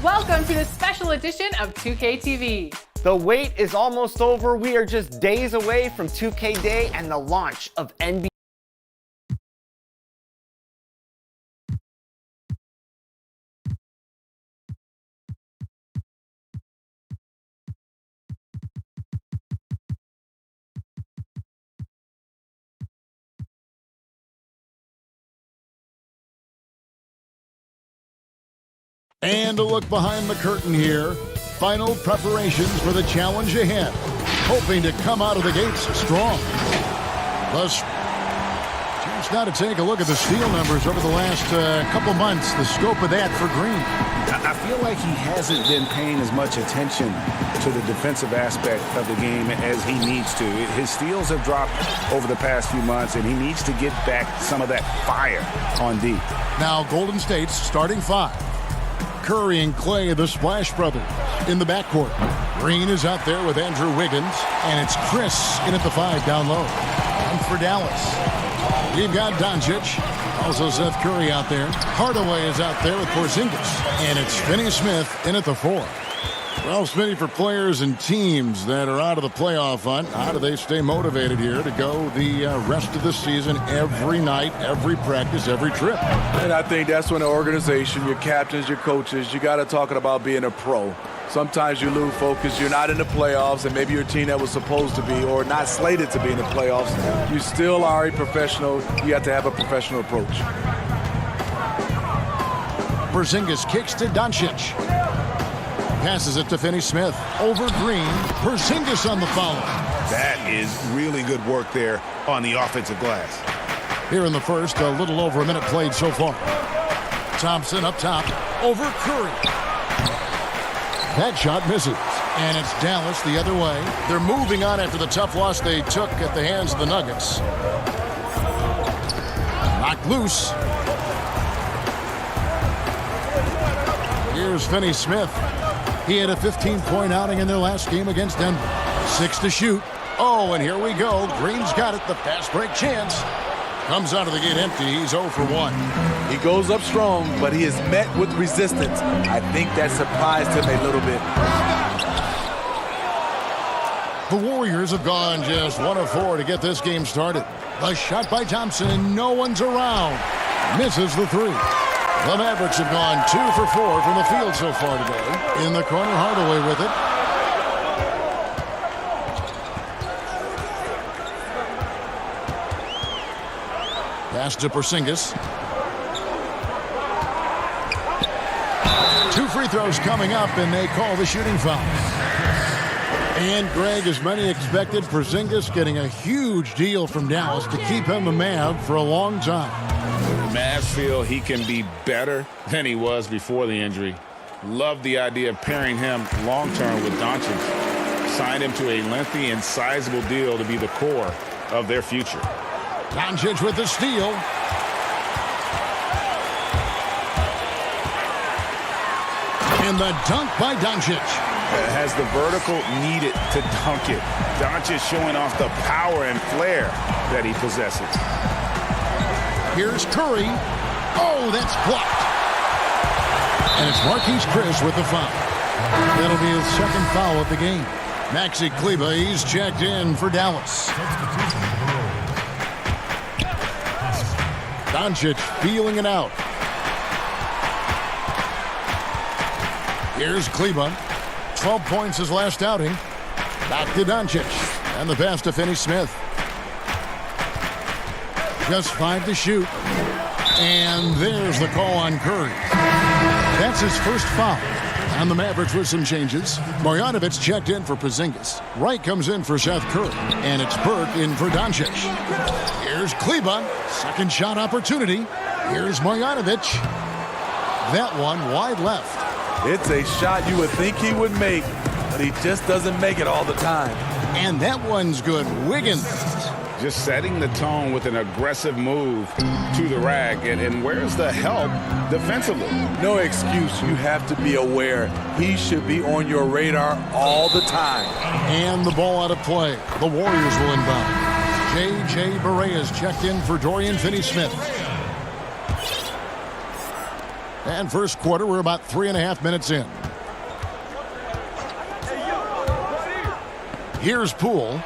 Welcome to this special edition of 2K TV. The wait is almost over. We are just days away from 2K Day and the launch of NBA. And a look behind the curtain here. Final preparations for the challenge ahead. Hoping to come out of the gates strong. Plus, chance now to take a look at the steal numbers over the last couple months. The scope of that for Green. I feel like he hasn't been paying as much attention to the defensive aspect of the game as he needs to. His steals have dropped over the past few months, and he needs to get back some of that fire on D. Now Golden State's starting five. Curry and Clay, the Splash Brothers, in the backcourt. Green is out there with Andrew Wiggins, and it's Chris in at the 5 down low. And for Dallas, we've got Doncic, also Seth Curry out there. Hardaway is out there with Porzingis, and it's Finney-Smith in at the 4. Well, Smitty, for players and teams that are out of the playoff hunt, how do they stay motivated here to go the rest of the season every night, every practice, every trip? And I think that's when the organization, your captains, your coaches, you got to talk about being a pro. Sometimes you lose focus. You're not in the playoffs, and maybe your team that was supposed to be or not slated to be in the playoffs, you still are a professional. You have to have a professional approach. Porzingis kicks to Doncic. Passes it to Finney-Smith. Over Green. Porzingis on the foul. That is really good work there on the offensive glass. Here in the first, a little over a minute played so far. Thompson up top. Over Curry. That shot misses. And it's Dallas the other way. They're moving on after the tough loss they took at the hands of the Nuggets. Knocked loose. Here's Finney-Smith. He had a 15-point outing in their last game against Denver. 6 to shoot. Oh, and here we go. Green's got it. The fast break chance. Comes out of the gate empty. He's 0 for 1. He goes up strong, but he is met with resistance. I think that surprised him a little bit. The Warriors have gone just 1 of 4 to get this game started. A shot by Thompson, and no one's around. Misses the 3. The Mavericks have gone 2 for 4 from the field so far today. In the corner, Hardaway with it. Pass to Porzingis. 2 free throws coming up, and they call the shooting foul. And Greg, as many expected, Porzingis getting a huge deal from Dallas to keep him a Mav for a long time. Mavs feel he can be better than he was before the injury. Love the idea of pairing him long-term with Doncic. Signed him to a lengthy and sizable deal to be the core of their future. Doncic with the steal. And the dunk by Doncic. Has the vertical needed to dunk it. Doncic showing off the power and flair that he possesses. Here's Curry. Oh, that's blocked. And it's Marquise Chris with the foul. That'll be his second foul of the game. Maxi Kleber, he's checked in for Dallas. Doncic feeling it out. Here's Kleber. 12 points his last outing. Back to Doncic. And the pass to Finney-Smith. Just 5 to shoot. And there's the call on Curry. That's his first foul. And the Mavericks with some changes. Marjanovic checked in for Porzingis. Wright comes in for Seth Curry. And it's Burke in for Doncic. Here's Kleber. Second shot opportunity. Here's Marjanovic. That one wide left. It's a shot you would think he would make, but he just doesn't make it all the time. And that one's good. Wiggins. Just setting the tone with an aggressive move to the rack. And where's the help defensively? No excuse. You have to be aware. He should be on your radar all the time. And the ball out of play. The Warriors will inbound. J.J. Barea is checked in for Dorian Finney-Smith. And first quarter, we're about 3.5 minutes in. Here's Poole.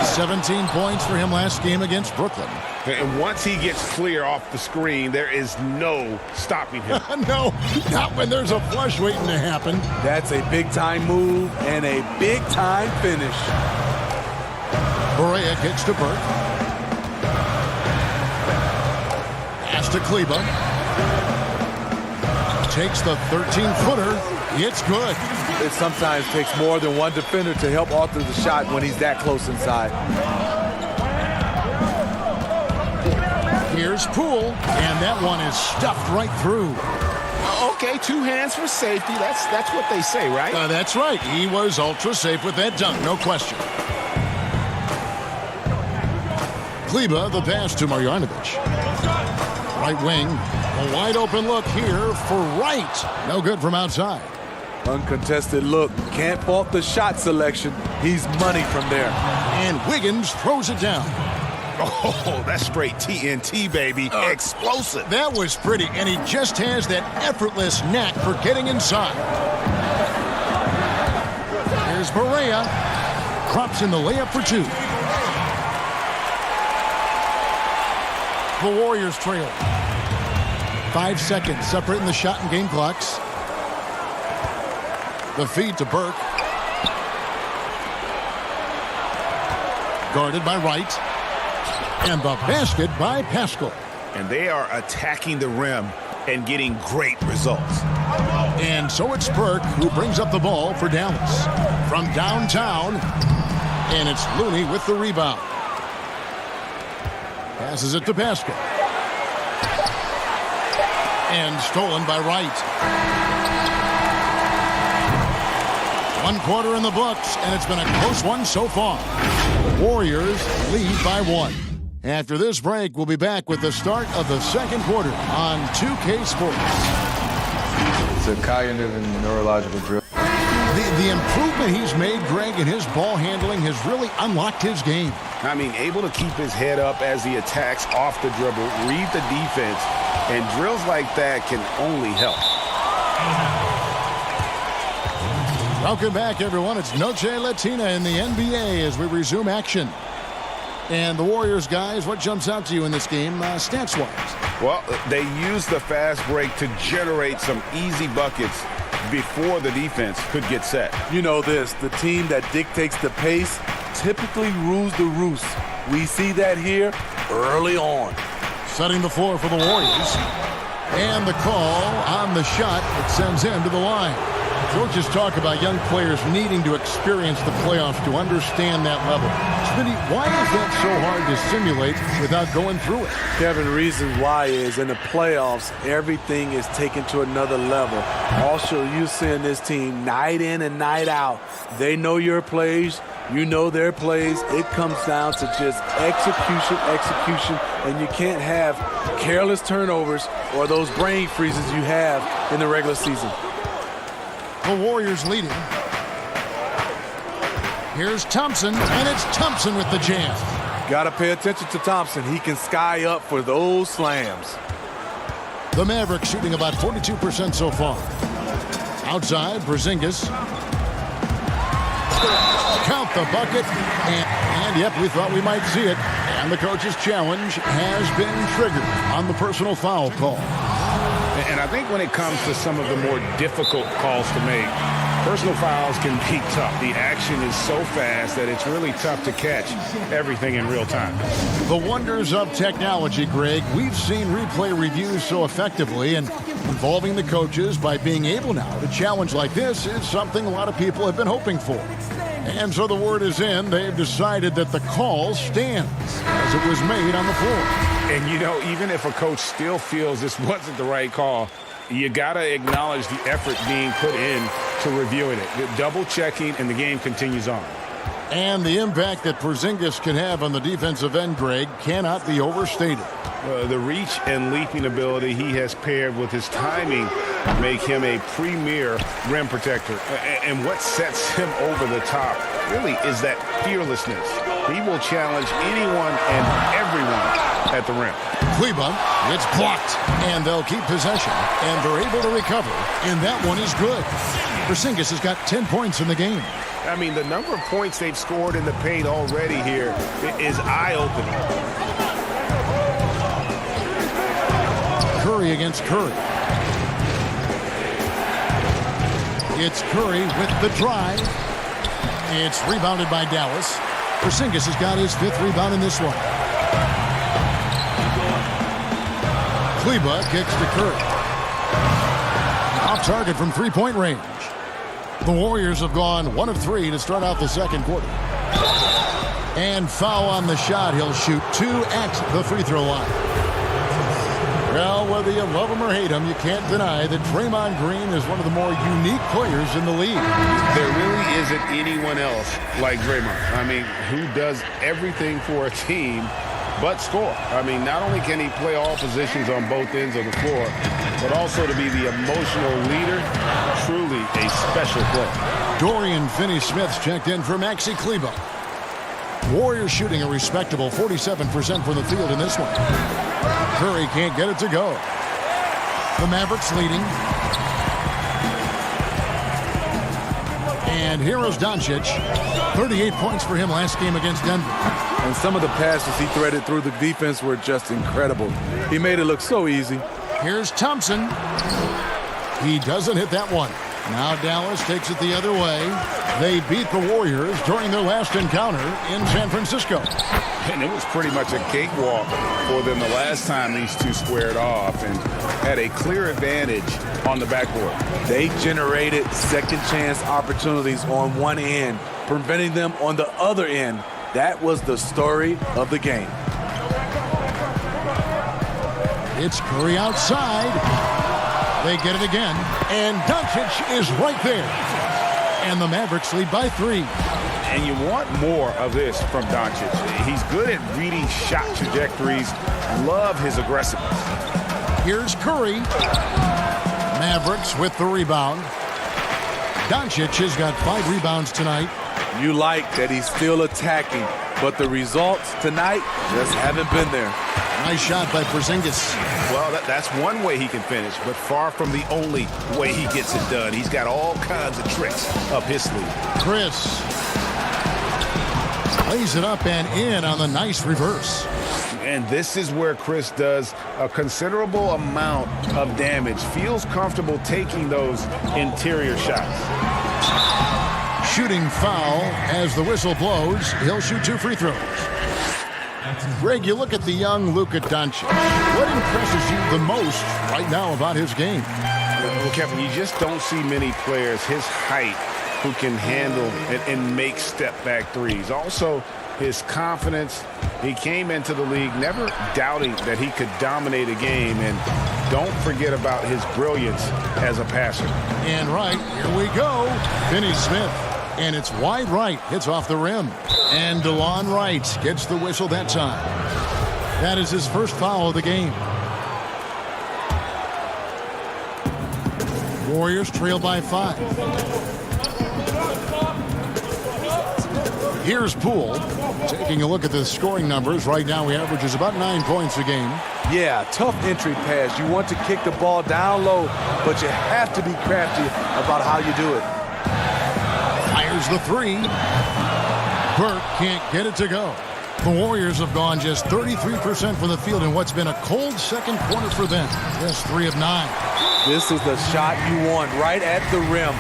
17 points for him last game against Brooklyn. And once he gets clear off the screen, there is no stopping him. No, not when there's a flush waiting to happen. That's a big-time move and a big-time finish. Barea kicks to Burke. Pass to Kleber. Takes the 13-footer. It's good. It sometimes takes more than one defender to help alter the shot when he's that close inside. Here's Poole, and that one is stuffed right through. Okay, 2 hands for safety. That's what they say, right? That's right. He was ultra safe with that dunk, no question. Kleber, the pass to Marjanovic. Right wing, a wide open look here for Wright. No good from outside. Uncontested look. Can't fault the shot selection. He's money from there. And Wiggins throws it down. Oh, that's straight TNT, baby. Explosive. That was pretty, and he just has that effortless knack for getting inside. Here's Barea. Crops in the layup for 2. The Warriors trail. 5 seconds separating the shot and game clocks. The feed to Burke. Guarded by Wright. And the basket by Pascal. And they are attacking the rim and getting great results. And so it's Burke who brings up the ball for Dallas. From downtown, and it's Looney with the rebound. Passes it to Pascal. And stolen by Wright. 1 quarter in the books, and it's been a close one so far. The Warriors lead by 1. After this break, we'll be back with the start of the second quarter on 2K Sports. It's a cognitive and neurological drill. The improvement he's made, Greg, in his ball handling has really unlocked his game. I mean, able to keep his head up as he attacks off the dribble, read the defense, and drills like that can only help. Welcome back, everyone. It's Noche Latina in the NBA as we resume action. And the Warriors, guys, what jumps out to you in this game, stats-wise? Well, they used the fast break to generate some easy buckets before the defense could get set. You know this, the team that dictates the pace typically rules the roost. We see that here early on. Setting the floor for the Warriors. And the call on the shot that sends him to the line. Coaches talk about young players needing to experience the playoffs to understand that level. Smitty, why is that so hard to simulate without going through it? Kevin, reason why is in the playoffs, everything is taken to another level. Also, you're seeing this team night in and night out. They know your plays. You know their plays. It comes down to just execution, and you can't have careless turnovers or those brain freezes you have in the regular season. The Warriors leading. Here's Thompson, and it's Thompson with the jam. Got to pay attention to Thompson. He can sky up for those slams. The Mavericks shooting about 42% so far. Outside, Porzingis. Count the bucket. And yep, we thought we might see it. And the coach's challenge has been triggered on the personal foul call. And I think when it comes to some of the more difficult calls to make, personal fouls can be tough. The action is so fast that it's really tough to catch everything in real time. The wonders of technology, Greg. We've seen replay reviews so effectively, and involving the coaches by being able now to challenge like this is something a lot of people have been hoping for. And so the word is in. They've decided that the call stands as it was made on the floor. And, you know, even if a coach still feels this wasn't the right call, you got to acknowledge the effort being put in to reviewing it. The double checking, and the game continues on. And the impact that Porzingis can have on the defensive end, Greg, cannot be overstated. The reach and leaping ability he has paired with his timing make him a premier rim protector. And what sets him over the top really is that fearlessness. He will challenge anyone and everyone at the rim. Kleber, it's blocked, and they'll keep possession, and they're able to recover, and that one is good. Porzingis has got 10 points in the game. I mean, the number of points they've scored in the paint already here is eye-opening. Curry against Curry. It's Curry with the drive. It's rebounded by Dallas. Porzingis has got his 5th rebound in this one. Kleber kicks to Curry. Off target from three-point range. The Warriors have gone 1 of 3 to start out the second quarter. And foul on the shot. He'll shoot 2 at the free throw line. Well, whether you love him or hate him, you can't deny that Draymond Green is one of the more unique players in the league. There really isn't anyone else like Draymond. I mean, who does everything for a team but score. I mean, not only can he play all positions on both ends of the floor, but also to be the emotional leader, truly a special player. Dorian Finney-Smith's checked in for Maxi Kleber. Warriors shooting a respectable 47% from the field in this one. Curry can't get it to go. The Mavericks leading. And here's Doncic. 38 points for him last game against Denver. And some of the passes he threaded through the defense were just incredible. He made it look so easy. Here's Thompson. He doesn't hit that one. Now Dallas takes it the other way. They beat the Warriors during their last encounter in San Francisco. And it was pretty much a cakewalk for them the last time these two squared off and had a clear advantage on the backboard. They generated second chance opportunities on one end, preventing them on the other end. That was the story of the game. It's Curry outside. They get it again, and Doncic is right there. And the Mavericks lead by 3. And you want more of this from Doncic. He's good at reading shot trajectories. Love his aggressiveness. Here's Curry. Mavericks with the rebound. Doncic has got 5 rebounds tonight. You like that he's still attacking, but the results tonight just haven't been there. Nice shot by Porzingis. Well, that's one way he can finish, but far from the only way he gets it done. He's got all kinds of tricks up his sleeve. Chris lays it up and in on the nice reverse. And this is where Chris does a considerable amount of damage. Feels comfortable taking those interior shots. Shooting foul as the whistle blows. He'll shoot 2 free throws. Greg, you look at the young Luka Doncic. What impresses you the most right now about his game? Well, Kevin, you just don't see many players his height who can handle and make step-back threes. Also, his confidence. He came into the league never doubting that he could dominate a game. And don't forget about his brilliance as a passer. And right, here we go. Finney-Smith. And it's wide right. Hits off the rim. And DeLon Wright gets the whistle that time. That is his first foul of the game. Warriors trail by 5. Here's Poole. Taking a look at the scoring numbers. Right now he averages about 9 points a game. Yeah, tough entry pass. You want to kick the ball down low, but you have to be crafty about how you do it. Fires the 3. Burke can't get it to go. The Warriors have gone just 33% from the field in what's been a cold second quarter for them. Just 3 of 9. This is the shot you want right at the rim.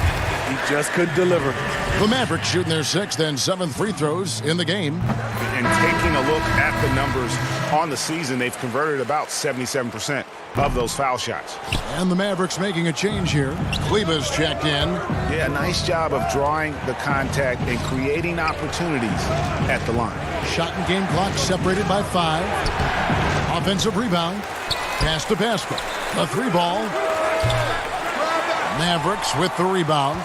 He just couldn't deliver. The Mavericks shooting their 6th and 7th free throws in the game. And taking a look at the numbers on the season, they've converted about 77% of those foul shots. And the Mavericks making a change here. Kleber's checked in. Yeah, nice job of drawing the contact and creating opportunities at the line. Shot and game clock separated by 5. Offensive rebound. Pass to Pascal. A 3 ball. Mavericks with the rebound.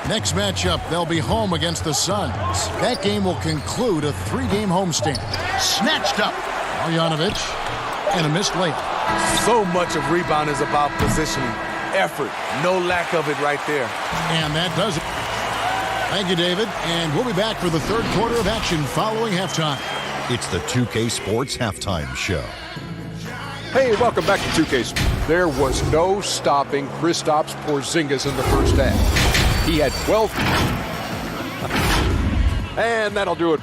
Next matchup, they'll be home against the Suns. That game will conclude a 3-game homestand. Snatched up. Marjanovic. And a missed layup. So much of rebound is about positioning. Effort. No lack of it right there. And that does it. Thank you, David. And we'll be back for the third quarter of action following halftime. It's the 2K Sports Halftime Show. Hey, welcome back to 2K Sports. There was no stopping Kristaps Porzingis in the first half. He had 12. And that'll do it.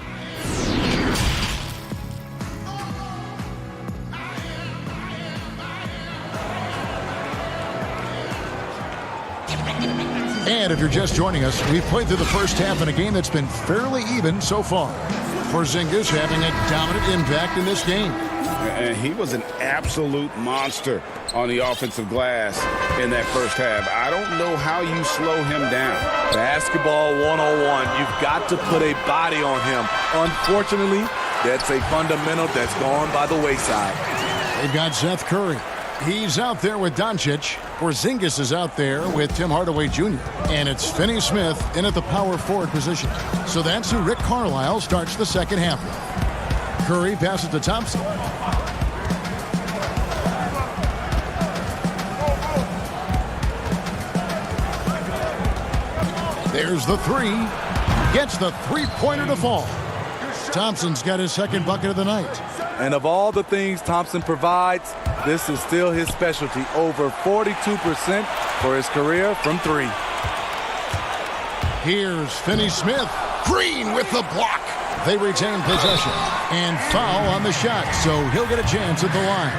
And if you're just joining us, we've played through the first half in a game that's been fairly even so far. Porzingis having a dominant impact in this game. And he was an absolute monster on the offensive glass in that first half. I don't know how you slow him down. Basketball 101. You've got to put a body on him. Unfortunately, that's a fundamental that's gone by the wayside. They've got Seth Curry. He's out there with Doncic. Porzingis is out there with Tim Hardaway Jr. And it's Finney Smith in at the power forward position. So that's who Rick Carlisle starts the second half with. Curry passes to Thompson. There's the three. Gets the three-pointer to fall. Thompson's got his second bucket of the night. And of all the things Thompson provides, this is still his specialty. Over 42% for his career from three. Here's Finney Smith. Green with the block. They retain possession. And foul on the shot, so he'll get a chance at the line.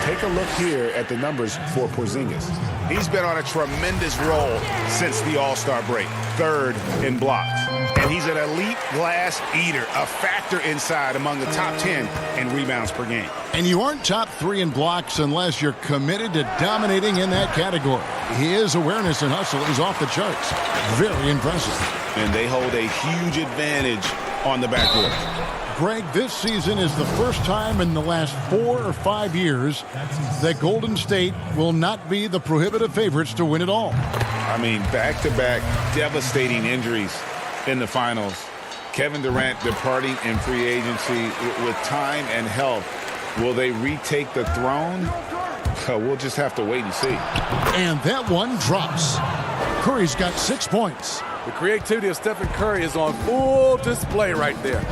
Take a look here at the numbers for Porzingis. He's been on a tremendous roll since the All-Star break. Third in blocks. And he's an elite glass eater, a factor inside among the top 10 in rebounds per game. And you aren't top 3 in blocks unless you're committed to dominating in that category. His awareness and hustle is off the charts. Very impressive. And they hold a huge advantage on the backcourt. Greg, this season is the first time in the last 4 or 5 years that Golden State will not be the prohibitive favorites to win it all. I mean, back-to-back devastating injuries in the finals. Kevin Durant departing in free agency with time and health. Will they retake the throne? We'll just have to wait and see. And that one drops. Curry's got 6 points. The creativity of Stephen Curry is on full display right there.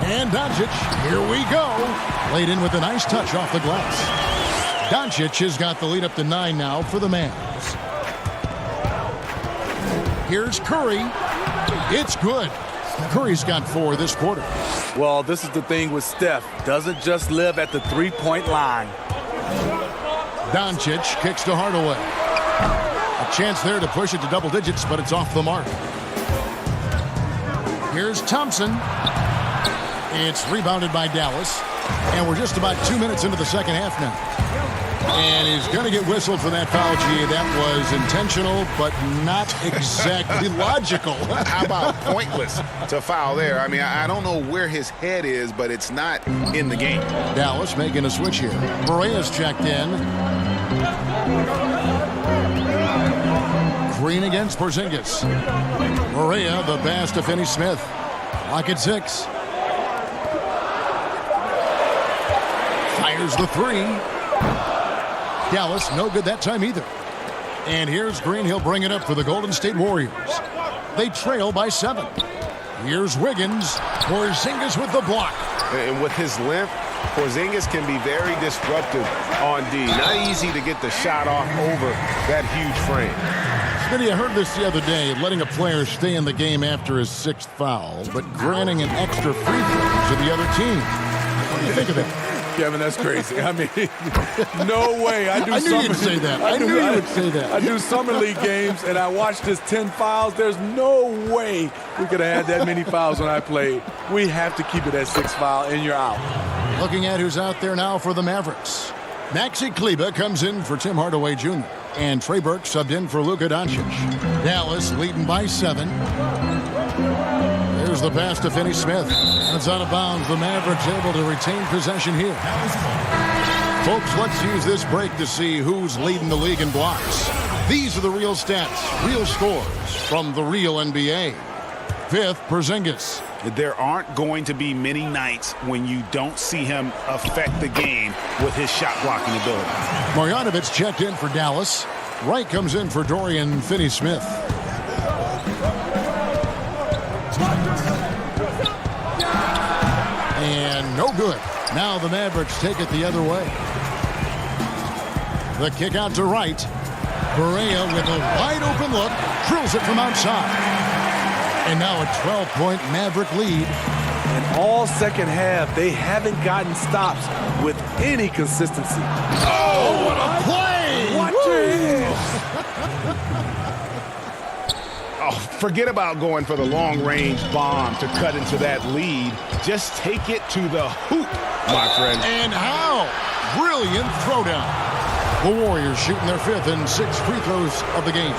And Doncic, here we go. Laid in with a nice touch off the glass. Doncic has got the lead up to 9 now for the Mavs. Here's Curry. It's good. Curry's got 4 this quarter. Well, this is the thing with Steph. Doesn't just live at the three-point line. Doncic kicks to Hardaway. A chance there to push it to double digits, but it's off the mark. Here's Thompson. It's rebounded by Dallas. And we're just about 2 minutes into the second half now. And he's going to get whistled for that foul, G. That was intentional, but not exactly logical. How about pointless to foul there? I mean, I don't know where his head is, but it's not in the game. Dallas making a switch here. Morea's checked in. Green against Porzingis. Morea, the pass to Finney Smith. Lock at 6. Fires the 3. Dallas, no good that time either. And here's Green. He'll bring it up for the Golden State Warriors. They trail by 7. Here's Wiggins. Porzingis with the block. And with his length, Porzingis can be very disruptive on D. Not easy to get the shot off over that huge frame. Smitty, I heard this the other day, letting a player stay in the game after his 6th foul, but granting an extra free throw to the other team. What do you think of that? Kevin, that's crazy. I mean, no way. I knew you'd say that. I knew you would say that. I do summer league games, and I watched his 10 fouls. There's no way we could have had that many fouls when I played. We have to keep it at 6 foul, and you're out. Looking at who's out there now for the Mavericks. Maxi Kleber comes in for Tim Hardaway Jr. And Trey Burke subbed in for Luka Doncic. Dallas leading by 7. There's the pass to Finney Smith. It's out of bounds. The Mavericks able to retain possession here. Folks, let's use this break to see who's leading the league in blocks. These are the real stats, real scores from the real NBA. 5th, Porzingis. There aren't going to be many nights when you don't see him affect the game with his shot blocking ability. Marjanovic checked in for Dallas. Wright comes in for Dorian Finney-Smith. Now the Mavericks take it the other way. The kick out to Wright. Barea with a wide open look, drills it from outside. And now a 12-point Maverick lead. And all second half, they haven't gotten stops with any consistency. Oh, what a play! Watch your hands. Oh, forget about going for the long-range bomb to cut into that lead. Just take it to the hoop, my friend. And how? Brilliant throwdown. The Warriors shooting their 5th and 6th free throws of the game.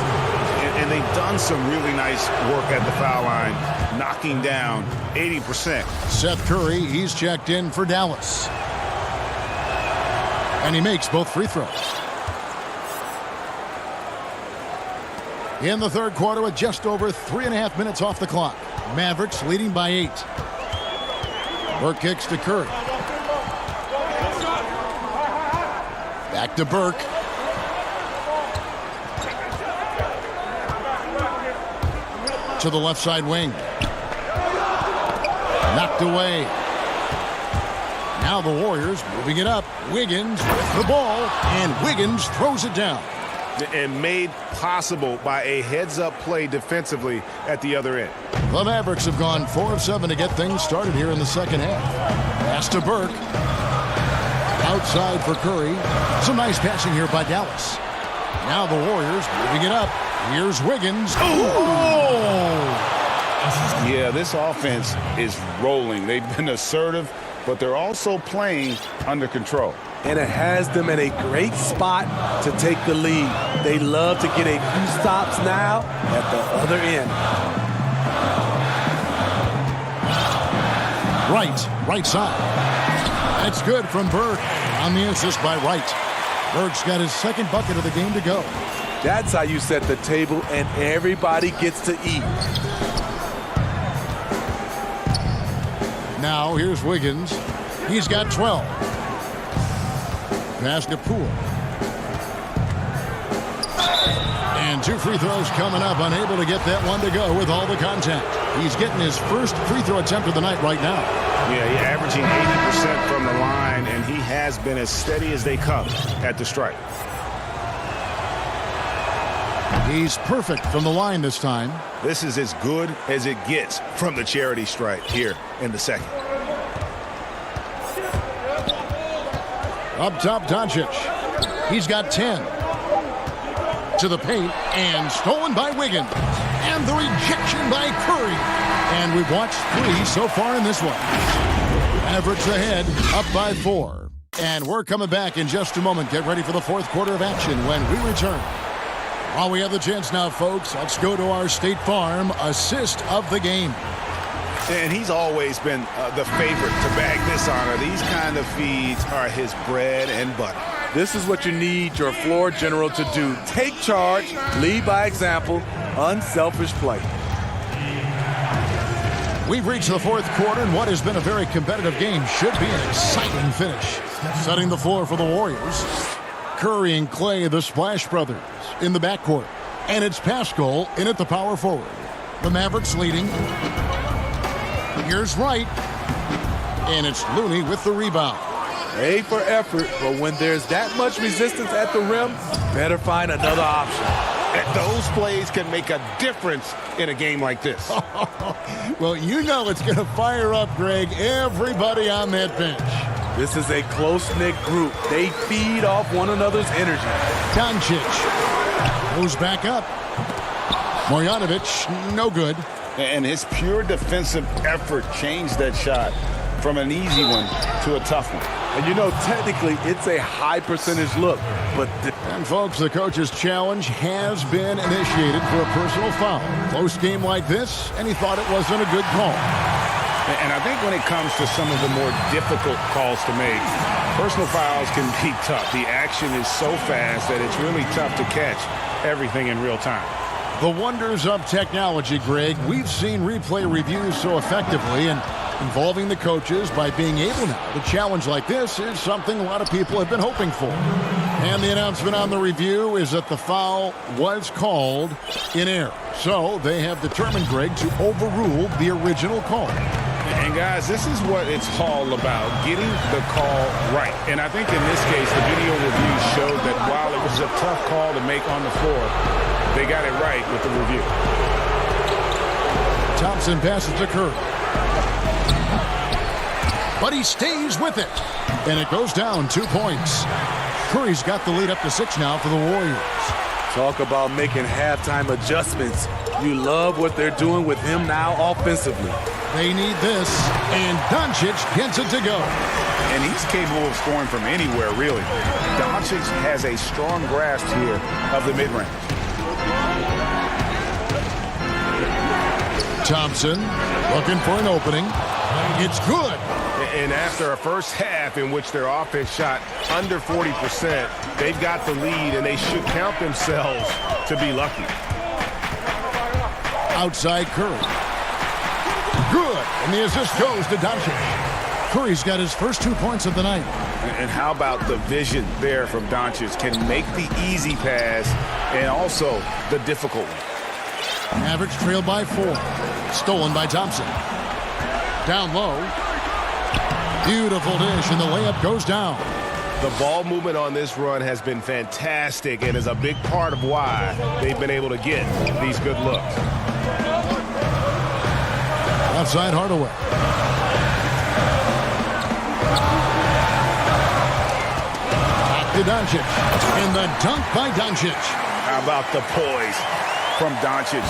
And they've done some really nice work at the foul line, knocking down 80%. Seth Curry, he's checked in for Dallas. And he makes both free throws. In the third quarter with just over 3.5 minutes off the clock. Mavericks leading by 8. Burke kicks to Curry. Back to Burke. To the left side wing. Knocked away. Now the Warriors moving it up. Wiggins with the ball, and Wiggins throws it down. And made possible by a heads-up play defensively at the other end. The Mavericks have gone 4 of 7 to get things started here in the second half. Pass to Burke. Outside for Curry. Some nice passing here by Dallas. Now the Warriors moving it up. Here's Wiggins. Oh! Yeah, this offense is rolling. They've been assertive, but they're also playing under control. And it has them in a great spot to take the lead. They love to get a few stops now at the other end. Right side. That's good from Burke on the assist by Wright. Burke's got his second bucket of the game to go. That's how you set the table, and everybody gets to eat. Now here's Wiggins. He's got 12. Pass to Poole. And 2 free throws coming up. Unable to get that one to go with all the contact. He's getting his first free throw attempt of the night right now. Yeah, he's averaging 80% from the line, and he has been as steady as they come at the stripe. He's perfect from the line this time. This is as good as it gets from the charity stripe here in the second. Up top, Doncic. He's got 10. To the paint, and stolen by Wiggins. And the rejection by Curry. And we've watched 3 so far in this one. Mavericks ahead, up by 4. And we're coming back in just a moment. Get ready for the fourth quarter of action when we return. While we have the chance now, folks, let's go to our State Farm assist of the game. And he's always been the favorite to bag this honor. These kind of feeds are his bread and butter. This is what you need your floor general to do. Take charge, lead by example, unselfish play. We've reached the fourth quarter, and what has been a very competitive game should be an exciting finish. Setting the floor for the Warriors. Curry and Clay, the Splash Brothers, in the backcourt. And it's Pascal in at the power forward. The Mavericks leading. Here's Wright. And it's Looney with the rebound. A for effort, but when there's that much resistance at the rim, better find another option. And those plays can make a difference in a game like this. Well, you know it's going to fire up, Greg, everybody on that bench. This is a close-knit group. They feed off one another's energy. Doncic goes back up. Marjanovic, no good. And his pure defensive effort changed that shot from an easy one to a tough one. And you know, technically, it's a high percentage look. But and folks, the coach's challenge has been initiated for a personal foul. Close game like this, and he thought it wasn't a good call. And I think when it comes to some of the more difficult calls to make, personal fouls can be tough. The action is so fast that it's really tough to catch everything in real time. The wonders of technology, Greg. We've seen replay reviews so effectively, and involving the coaches by being able now to challenge like this is something a lot of people have been hoping for. And the announcement on the review is that the foul was called in error. So they have determined, Greg, to overrule the original call. And guys, this is what it's all about, getting the call right. And I think in this case, the video review showed that while it was a tough call to make on the floor, they got it right with the review. Thompson passes to Curry. But he stays with it. And it goes down 2 points. Curry's got the lead up to 6 now for the Warriors. Talk about making halftime adjustments. You love what they're doing with him now offensively. They need this, and Doncic gets it to go. And he's capable of scoring from anywhere, really. Doncic has a strong grasp here of the mid-range. Thompson looking for an opening. It's good. And after a first half in which their offense shot under 40%, they've got the lead, and they should count themselves to be lucky. Outside Curry. Good. And the assist goes to Doncic. Curry's got his first 2 points of the night. And how about the vision there from Doncic? Can make the easy pass and also the difficult one. Mavericks trail by 4. Stolen by Thompson. Down low. Beautiful dish, and the layup goes down. The ball movement on this run has been fantastic and is a big part of why they've been able to get these good looks. Outside Hardaway. Back to Doncic. And the dunk by Doncic. How about the poise from Doncic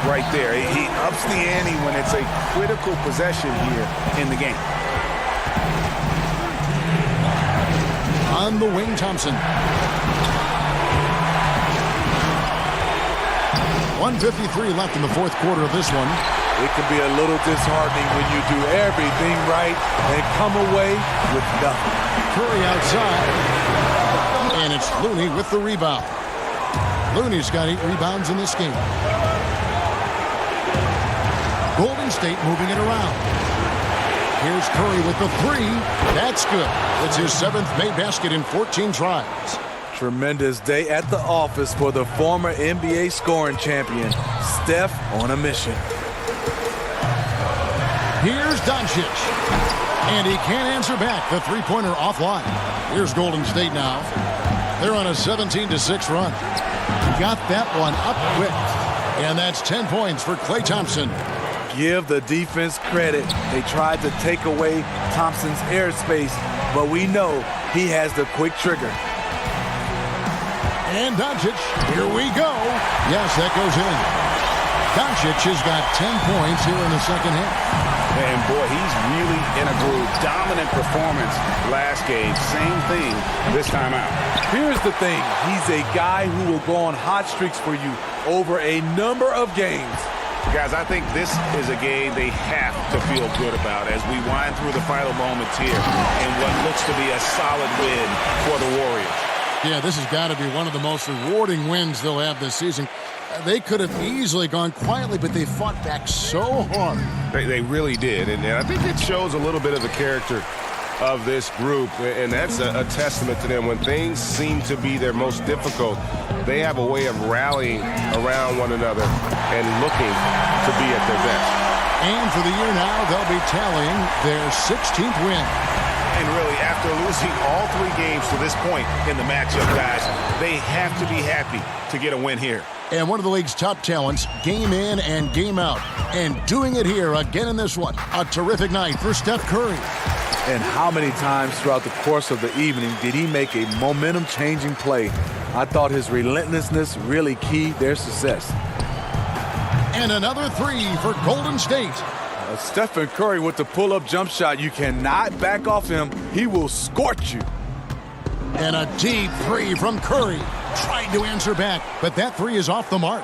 right there? He ups the ante when it's a critical possession here in the game. On the wing, Thompson. 1:53 left in the fourth quarter of this one. It can be a little disheartening when you do everything right and come away with nothing. Curry outside. And it's Looney with the rebound. Looney's got 8 rebounds in this game. Golden State moving it around. Here's Curry with the 3. That's good. It's his 7th made basket in 14 tries. Tremendous day at the office for the former NBA scoring champion, Steph on a mission. Here's Doncic. And he can't answer back. The three-pointer offline. Here's Golden State now. They're on a 17-6 run. Got that one up quick. And that's 10 points for Klay Thompson. Give the defense credit. They tried to take away Thompson's airspace, but we know he has the quick trigger. And Doncic, here we go. Yes, that goes in. Doncic has got 10 points here in the second half. And boy, he's really in a groove. Dominant performance last game. Same thing this time out. Here's the thing. He's a guy who will go on hot streaks for you over a number of games. Guys, I think this is a game they have to feel good about as we wind through the final moments here in what looks to be a solid win for the Warriors. Yeah, this has got to be one of the most rewarding wins they'll have this season. They could have easily gone quietly, but they fought back so hard. They really did, and I think it shows a little bit of the character of this group, and that's a testament to them. When things seem to be their most difficult, they have a way of rallying around one another and looking to be at their best. And for the year now, they'll be tallying their 16th win. And really, after losing all 3 games to this point in the matchup, guys, they have to be happy to get a win here. And one of the league's top talents, game in and game out. And doing it here again in this one. A terrific night for Steph Curry. And how many times throughout the course of the evening did he make a momentum-changing play? I thought his relentlessness really keyed their success. And another 3 for Golden State. Stephen Curry with the pull-up jump shot. You cannot back off him. He will scorch you. And a deep 3 from Curry. Trying to answer back, but that 3 is off the mark.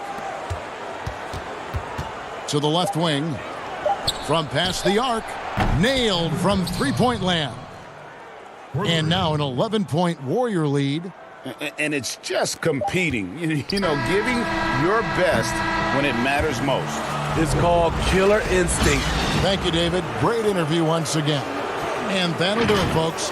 To the left wing. From past the arc. Nailed from three-point land. And now an 11-point Warrior lead. And it's just competing, you know, giving your best when it matters most. It's called killer instinct. Thank you, David. Great interview once again. And that'll do it, folks.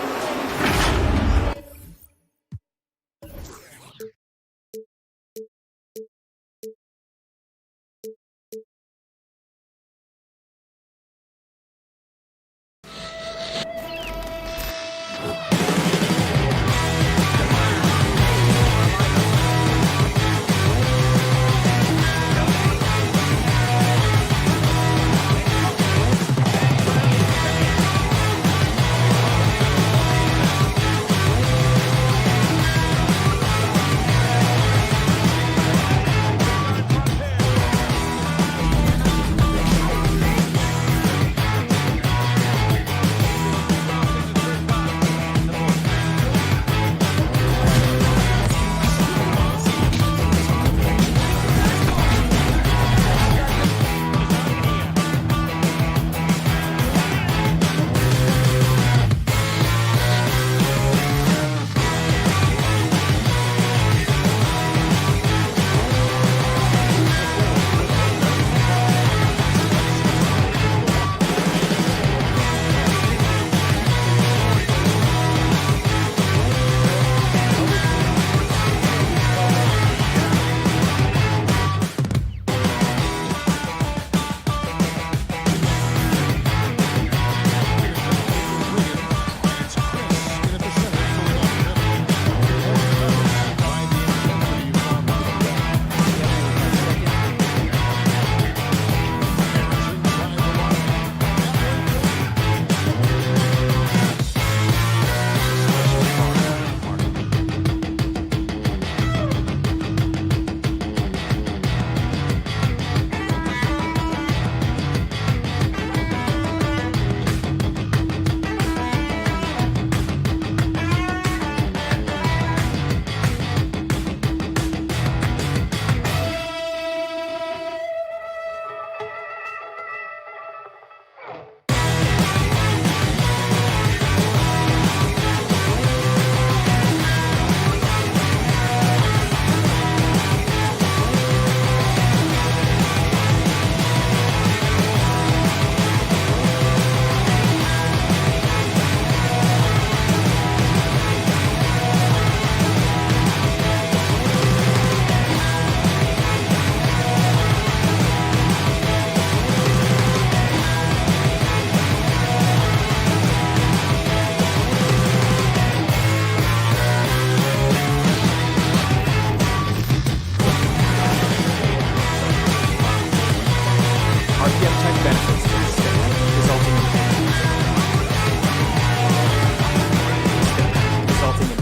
benefits to the stick, resulting in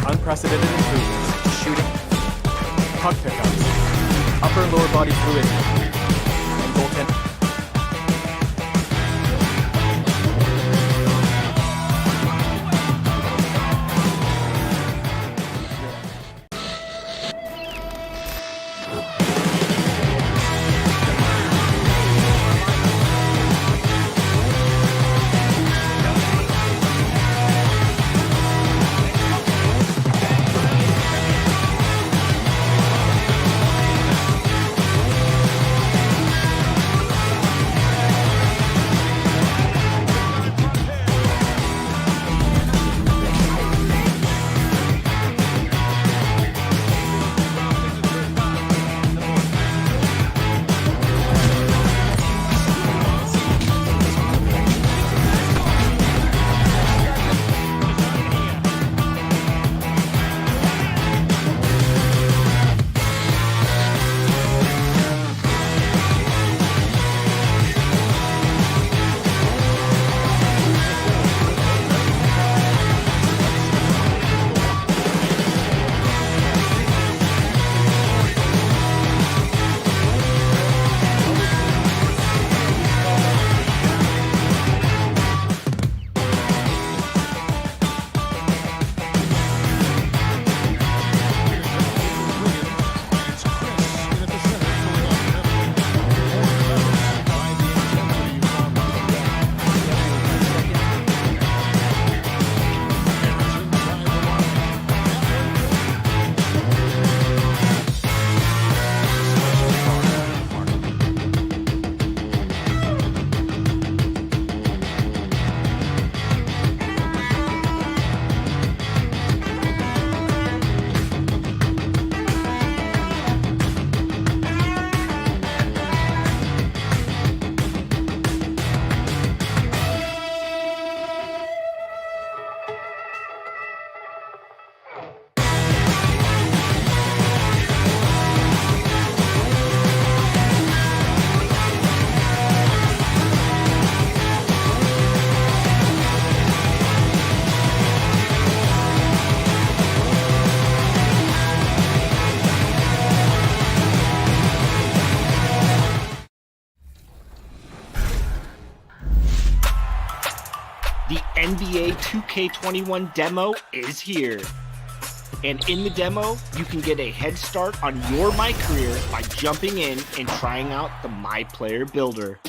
unprecedented improvements to shooting, puck pickups, upper and lower body fluidity, and goaltending. The NBA 2K21 demo is here. And in the demo, you can get a head start on your My Career by jumping in and trying out the My Player Builder.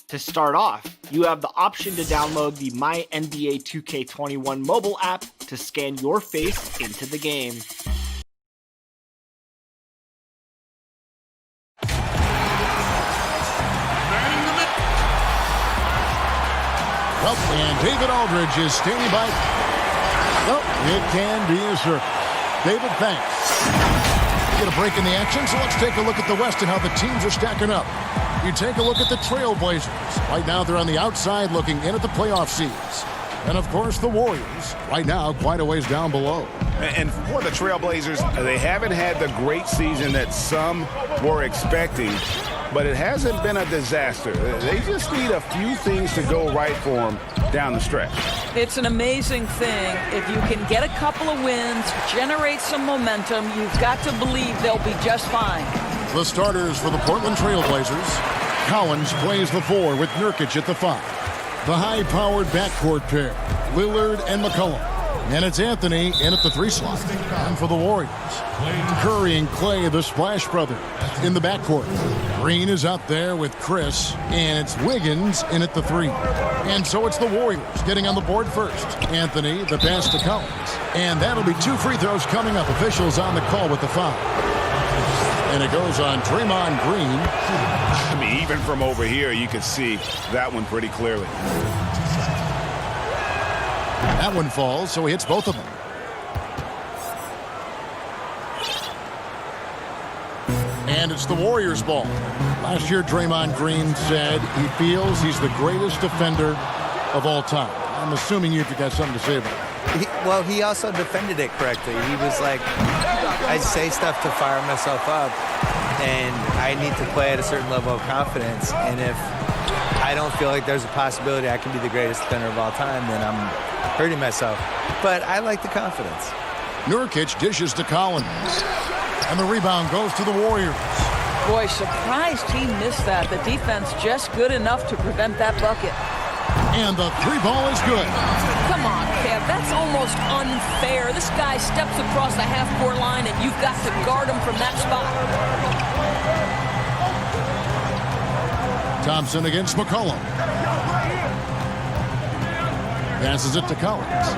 To start off, you have the option to download the My NBA 2K21 mobile app to scan your face into the game. Well, and David Aldridge is standing by. Well, it can be a circle. David, thanks. Get a break in the action, so let's take a look at the West and how the teams are stacking up. You take a look at the Trailblazers. Right now, they're on the outside looking in at the playoff seeds. And, of course, the Warriors. Right now, quite a ways down below. And for the Trailblazers, they haven't had the great season that some were expecting, but it hasn't been a disaster. They just need a few things to go right for them down the stretch. It's an amazing thing. If you can get a couple of wins, generate some momentum, you've got to believe they'll be just fine. The starters for the Portland Trailblazers. Collins plays the 4 with Nurkic at the 5. The high-powered backcourt pair, Lillard and McCollum. And it's Anthony in at the 3 slot. And for the Warriors, Curry and Clay, the Splash Brothers, in the backcourt. Green is out there with Chris, and it's Wiggins in at the 3. And so it's the Warriors getting on the board first. Anthony, the pass to Collins. And that'll be 2 free throws coming up. Officials on the call with the foul. And it goes on Draymond Green. I mean, even from over here, you can see that one pretty clearly. That one falls, so he hits both of them. And it's the Warriors' ball. Last year, Draymond Green said he feels he's the greatest defender of all time. I'm assuming you've got something to say about it. He also defended it correctly. He was like, I say stuff to fire myself up, and I need to play at a certain level of confidence. And if I don't feel like there's a possibility I can be the greatest defender of all time, then I'm hurting myself. But I like the confidence. Nurkic dishes to Collins. And the rebound goes to the Warriors. Boy, surprised he missed that. The defense just good enough to prevent that bucket. And the three ball is good. Come on, Kev. That's almost unfair. This guy steps across the half-court line, and you've got to guard him from that spot. Thompson against McCollum. Passes it to Collins.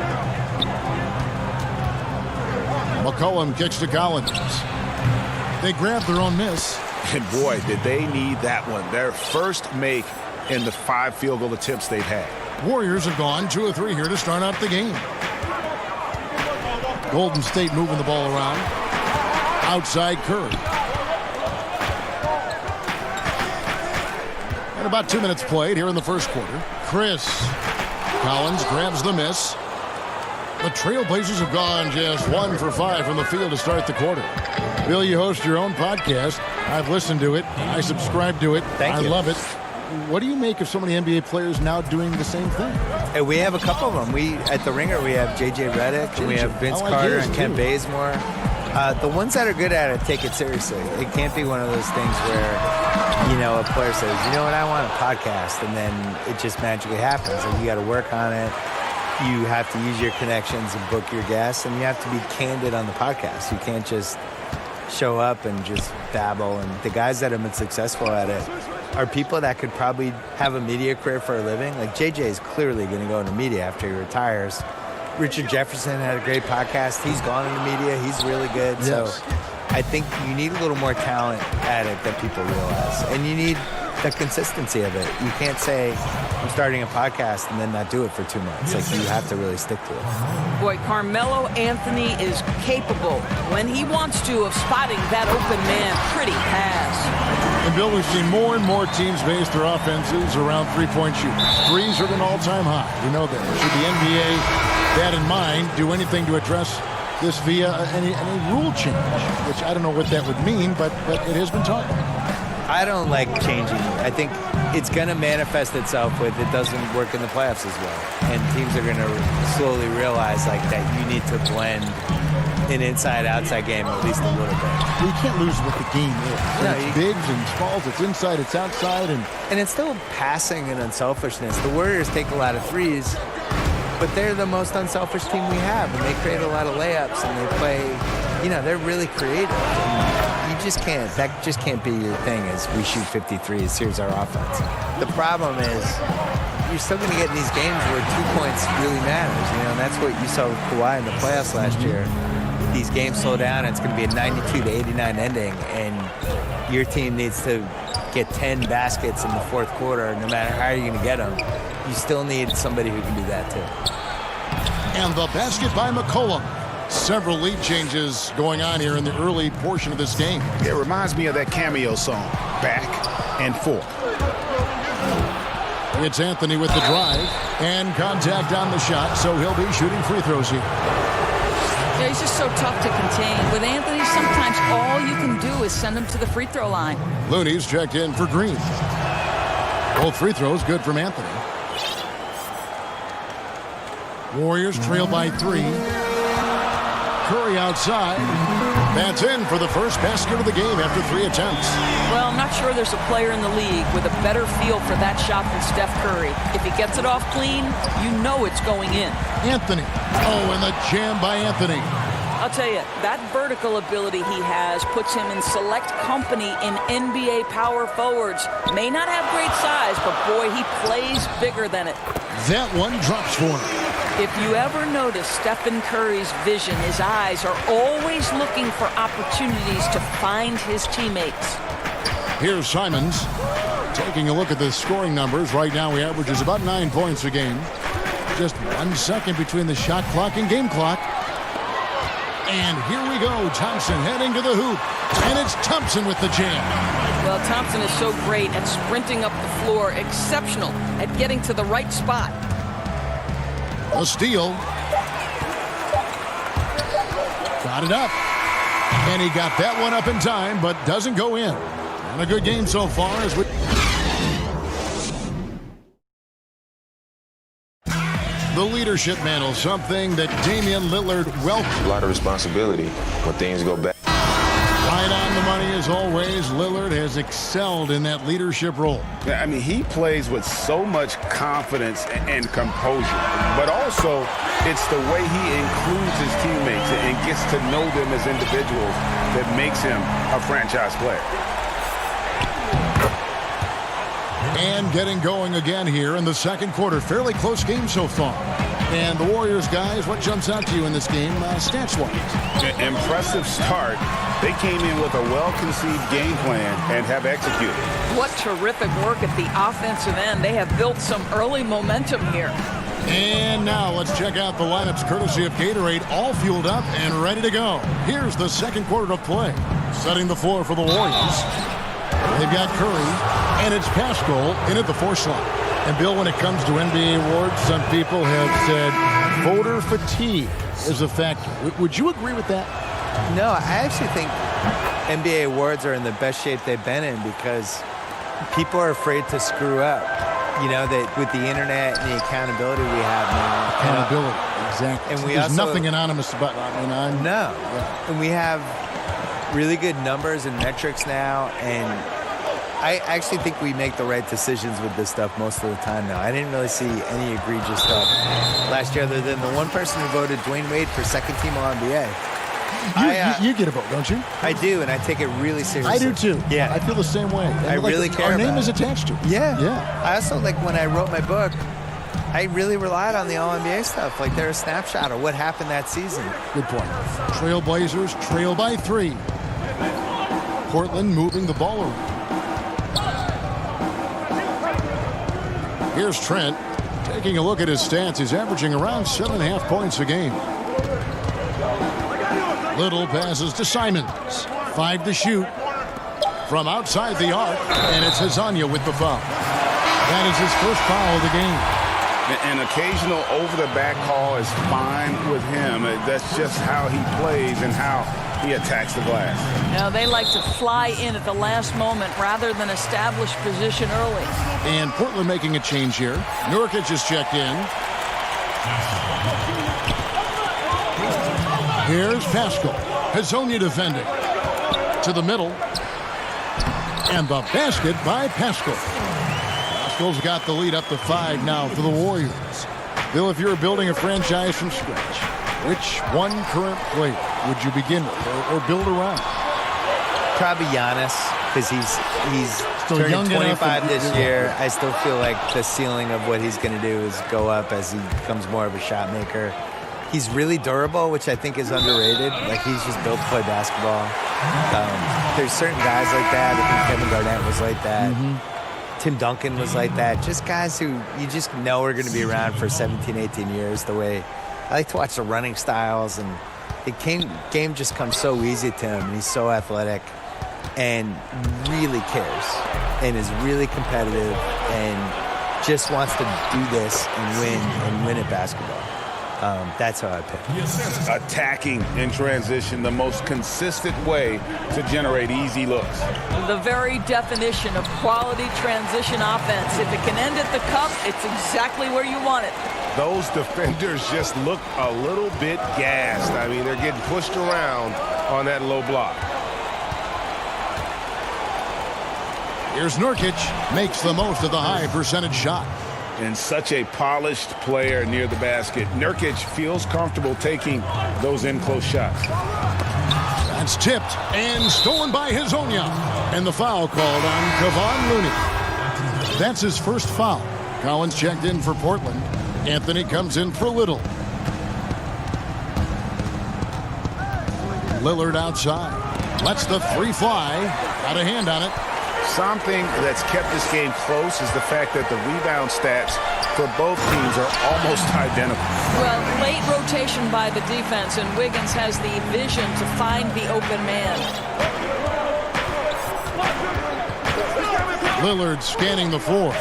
McCollum kicks to Collins. They grab their own miss. And boy, did they need that one. Their first make in the 5 field goal attempts they've had. Warriors have gone 2 of 3 here to start out the game. Golden State moving the ball around. Outside Curry. And about 2 minutes played here in the first quarter. Chris. Collins grabs the miss. The Trailblazers have gone just 1 for 5 from the field to start the quarter. Bill, you host your own podcast. I've listened to it. I subscribe to it. Thank you. I love it. What do you make of so many NBA players now doing the same thing? And we have a couple of them. At the Ringer, we have J.J. Redick, and we have Vince Carter and Kent Bazemore. The ones that are good at it take it seriously. It can't be one of those things where, a player says, you know what, I want a podcast, and then it just magically happens. And you got to work on it. You have to use your connections and book your guests, and you have to be candid on the podcast. You can't just show up and just babble. And the guys that have been successful at it are people that could probably have a media career for a living. Like JJ is clearly going to go into media after he retires. Richard Jefferson had a great podcast. He's gone into media. He's really good. Yes. So I think you need a little more talent at it than people realize. And you need the consistency of it. You can't say, I'm starting a podcast and then not do it for 2 months. Like, you have to really stick to it. Boy, Carmelo Anthony is capable, when he wants to, of spotting that open man pretty fast. And Bill, we've seen more and more teams base their offenses around three-point shooters. Threes are at an all-time high. We know that. Should the NBA, that in mind, do anything to address this via any rule change? Which I don't know what that would mean, but it has been talked about. I don't like changing. I think it's going to manifest itself with it doesn't work in the playoffs as well. And teams are going to slowly realize like that you need to blend an inside-outside game at least a little bit. You can't lose what the game is. No, it's bigs and smalls, it's inside, it's outside. And it's still passing and unselfishness. The Warriors take a lot of threes, but they're the most unselfish team we have. And they create a lot of layups and they play, they're really creative. That just can't be your thing is we shoot 53s, here's our offense. The problem is you're still going to get in these games where 2 points really matters, and that's what you saw with Kawhi in the playoffs last year. These games slow down, and it's going to be a 92-89 ending, and your team needs to get 10 baskets in the fourth quarter, no matter how you're going to get them. You still need somebody who can do that too. And the basket by McCollum. Several lead changes going on here in the early portion of this game. It reminds me of that Cameo song, Back and Forth. It's Anthony with the drive and contact on the shot, so he'll be shooting free throws here. Yeah, he's just so tough to contain. With Anthony, sometimes all you can do is send him to the free throw line. Looney's checked in for Green. Both free throws good from Anthony. Warriors trail by 3. Curry outside. That's in for the first basket of the game after 3 attempts. Well, I'm not sure there's a player in the league with a better feel for that shot than Steph Curry. If he gets it off clean, you know it's going in. Anthony. Oh, and the jam by Anthony. I'll tell you, that vertical ability he has puts him in select company in NBA power forwards. May not have great size, but boy, he plays bigger than it. That one drops for him. If you ever notice Stephen Curry's vision, his eyes are always looking for opportunities to find his teammates. Here's Simons taking a look at the scoring numbers. Right now he averages about 9 points a game. Just 1 second between the shot clock and game clock. And here we go. Thompson heading to the hoop. And it's Thompson with the jam. Well, Thompson is so great at sprinting up the floor. Exceptional at getting to the right spot. A steal. Got it up. And he got that one up in time, but doesn't go in. And a good game so far as we... The leadership mantle, something that Damian Lillard welcomed. A lot of responsibility when things go bad. Right on the money as always. Lillard has excelled in that leadership role. I mean, he plays with so much confidence and composure, but also it's the way he includes his teammates and gets to know them as individuals that makes him a franchise player. And getting going again here in the second quarter. Fairly close game so far. And the Warriors, guys, what jumps out to you in this game stats-wise? Impressive start. They came in with a well-conceived game plan and have executed. What terrific work at the offensive end. They have built some early momentum here. And now let's check out the lineups courtesy of Gatorade, all fueled up and ready to go. Here's the second quarter of play. Setting the floor for the Warriors. They've got Curry, and it's Pascal in at the 4 slot. And Bill, when it comes to NBA awards, some people have said voter fatigue is a factor. Would you agree with that? No, I actually think NBA awards are in the best shape they've been in because people are afraid to screw up. You know, that with the internet and the accountability we have now. Accountability, exactly. And There's nothing anonymous about it. No. And we have really good numbers and metrics now, and I actually think we make the right decisions with this stuff most of the time now. I didn't really see any egregious stuff last year other than the one person who voted Dwayne Wade for second team All-NBA. You get a vote, don't you? I do, and I take it really seriously. I do too. Yeah. I feel the same way. I really care Our about name is it. attached to it. Yeah. I also, when I wrote my book, I really relied on the All-NBA stuff. They're a snapshot of what happened that season. Good point. Trailblazers trail by 3. Portland moving the ball around. Here's Trent taking a look at his stats. He's averaging around 7.5 points a game. Little passes to Simons. 5 to shoot from outside the arc, and it's Hezonja with the foul. That is his first foul of the game. An occasional over-the-back call is fine with him. That's just how he plays and how he attacks the glass. Now they like to fly in at the last moment rather than establish position early. And Portland making a change here. Nurkic is checked in. Here's Pascal. Hezonja defending. To the middle. And the basket by Pascal. Pascal's got the lead up to 5 now for the Warriors. Bill, if you're building a franchise from scratch, which one current player would you begin with or build around? Probably Giannis, because he's Still turning young 25 enough this year. I still feel like the ceiling of what he's going to do is go up as he becomes more of a shot maker. He's really durable, which I think is underrated. He's just built to play basketball. There's certain guys like that. I think Kevin Garnett was like that. Mm-hmm. Tim Duncan was like that. Just guys who you just know are going to be around for 17, 18 years. The way I like to watch the running styles, and the game just comes so easy to him. And he's so athletic and really cares and is really competitive and just wants to do this and win at basketball. That's how I pick. Attacking in transition, the most consistent way to generate easy looks. The very definition of quality transition offense. If it can end at the cup, it's exactly where you want it. Those defenders just look a little bit gassed. I mean, they're getting pushed around on that low block. Here's Nurkic, makes the most of the high percentage shot. And such a polished player near the basket. Nurkic feels comfortable taking those in-close shots. That's tipped and stolen by Hezonja. And the foul called on Kevon Looney. That's his first foul. Collins checked in for Portland. Anthony comes in for Little. Lillard outside. Lets the 3 fly. Got a hand on it. Something that's kept this game close is the fact that the rebound stats for both teams are almost identical. Well, late rotation by the defense, and Wiggins has the vision to find the open man. Lillard scanning the floor.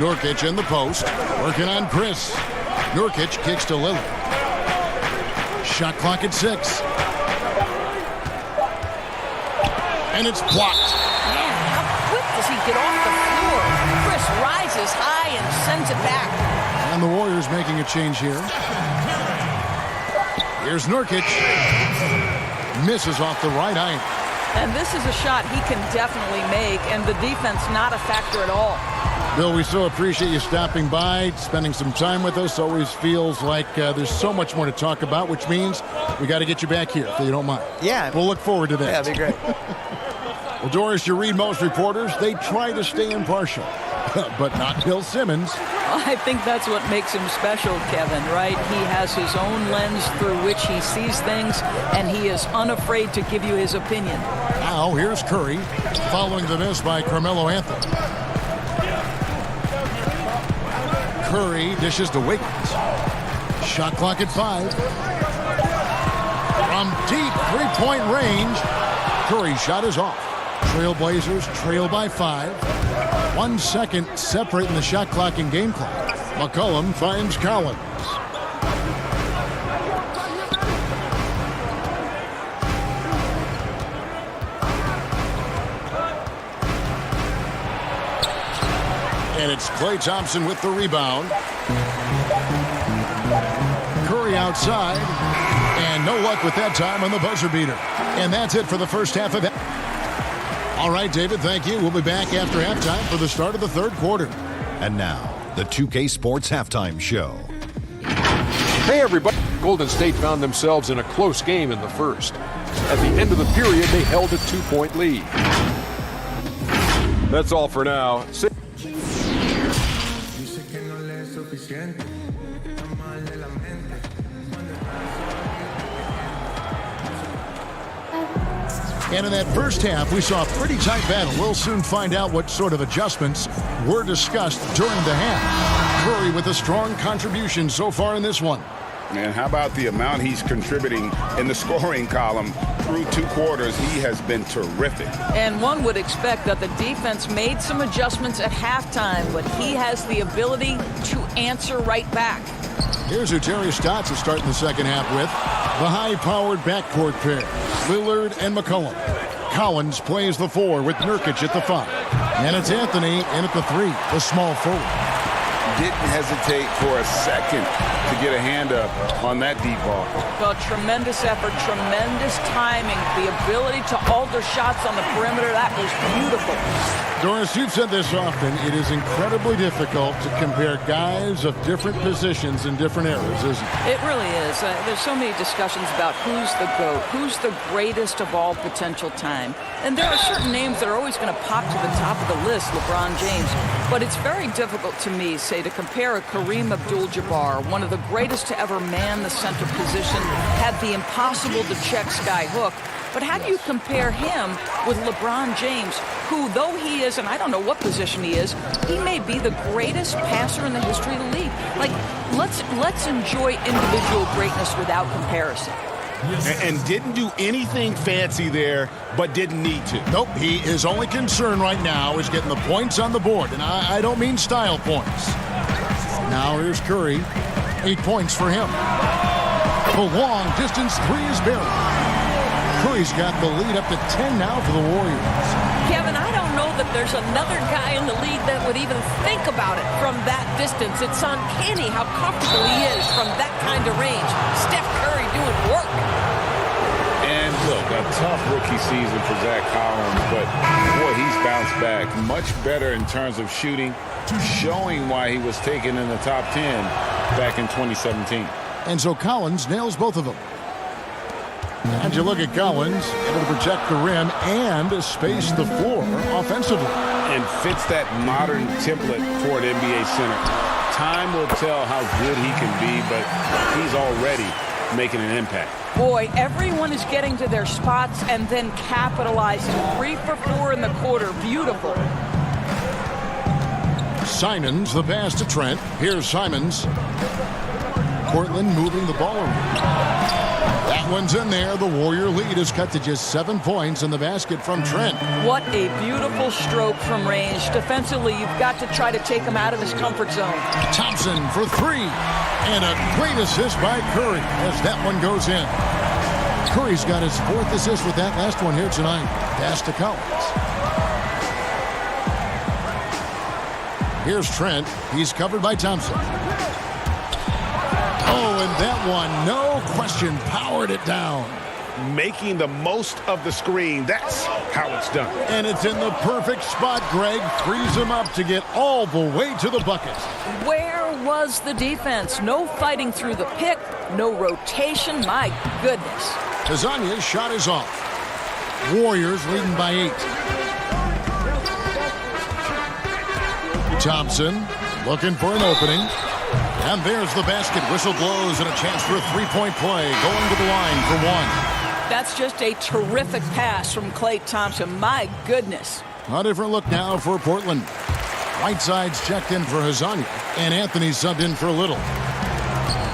Nurkic in the post, working on Chris. Nurkic kicks to Lillard. Shot clock at 6. And it's blocked. Man, how quick does he get off the floor? Chris rises rises high and sends it back. And the Warriors making a change here. Here's Nurkic. Misses off the right iron. And this is a shot he can definitely make, and the defense not a factor at all. Bill, we so appreciate you stopping by, spending some time with us. Always feels like there's so much more to talk about, which means we got to get you back here, if you don't mind. Yeah. We'll look forward to that. Yeah, that'd be great. Well, Doris, you read most reporters. They try to stay impartial, but not Bill Simmons. I think that's what makes him special, Kevin, right? He has his own lens through which he sees things, and he is unafraid to give you his opinion. Now, here's Curry, following the miss by Carmelo Anthony. Curry dishes to Wiggins. Shot clock at 5. From deep three-point range, Curry's shot is off. Trailblazers trail by 5. 1 second separating the shot clock and game clock. McCollum finds Collins. And it's Klay Thompson with the rebound. Curry outside. And no luck with that time on the buzzer beater. And that's it for the first half of it. All right, David, thank you. We'll be back after halftime for the start of the third quarter. And now, the 2K Sports Halftime Show. Hey, everybody. Golden State found themselves in a close game in the first. At the end of the period, they held a 2-point lead. That's all for now. And in that first half, we saw a pretty tight battle. We'll soon find out what sort of adjustments were discussed during the half. Curry with a strong contribution so far in this one. And how about the amount he's contributing in the scoring column through 2 quarters? He has been terrific. And one would expect that the defense made some adjustments at halftime, but he has the ability to answer right back. Here's who Terry Stotts is starting the second half with. The high-powered backcourt pair, Lillard and McCollum. Collins plays the 4 with Nurkic at the 5. And it's Anthony in at the 3, the small forward. Didn't hesitate for a second to get a hand up on that deep ball. Well, tremendous effort, tremendous timing, the ability to alter shots on the perimeter. That was beautiful. Doris, you've said this often. It is incredibly difficult to compare guys of different positions in different eras, isn't it? It really is. There's so many discussions about who's the GOAT, who's the greatest of all potential time. And there are certain names that are always going to pop to the top of the list, LeBron James. But it's very difficult to me, say, to compare a Kareem Abdul-Jabbar, one of the greatest to ever man the center position, had the impossible to check sky hook. But how do you compare him with LeBron James, who, though he is, and I don't know what position he is, he may be the greatest passer in the history of the league. Like, let's enjoy individual greatness without comparison. And didn't do anything fancy there, but didn't need to. Nope, his only concern right now is getting the points on the board, and I don't mean style points. Now here's Curry, 8 points for him. The long distance 3 is buried. Curry's got the lead up to 10 now for the Warriors. Kevin, I don't know that there's another guy in the league that would even think about it from that distance. It's uncanny how comfortable he is from that kind of range. Steph Curry doing work. And look, a tough rookie season for Zach Collins, but boy, he's bounced back much better in terms of shooting, showing why he was taken in the top 10 back in 2017. And so Collins nails both of them. And you look at Collins, able to protect the rim and space the floor offensively. And fits that modern template for an NBA center. Time will tell how good he can be, but he's already making an impact. Boy, everyone is getting to their spots and then capitalizing. 3 for 4 in the quarter. Beautiful. Simons, the pass to Trent. Here's Simons. Portland moving the ball around. That one's in there. The Warrior lead is cut to just 7 points in the basket from Trent. What a beautiful stroke from range. Defensively, you've got to try to take him out of his comfort zone. Thompson for 3. And a great assist by Curry as that one goes in. Curry's got his 4th assist with that last one here tonight. Pass to Collins. Here's Trent. He's covered by Thompson. Oh, and that one, no question, powered it down. Making the most of the screen. That's how it's done. And it's in the perfect spot. Greg frees him up to get all the way to the bucket. Where was the defense? No fighting through the pick, no rotation. My goodness. Hezonja's shot is off. Warriors leading by 8. Thompson looking for an opening. And there's the basket. Whistle blows and a chance for a three-point play. Going to the line for 1. That's just a terrific pass from Klay Thompson. My goodness. A different look now for Portland. Whiteside's checked in for Hezonja, and Anthony subbed in for Little.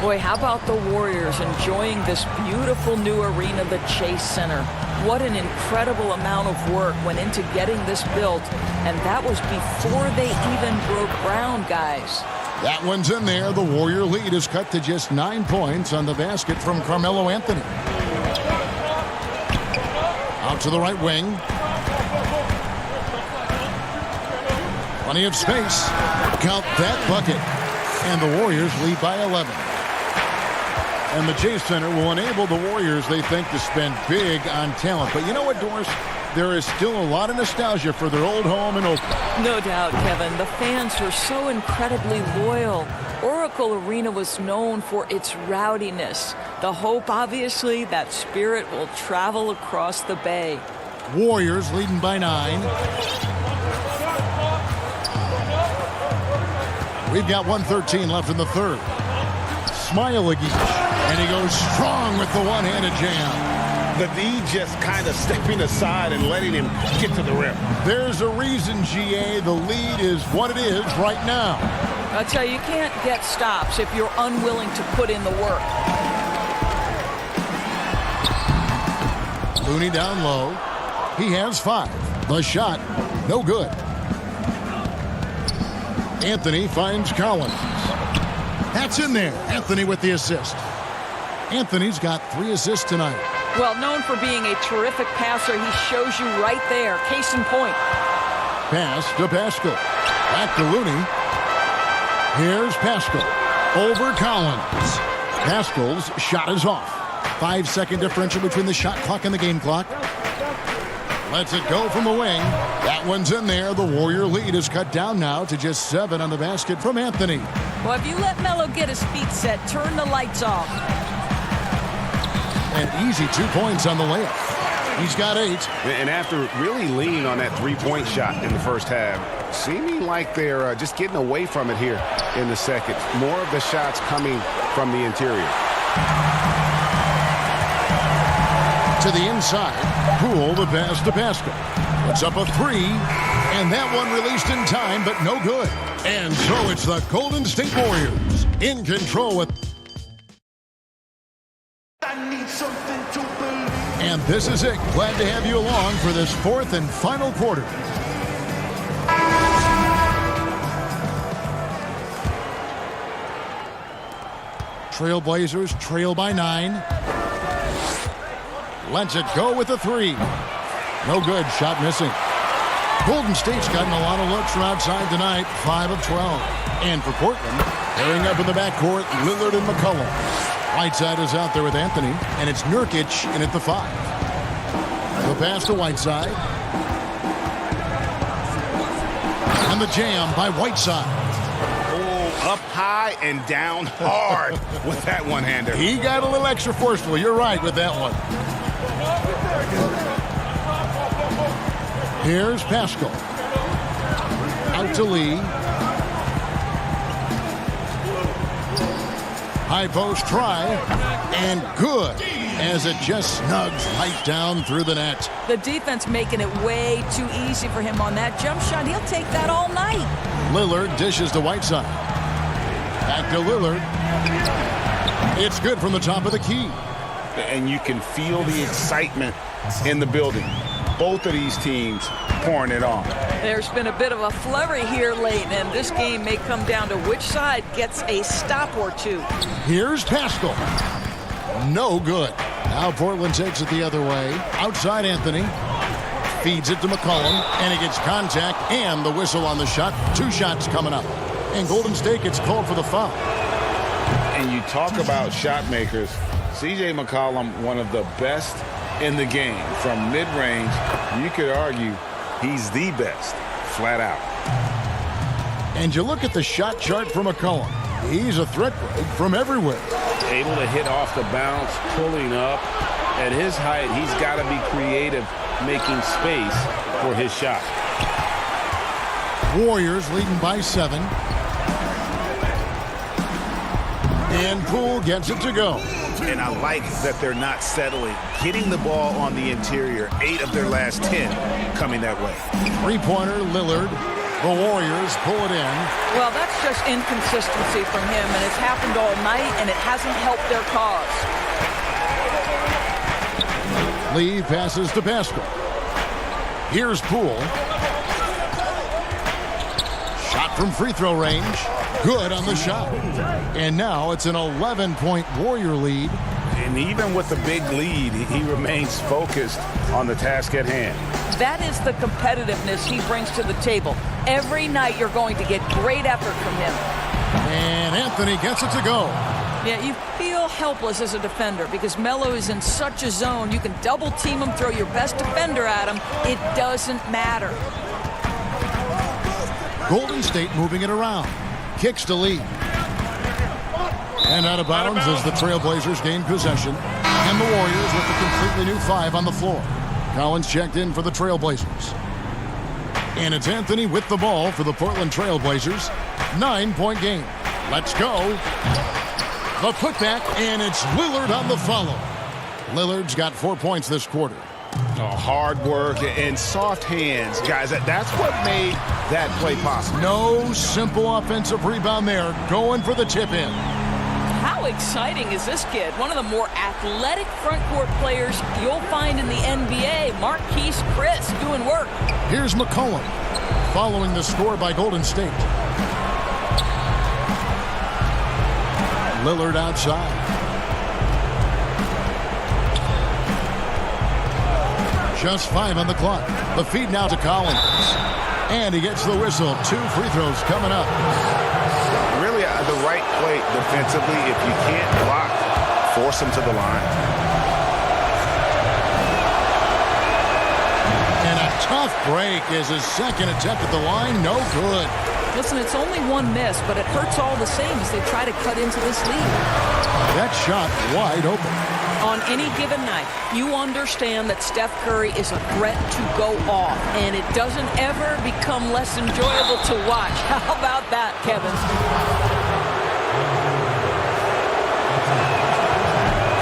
Boy, how about the Warriors enjoying this beautiful new arena, the Chase Center. What an incredible amount of work went into getting this built, and that was before they even broke ground, guys. That one's in there. The Warrior lead is cut to just 9 points on the basket from Carmelo Anthony. Out to the right wing. Plenty of space. Count that bucket. And the Warriors lead by 11. And the Chase Center will enable the Warriors, they think, to spend big on talent. But you know what, Doris? There is still a lot of nostalgia for their old home in Oakland. No doubt, Kevin. The fans were so incredibly loyal. Oracle Arena was known for its rowdiness. The hope, obviously, that spirit will travel across the bay. Warriors leading by 9. We've got 1:13 left in the third. Smailagic, and he goes strong with the one-handed jam. The D just kind of stepping aside and letting him get to the rim. There's a reason, GA, the lead is what it is right now. I tell you, you can't get stops if you're unwilling to put in the work. Looney down low. He has 5. The shot, no good. Anthony finds Collins. That's in there. Anthony with the assist. Anthony's got 3 assists tonight. Well, known for being a terrific passer, he shows you right there. Case in point. Pass to Pascal. Back to Looney. Here's Pascal. Over Collins. Pascal's shot is off. 5-second differential between the shot clock and the game clock. Lets it go from the wing. That one's in there. The Warrior lead is cut down now to just 7 on the basket from Anthony. Well, if you let Melo get his feet set, turn the lights off. An easy 2 points on the layup. He's got 8. And after really leaning on that three-point shot in the first half, seeming like they're just getting away from it here in the second. More of the shots coming from the interior. To the inside. Poole the pass to Pascal. Puts up a 3. And that one released in time, but no good. And so it's the Golden State Warriors in control with... And this is it. Glad to have you along for this 4th and final quarter. Trailblazers trail by 9. Lets it go with a 3. No good. Shot missing. Golden State's gotten a lot of looks from outside tonight. 5 of 12. And for Portland, pairing up in the backcourt, Lillard and McCollum. Whiteside is out there with Anthony, and it's Nurkic in at the 5. The pass to Whiteside. And the jam by Whiteside. Oh, up high and down hard with that one-hander. He got a little extra forceful. You're right with that one. Here's Pascal. Out to Lee. High post try, and good, as it just snugs right down through the net. The defense making it way too easy for him on that jump shot. He'll take that all night. Lillard dishes to Whiteside. Back to Lillard. It's good from the top of the key. And you can feel the excitement in the building. Both of these teams pouring it on. There's been a bit of a flurry here late, and this game may come down to which side gets a stop or two. Here's Pascal. No good. Now Portland takes it the other way. Outside Anthony. Feeds it to McCollum, and he gets contact and the whistle on the shot. 2 shots coming up. And Golden State gets called for the foul. And you talk about shot makers. C.J. McCollum, one of the best in the game. From mid-range, you could argue he's the best, flat out. And you look at the shot chart for McCollum. He's a threat from everywhere. Able to hit off the bounce, pulling up. At his height, he's got to be creative, making space for his shot. Warriors leading by 7. And Poole gets it to go. And I like that they're not settling. Getting the ball on the interior, 8 of their last 10 coming that way. 3-pointer, Lillard. The Warriors pull it in. Well, that's just inconsistency from him, and it's happened all night, and it hasn't helped their cause. Lee passes to Pascal. Here's Poole. Shot from free throw range. Good on the shot. And now it's an 11-point Warrior lead. And even with the big lead, he remains focused on the task at hand. That is the competitiveness he brings to the table. Every night you're going to get great effort from him. And Anthony gets it to go. Yeah, you feel helpless as a defender because Melo is in such a zone. You can double team him, throw your best defender at him. It doesn't matter. Golden State moving it around. Kicks to Lee. And out of bounds as the Trailblazers gain possession. And the Warriors with a completely new 5 on the floor. Collins checked in for the Trailblazers. And it's Anthony with the ball for the Portland Trailblazers. 9-point game. Let's go. The putback, and it's Lillard on the follow. Lillard's got 4 points this quarter. Oh, hard work and soft hands, guys. That's what made that play possible. No simple offensive rebound there. Going for the tip-in. How exciting is this kid? One of the more athletic front court players you'll find in the NBA. Marquise Chris doing work. Here's McCollum following the score by Golden State. Lillard outside. Just 5 on the clock. The feed now to Collins. And he gets the whistle. 2 free throws coming up. Really the right play defensively. If you can't block, force him to the line. And a tough break is his second attempt at the line. No good. Listen, it's only 1 miss, but it hurts all the same as they try to cut into this lead. That shot wide open. On any given night, you understand that Steph Curry is a threat to go off, and it doesn't ever become less enjoyable to watch. How about that, Kevin?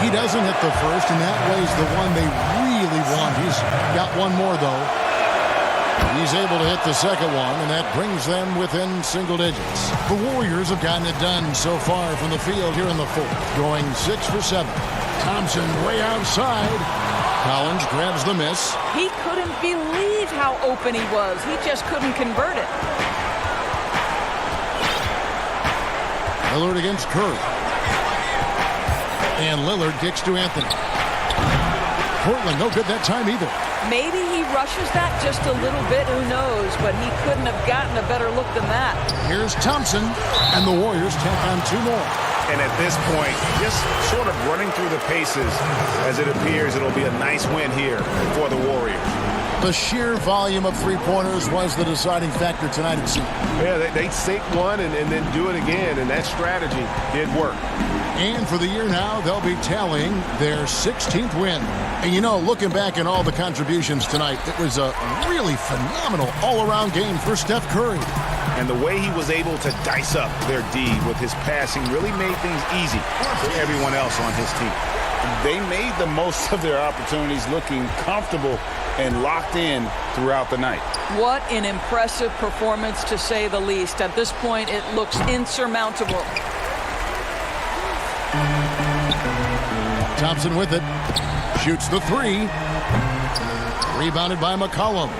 He doesn't hit the first, and that was the one they really want. He's got 1 more, though. He's able to hit the second one, and that brings them within single digits. The Warriors have gotten it done so far from the field here in the 4th, going 6 for 7. Thompson way outside. Collins grabs the miss. He couldn't believe how open he was. He just couldn't convert it. Lillard against Curry. And Lillard kicks to Anthony. Portland no good that time either. Maybe he rushes that just a little bit, who knows, but he couldn't have gotten a better look than that. Here's Thompson, and the Warriors tack on 2 more. And at this point, just sort of running through the paces as it appears it'll be a nice win here for the Warriors. The sheer volume of 3-pointers was the deciding factor tonight, it seemed. Yeah, they sink one and then do it again, and that strategy did work. And for the year now, they'll be tallying their 16th win. And you know, looking back at all the contributions tonight, it was a really phenomenal all-around game for Steph Curry. And the way he was able to dice up their D with his passing really made things easy for everyone else on his team. They made the most of their opportunities, looking comfortable and locked in throughout the night. What an impressive performance, to say the least. At this point, it looks insurmountable. Thompson with it. Shoots the 3. Rebounded by McCollum.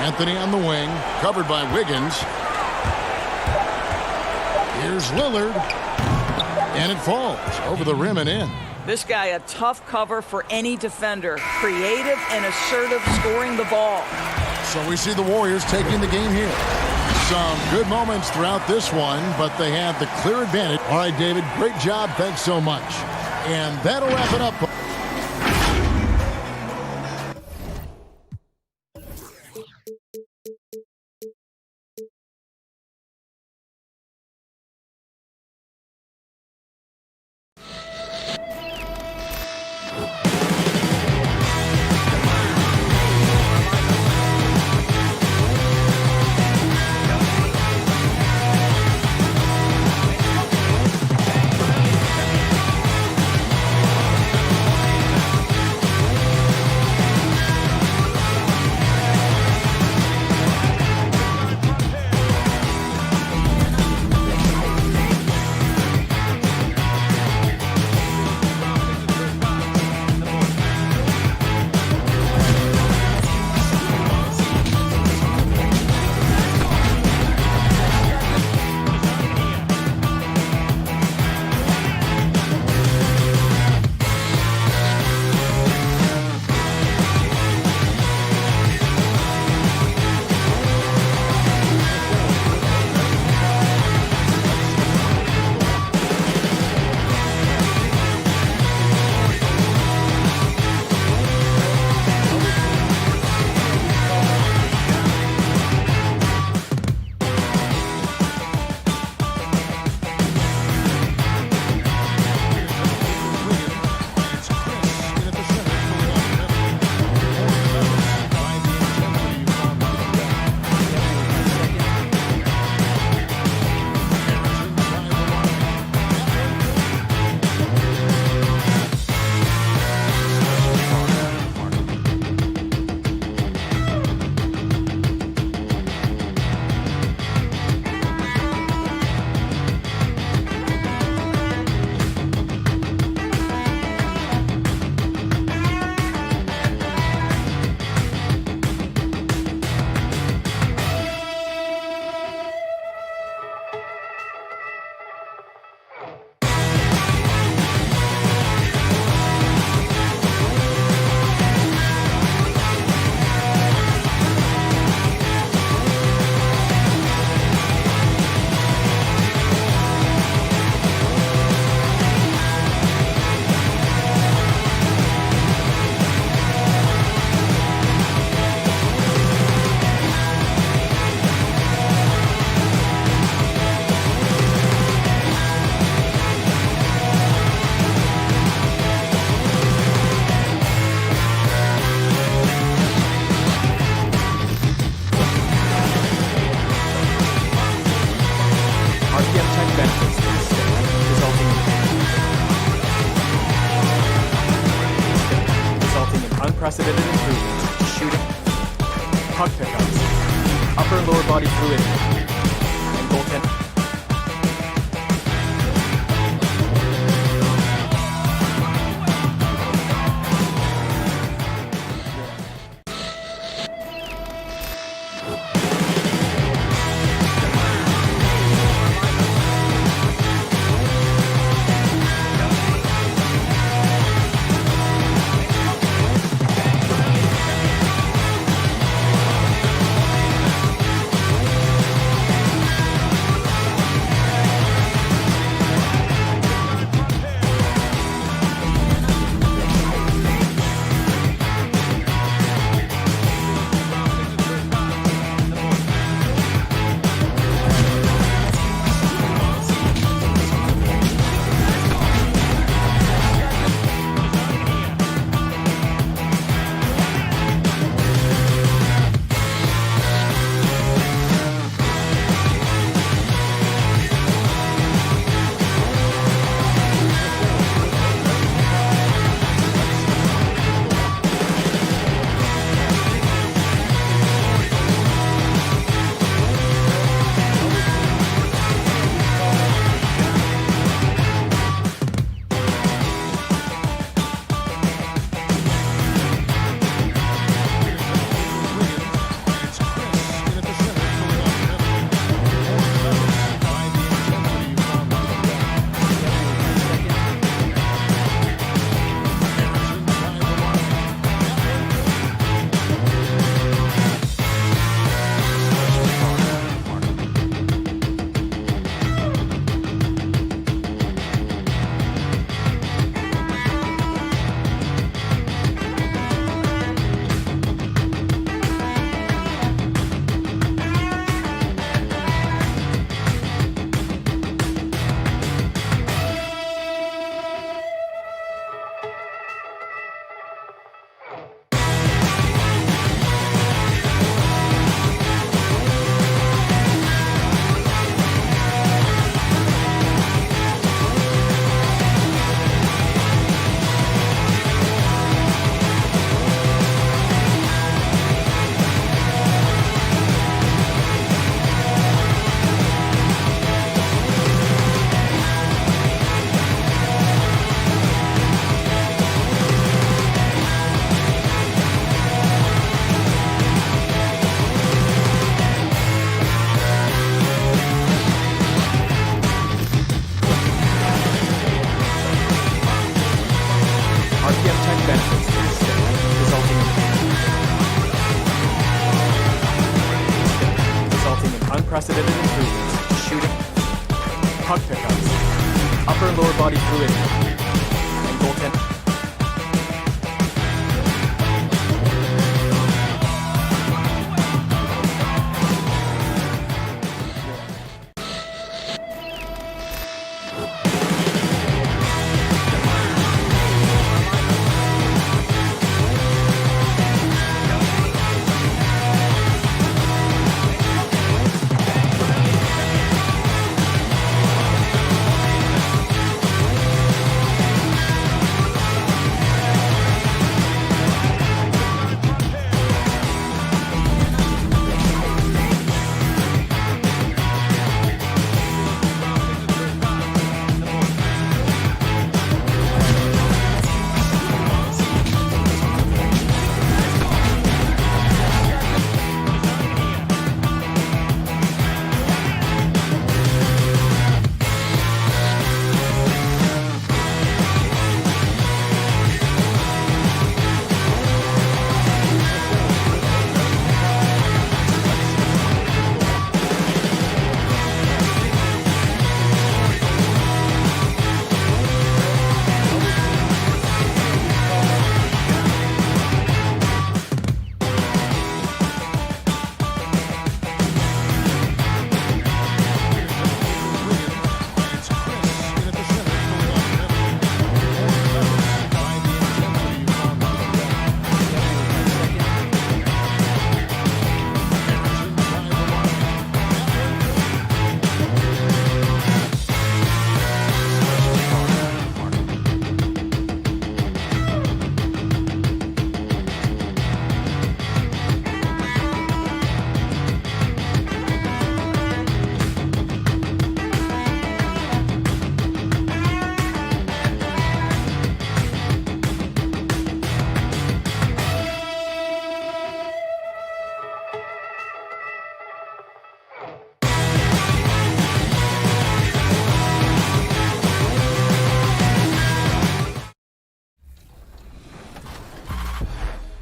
Anthony on the wing. Covered by Wiggins. Here's Lillard. And it falls over the rim and in. This guy, a tough cover for any defender. Creative and assertive scoring the ball. So we see the Warriors taking the game here. Some good moments throughout this one, but they have the clear advantage. All right, David, great job. Thanks so much. And that'll wrap it up. unprecedented improvements to shooting, puck pickups, upper and lower body fluidity, and goaltending. unintended benefits to the stick, resulting in unprecedented improvements to shooting, puck pickups, upper and lower body fluidity, and goaltending.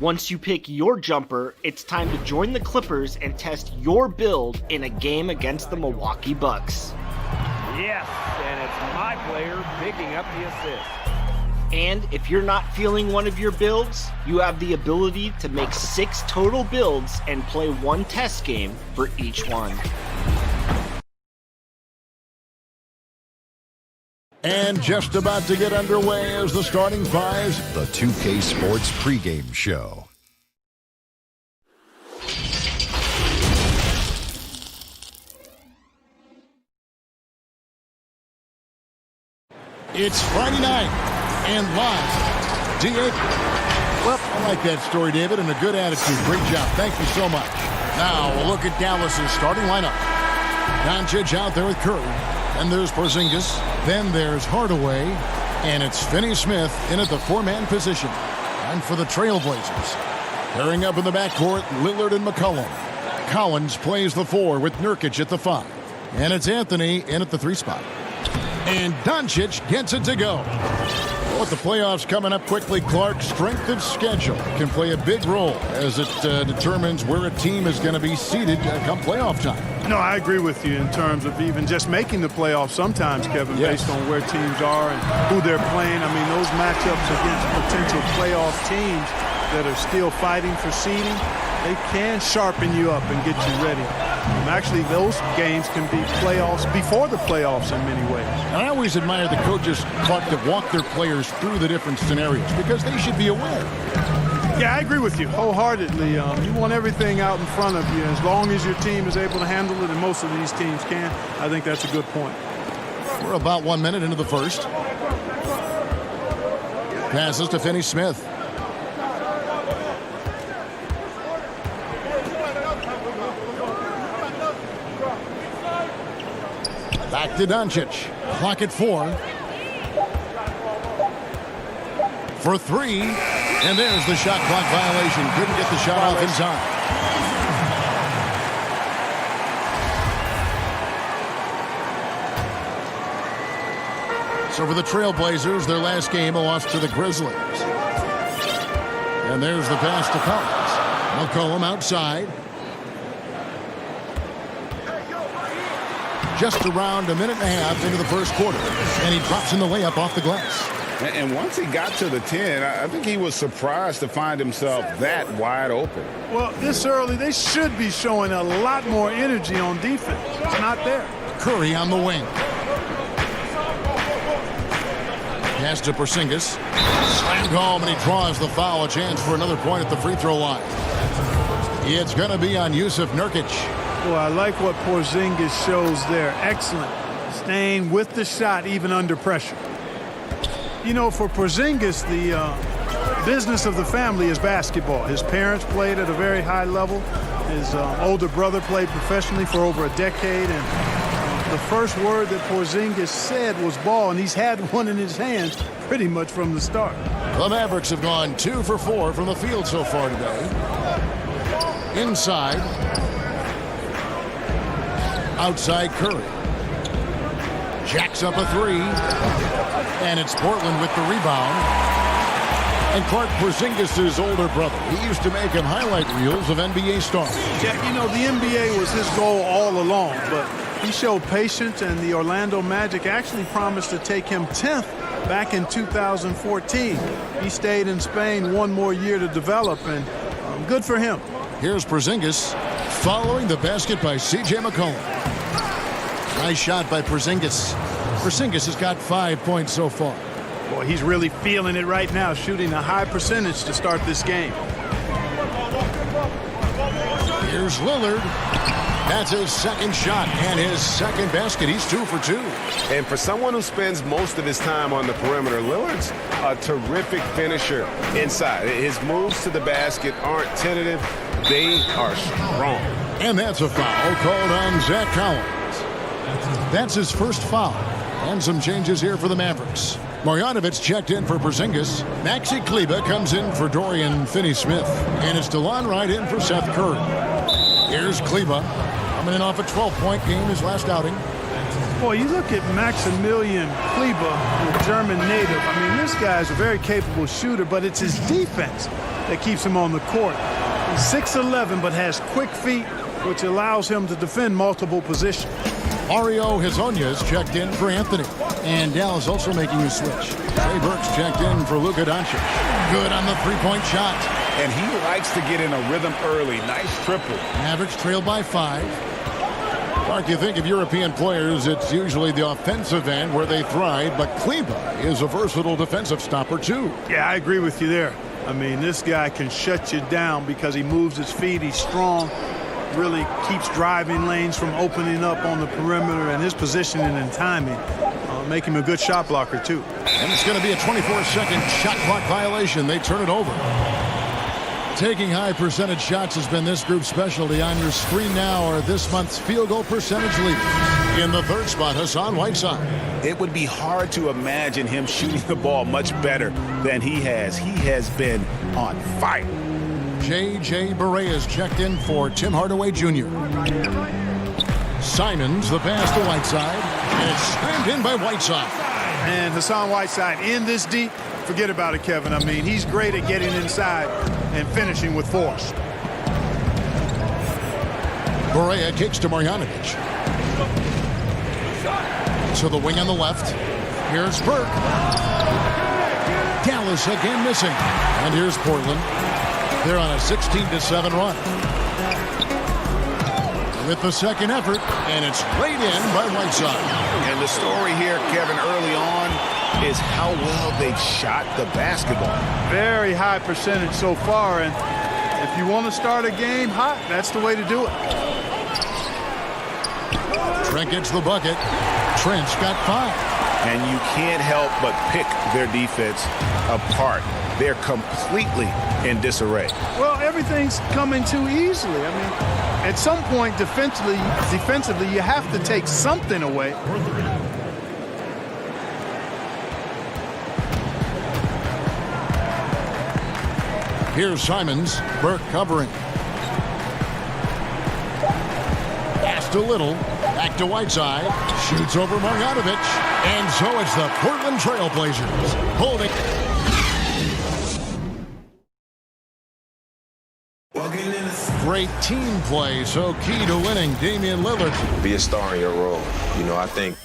Once you pick your jumper, it's time to join the Clippers and test your build in a game against the Milwaukee Bucks. Yes, and it's my player picking up the assist. And if you're not feeling one of your builds, you have the ability to make 6 total builds and play 1 test game for each one. And just about to get underway as the starting fives. The 2K Sports pregame show. It's Friday night and live. D8. Well, I like that story, David, and a good attitude. Great job. Thank you so much. Now we'll look at Dallas's starting lineup. Doncic out there with Curry. Then there's Porzingis. Then there's Hardaway. And it's Finney-Smith in at the 4-man position. And for the Trailblazers, pairing up in the backcourt, Lillard and McCollum. Collins plays the 4 with Nurkic at the 5. And it's Anthony in at the 3 spot. And Doncic gets it to go. With the playoffs coming up quickly, Clark, strength of schedule can play a big role as it determines where a team is going to be seeded come playoff time. No, I agree with you in terms of even just making the playoffs sometimes, Kevin, based on where teams are and who they're playing. I mean, those matchups against potential playoff teams that are still fighting for seeding, they can sharpen you up and get you ready. Actually, those games can be playoffs before the playoffs in many ways. And I always admire the coaches, Clark, that walk their players through the different scenarios because they should be aware. Yeah, I agree with you wholeheartedly. You want everything out in front of you. As long as your team is able to handle it, and most of these teams can, I think that's a good point. We're about 1 minute into the first. Passes to Finney-Smith. Back to Doncic. Clock at 4. For 3. And there's the shot clock violation. Couldn't get the shot off in time. So for the Trailblazers, their last game, a loss to the Grizzlies. And there's the pass to Collins. McCollum outside. Just around a minute and a half into the first quarter. And he drops in the layup off the glass. And once he got to the 10, I think he was surprised to find himself that wide open. Well, this early, they should be showing a lot more energy on defense. It's not there. Curry on the wing. Pass to Porzingis. Slammed home, and he draws the foul. A chance for another point at the free throw line. It's going to be on Jusuf Nurkic. Well, I like what Porzingis shows there. Excellent. Staying with the shot even under pressure. You know, for Porzingis, the business of the family is basketball. His parents played at a very high level. His older brother played professionally for over a decade. And the first word that Porzingis said was ball, and he's had one in his hands pretty much from the start. The Mavericks have gone 2 for 4 from the field so far today. Inside. Outside Curry. Jacks up a 3. And it's Portland with the rebound. And Clark Porzingis' older brother. He used to make him highlight reels of NBA stars. Jack, you know, the NBA was his goal all along, but he showed patience, and the Orlando Magic actually promised to take him 10th back in 2014. He stayed in Spain one more year to develop, and good for him. Here's Porzingis following the basket by C.J. McCollum. Nice shot by Porzingis. Porzingis has got 5 points so far. Boy, he's really feeling it right now, shooting a high percentage to start this game. Here's Lillard. That's his second shot and his second basket. He's 2 for 2. And for someone who spends most of his time on the perimeter, Lillard's a terrific finisher inside. His moves to the basket aren't tentative. They are strong. And that's a foul called on Zach Collins. That's his first foul. And some changes here for the Mavericks. Marjanovic checked in for Porzingis. Maxi Kleber comes in for Dorian Finney-Smith. And it's DeLon Wright in for Seth Curry. Here's Kleber. Coming in off a 12-point game his last outing. Boy, you look at Maximilian Kleber, the German native. I mean, this guy's a very capable shooter, but it's his defense that keeps him on the court. He's 6'11", but has quick feet, which allows him to defend multiple positions. Mario Hezonja checked in for Anthony. And Dallas also making a switch. Trey Burks checked in for Luka Doncic. Good on the three-point shot. And he likes to get in a rhythm early. Nice triple. Mavericks trailed by 5. Mark, you think of European players, it's usually the offensive end where they thrive, but Kleber is a versatile defensive stopper too. Yeah, I agree with you there. I mean, this guy can shut you down because he moves his feet, he's strong, really keeps driving lanes from opening up on the perimeter, and his positioning and timing make him a good shot blocker too. And it's going to be a 24-second shot clock violation. They turn it over. Taking high percentage shots has been this group's specialty. On your screen now are this month's field goal percentage leaders. In the third spot, Hassan Whiteside. It would be hard to imagine him shooting the ball much better than he has. He has been on fire. J.J. Barea is checked in for Tim Hardaway Jr. Simons, the pass to Whiteside, and it's slammed in by Whiteside. And Hassan Whiteside in this deep. Forget about it, Kevin. I mean, he's great at getting inside and finishing with force. Barea kicks to Marjanovic. So the wing on the left. Here's Burke. Dallas again missing. And here's Portland. They're on a 16-7 run. With the second effort, and it's laid in by Whiteside. And the story here, Kevin, early on is how well they've shot the basketball. Very high percentage so far, and if you want to start a game hot, that's the way to do it. Trent gets the bucket. Trent's got 5. And you can't help but pick their defense apart. They're completely in disarray. Well, everything's coming too easily. I mean, at some point defensively, you have to take something away. Here's Simons. Burke covering. Pass to Little. Back to Whiteside. Shoots over Marjanovic. And so it's the Portland Trail Blazers holding. great team play so key to winning. Damian Lillard. Be a star in your role. You know, I think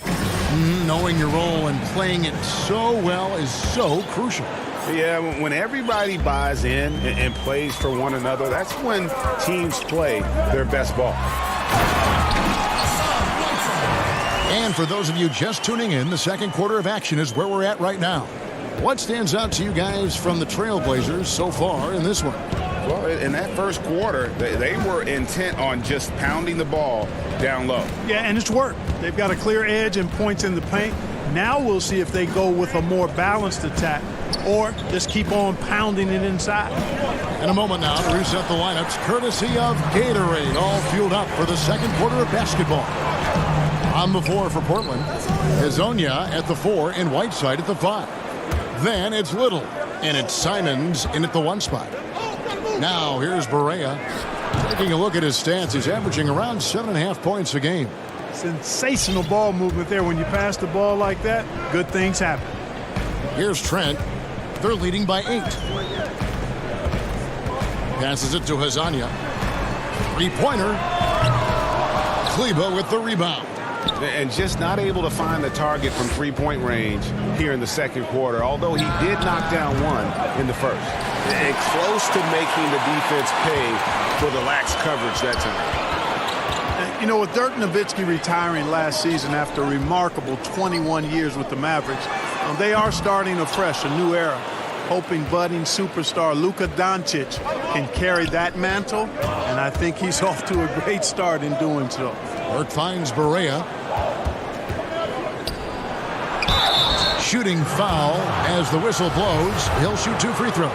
knowing your role and playing it so well is so crucial. Yeah, when everybody buys in and plays for one another, that's when teams play their best ball. And for those of you just tuning in, the second quarter of action is where we're at right now. What stands out to you guys from the Trailblazers so far in this one? Well, in that first quarter, they were intent on just pounding the ball down low. Yeah, and it's worked. They've got a clear edge and points in the paint. Now we'll see if they go with a more balanced attack or just keep on pounding it inside. In a moment now to reset the lineups, courtesy of Gatorade, all fueled up for the second quarter of basketball. On the floor for Portland, Hezonja at the 4 and Whiteside at the 5. Then it's Little, and it's Simons in at the 1 spot. Now here's Barea. Taking a look at his stats, he's averaging around 7.5 points a game. Sensational ball movement there. When you pass the ball like that, good things happen. Here's Trent. They're leading by 8. Passes it to Hezonja. Three-pointer. Kleber with the rebound. And just not able to find the target from three-point range here in the second quarter, although he did knock down one in the first. And close to making the defense pay for the lax coverage that time. You know, with Dirk Nowitzki retiring last season after a remarkable 21 years with the Mavericks, they are starting afresh, a new era, hoping budding superstar Luka Doncic can carry that mantle, and I think he's off to a great start in doing so. Dirk finds Barea. Shooting foul as the whistle blows. He'll shoot 2 free throws.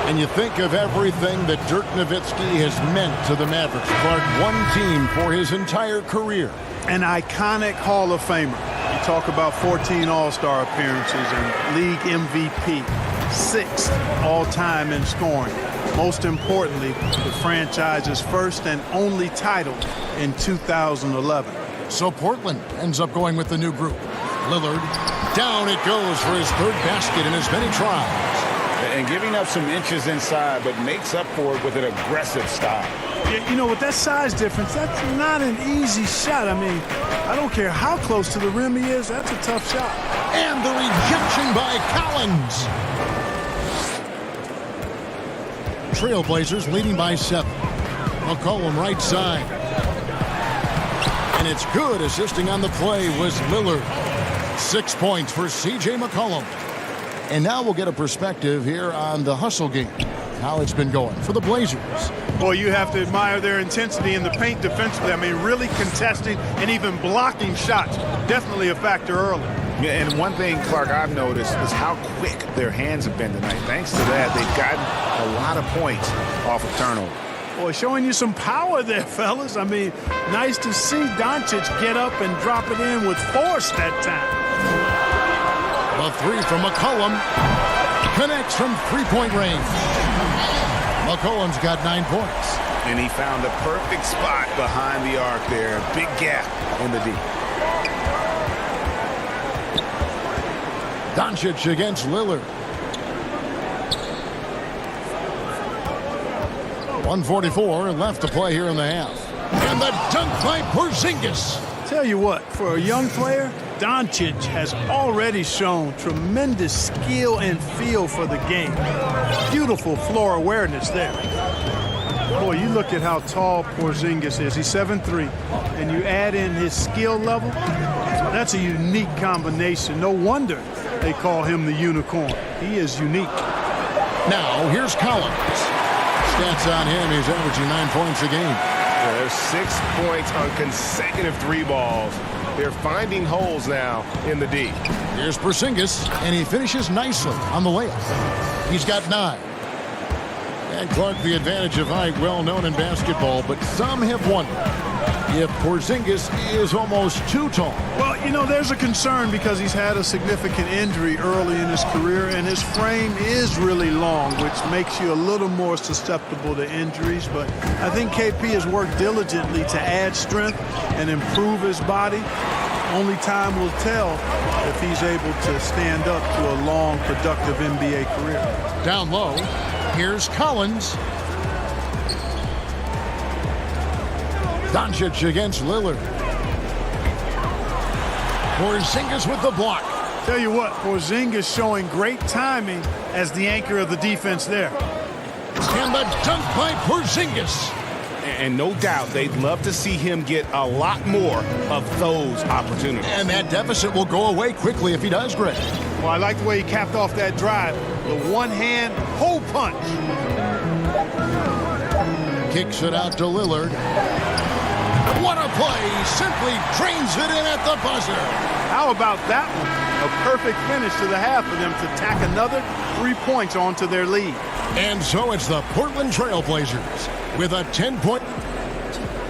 And you think of everything that Dirk Nowitzki has meant to the Mavericks. Clark, one team for his entire career. An iconic Hall of Famer. You talk about 14 All-Star appearances and league MVP. 6th all-time in scoring. Most importantly, the franchise's first and only title in 2011. So Portland ends up going with the new group. Lillard, down it goes for his 3rd basket in as many tries. And giving up some inches inside, but makes up for it with an aggressive style. You know, with that size difference, that's not an easy shot. I mean, I don't care how close to the rim he is, that's a tough shot. And the rejection by Collins. Trailblazers leading by 7. McCollum right side. And it's good. Assisting on the play was Lillard. 6 points for C.J. McCollum. And now we'll get a perspective here on the hustle game, how it's been going for the Blazers. Boy, you have to admire their intensity in the paint defensively. I mean, really contesting and even blocking shots. Definitely a factor early. Yeah, and one thing, Clark, I've noticed is how quick their hands have been tonight. Thanks to that, they've gotten a lot of points off of turnover. Boy, showing you some power there, fellas. I mean, nice to see Doncic get up and drop it in with force that time. The 3 from McCollum connects from 3-point range. McCollum's got 9 points. And he found the perfect spot behind the arc there. Big gap in the D. Doncic against Lillard. 1:44 left to play here in the half. And the dunk by Porzingis. Tell you what, for a young player, Doncic has already shown tremendous skill and feel for the game. Beautiful floor awareness there. Boy, you look at how tall Porzingis is. He's 7'3", and you add in his skill level, that's a unique combination. No wonder they call him the unicorn. He is unique. Now, here's Collins. Stats on him, he's averaging 9 points a game. Yeah, there's 6 points on consecutive 3 balls. They're finding holes now in the D. Here's Porzingis, and he finishes nicely on the layup. He's got 9. And Clark, the advantage of height, well known in basketball, but some have wondered if Porzingis is almost too tall. Well, you know, there's a concern because he's had a significant injury early in his career, and his frame is really long, which makes you a little more susceptible to injuries. But I think KP has worked diligently to add strength and improve his body. Only time will tell if he's able to stand up to a long, productive NBA career. Down low, here's Collins. Doncic against Lillard. Porzingis with the block. Tell you what, Porzingis showing great timing as the anchor of the defense there. And the dunk by Porzingis. And no doubt they'd love to see him get a lot more of those opportunities. And that deficit will go away quickly if he does, Greg. Well, I like the way he capped off that drive. The one-hand hole punch. Kicks it out to Lillard. What a play! Simply drains it in at the buzzer. How about that one? A perfect finish to the half for them to tack another 3 points onto their lead. And so it's the Portland Trailblazers with a 10-point.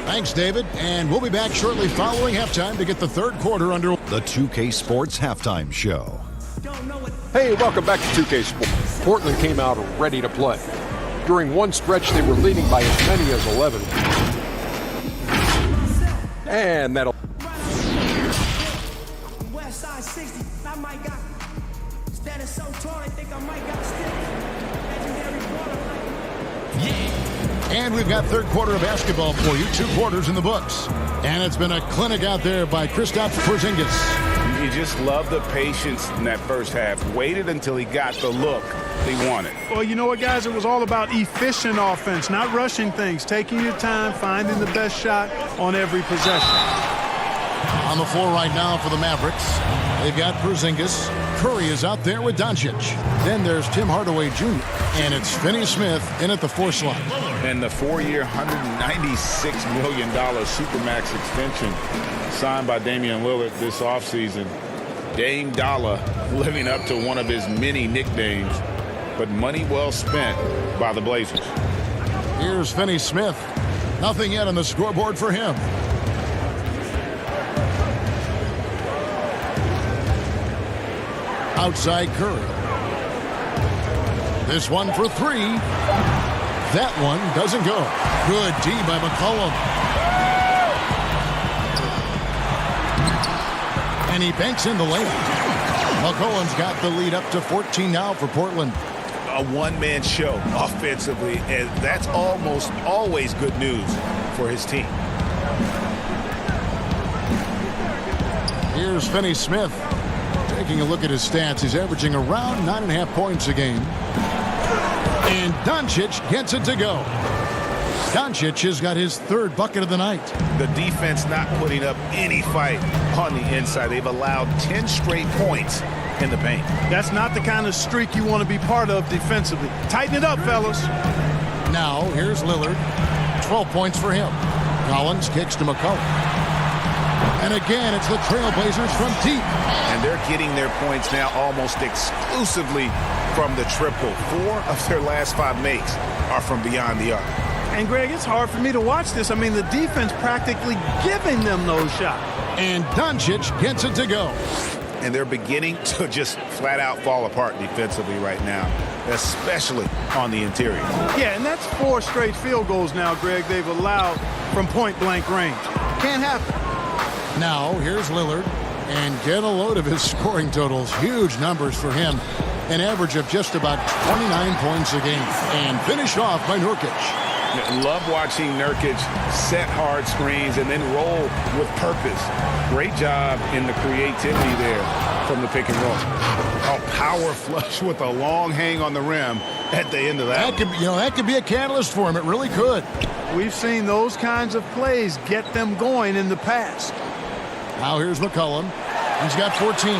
Thanks, David. And we'll be back shortly following halftime to get the third quarter under. The 2K Sports Halftime Show. Hey, welcome back to 2K Sports. Portland came out ready to play. During one stretch, they were leading by as many as 11. And that'll... Westside 60, I might got standing so tall, I think I might got stick. And we've got third quarter of basketball for you. 2 quarters in the books. And it's been a clinic out there by Kristaps Porzingis. You just love the patience in that first half. Waited until he got the look he wanted. Well, you know what, guys? It was all about efficient offense, not rushing things, taking your time, finding the best shot on every possession. On the floor right now for the Mavericks, they've got Porzingis. Curry is out there with Doncic. Then there's Tim Hardaway Jr. And it's Finney Smith in at the 4 slot. And the 4-year, $196 million Supermax extension signed by Damian Lillard this offseason. Dame Dollar living up to one of his many nicknames, but money well spent by the Blazers. Here's Finney Smith. Nothing yet on the scoreboard for him. Outside Curry. This one for 3. That one doesn't go. Good D by McCollum. And he banks in the lane. McCollum's got the lead up to 14 now for Portland. A one-man show offensively, and that's almost always good news for his team. Here's Finney Smith. Taking a look at his stats, he's averaging around 9.5 points a game. And Doncic gets it to go. Doncic has got his 3rd bucket of the night. The defense not putting up any fight on the inside. They've allowed 10 straight points in the paint. That's not the kind of streak you want to be part of defensively. Tighten it up, fellas. Now, here's Lillard. 12 points for him. Collins kicks to McCollum. And again, it's the Trailblazers from deep. And they're getting their points now almost exclusively from the triple. 4 of their last 5 makes are from beyond the arc. And, Greg, it's hard for me to watch this. I mean, the defense practically giving them those shots. And Doncic gets it to go. And they're beginning to just flat out fall apart defensively right now, especially on the interior. Yeah, and that's 4 straight field goals now, Greg, they've allowed from point-blank range. Can't happen. Now, here's Lillard. And get a load of his scoring totals. Huge numbers for him. An average of just about 29 points a game. And finished off by Nurkic. Love watching Nurkic set hard screens and then roll with purpose. Great job in the creativity there from the pick and roll. A power flush with a long hang on the rim at the end of that. That could be a catalyst for him. It really could. We've seen those kinds of plays get them going in the past. Now here's McCollum. He's got 14.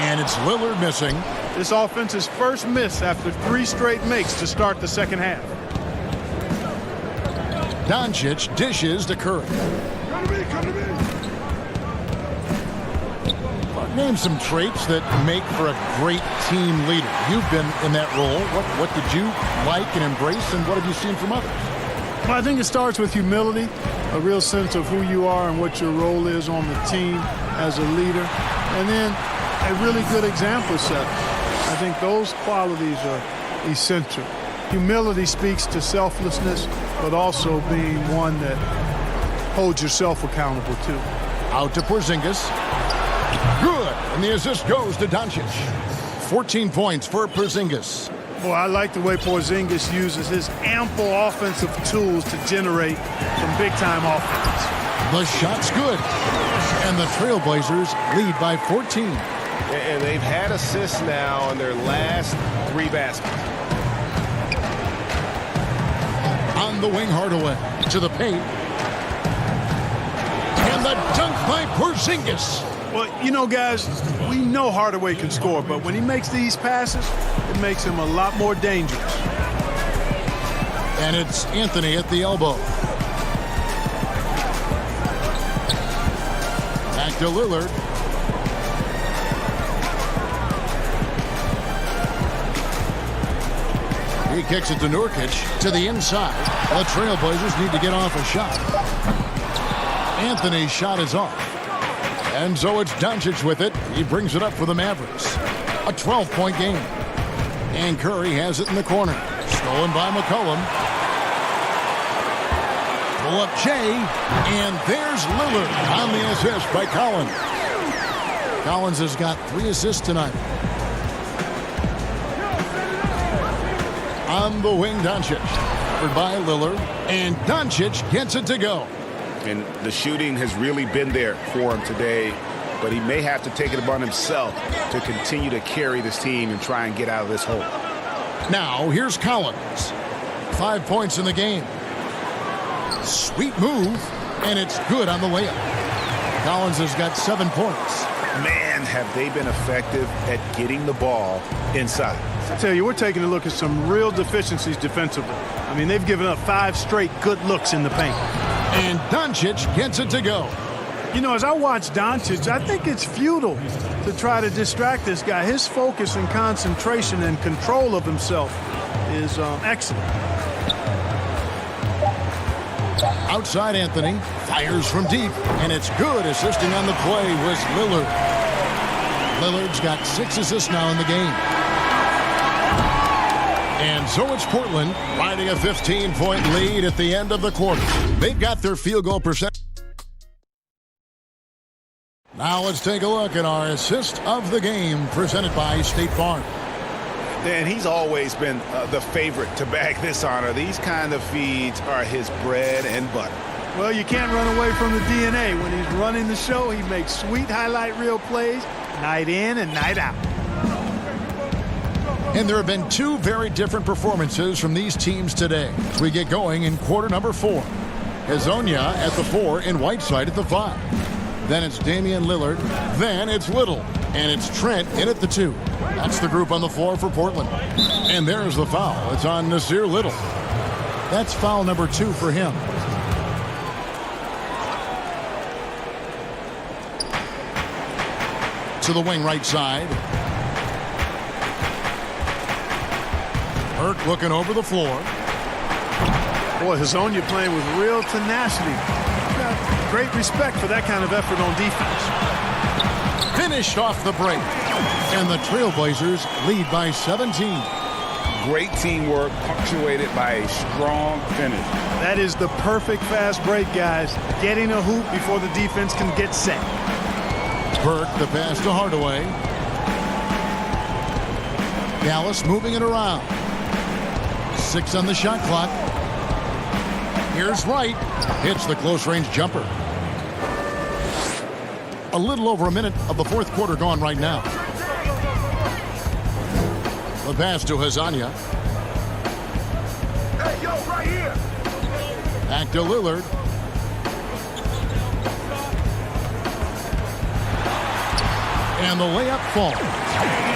And it's Lillard missing. This offense's first miss after 3 straight makes to start the second half. Doncic dishes to Curry. Name some traits that make for a great team leader. You've been in that role. What did you like and embrace, and what have you seen from others? Well, I think it starts with humility, a real sense of who you are and what your role is on the team as a leader, and then a really good example set. I think those qualities are essential. Humility speaks to selflessness, but also being one that holds yourself accountable too. Out to Porzingis. Good, and the assist goes to Doncic. 14 points for Porzingis. Well, I like the way Porzingis uses his ample offensive tools to generate some big-time offense. The shot's good. And the Trailblazers lead by 14. And they've had assists now on their last 3 baskets. On the wing, Hardaway to the paint. And the dunk by Porzingis. Well, you know, guys, we know Hardaway can score, but when he makes these passes, it makes him a lot more dangerous. And it's Anthony at the elbow. Back to Lillard. He kicks it to Nurkic to the inside. The Trailblazers need to get off a shot. Anthony's shot is off. And so it's Doncic with it. He brings it up for the Mavericks. A 12-point game. And Curry has it in the corner. Stolen by McCollum. Pull up Jay. And there's Lillard on the assist by Collins. Collins has got 3 assists tonight. On the wing, Doncic. Covered by Lillard. And Doncic gets it to go. And the shooting has really been there for him today, but he may have to take it upon himself to continue to carry this team and try and get out of this hole. Now, here's Collins. 5 points in the game. Sweet move, and it's good on the layup. Collins has got 7 points. Man, have they been effective at getting the ball inside. I tell you, we're taking a look at some real deficiencies defensively. I mean, they've given up 5 straight good looks in the paint. And Doncic gets it to go. You know, as I watch Doncic, I think it's futile to try to distract this guy. His focus and concentration and control of himself is excellent. Outside Anthony, fires from deep, and it's good. Assisting on the play was Lillard. Lillard's got 6 assists now in the game. And so it's Portland riding a 15-point lead at the end of the quarter. They've got their field goal percentage. Now let's take a look at our assist of the game presented by State Farm. Dan, he's always been the favorite to bag this honor. These kind of feeds are his bread and butter. Well, you can't run away from the DNA. When he's running the show, he makes sweet highlight reel plays night in and night out. And there have been 2 very different performances from these teams today as we get going in quarter number 4. Hezonja at the 4 and Whiteside at the 5. Then it's Damian Lillard. Then it's Little. And it's Trent in at the 2. That's the group on the floor for Portland. And there's the foul. It's on Nasir Little. That's foul number 2 for him. To the wing right side. Burke looking over the floor. Boy, Hezonja playing with real tenacity. Got great respect for that kind of effort on defense. Finished off the break. And the Trailblazers lead by 17. Great teamwork punctuated by a strong finish. That is the perfect fast break, guys. Getting a hoop before the defense can get set. Burke, the pass to Hardaway. Dallas moving it around. 6 on the shot clock. Here's Wright. Hits the close-range jumper. A little over a minute of the 4th quarter gone right now. The pass to Hezonja. Hey, yo, right here. Back to Lillard. And the layup falls.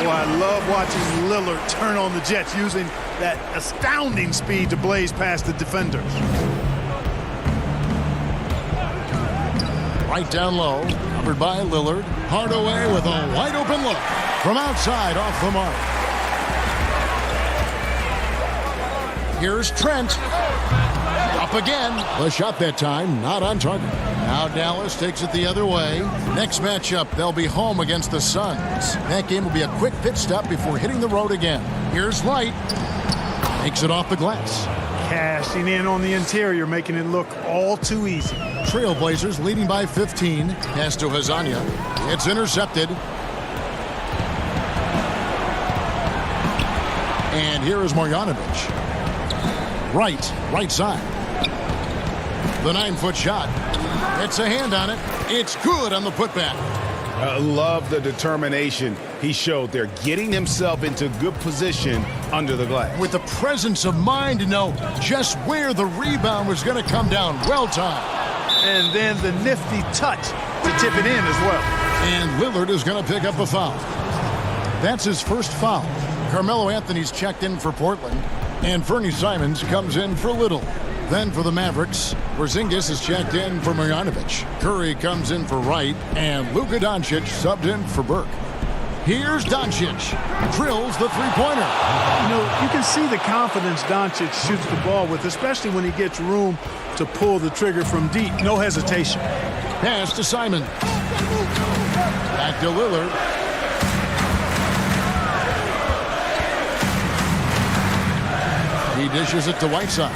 Boy, I love watching Lillard turn on the Jets using that astounding speed to blaze past the defenders. Right down low, covered by Lillard. Hardaway with a wide open look from outside off the mark. Here's Trent. Up again. The shot that time, not on target. Now Dallas takes it the other way. Next matchup, they'll be home against the Suns. That game will be a quick pit stop before hitting the road again. Here's Light. Makes it off the glass. Cashing in on the interior, making it look all too easy. Trailblazers leading by 15. Pass to Hezonja. It's intercepted. And here is Marjanovic. Right side. The 9-foot shot. It's a hand on it. It's good on the putback. I love the determination he showed there, getting himself into good position under the glass. With the presence of mind to know just where the rebound was going to come down. Well timed. And then the nifty touch to tip it in as well. And Lillard is going to pick up a foul. That's his first foul. Carmelo Anthony's checked in for Portland. And Fernie Simons comes in for Little. Then for the Mavericks, Porzingis is checked in for Marjanovic. Curry comes in for Wright, and Luka Doncic subbed in for Burke. Here's Doncic. Drills the three-pointer. You know, you can see the confidence Doncic shoots the ball with, especially when he gets room to pull the trigger from deep. No hesitation. Pass to Simon. Back to Lillard. He dishes it to Whiteside.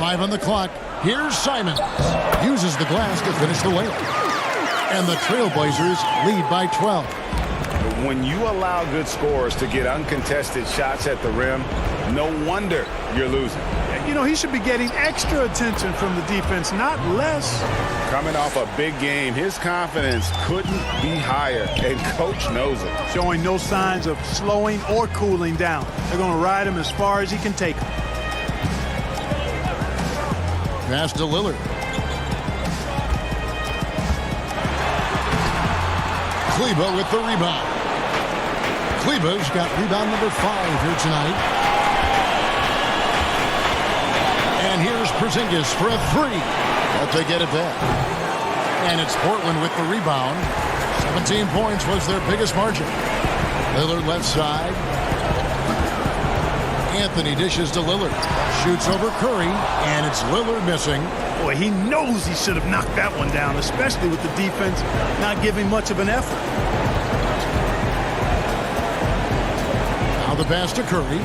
5 on the clock. Here's Simons. Uses the glass to finish the layup. And the Trailblazers lead by 12. When you allow good scorers to get uncontested shots at the rim, no wonder you're losing. You know, he should be getting extra attention from the defense, not less. Coming off a big game, his confidence couldn't be higher, and coach knows it. Showing no signs of slowing or cooling down. They're going to ride him as far as he can take him. Pass to Lillard. Kleber with the rebound. Kleber's got rebound number 5 here tonight. And here's Porzingis for a 3. But they get it back. And it's Portland with the rebound. 17 points was their biggest margin. Lillard left side. Anthony dishes to Lillard. Shoots over Curry, and it's Lillard missing. Boy, he knows he should have knocked that one down, especially with the defense not giving much of an effort. Now the pass to Curry.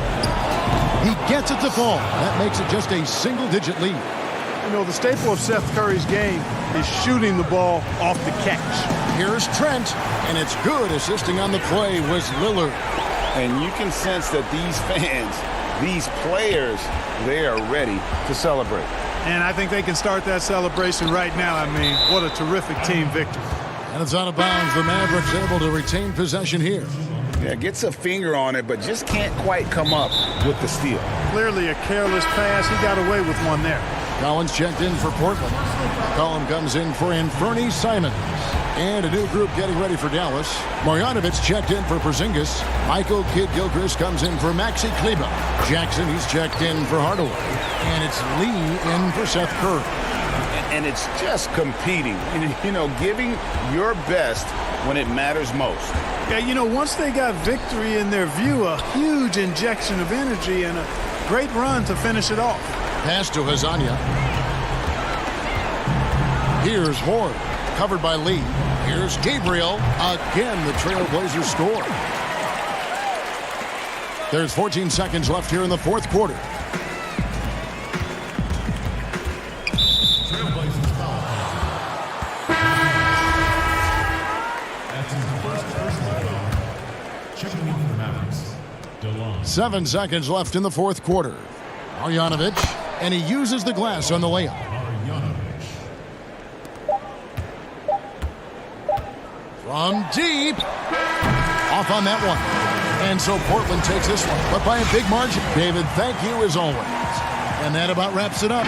He gets it to fall. That makes it just a single-digit lead. You know, the staple of Seth Curry's game is shooting the ball off the catch. Here's Trent, and it's good. Assisting on the play was Lillard. And you can sense that these fans, these players, they are ready to celebrate. And I think they can start that celebration right now. I mean, what a terrific team victory. And it's out of bounds. The Mavericks able to retain possession here. Yeah, gets a finger on it, but just can't quite come up with the steal. Clearly a careless pass. He got away with one there. Collins checked in for Portland. Collins comes in for Fernie Simons. And a new group getting ready for Dallas. Marjanovic checked in for Porzingis. Michael Kidd-Gilchrist comes in for Maxi Kleber. Jackson, he's checked in for Hardaway. And it's Lee in for Seth Curry. And it's just competing, you know, giving your best when it matters most. Yeah, you know, once they got victory in their view, a huge injection of energy and a great run to finish it off. Pass to Hazanya. Here's Horde, covered by Lee. Here's Gabriel. Again, the Trailblazers score. There's 14 seconds left here in the fourth quarter. DeLon. 7 seconds left in the fourth quarter. Marjanovic, and he uses the glass on the layup. From deep. Off on that one. And so Portland takes this one, but by a big margin. David, thank you as always. And that about wraps it up.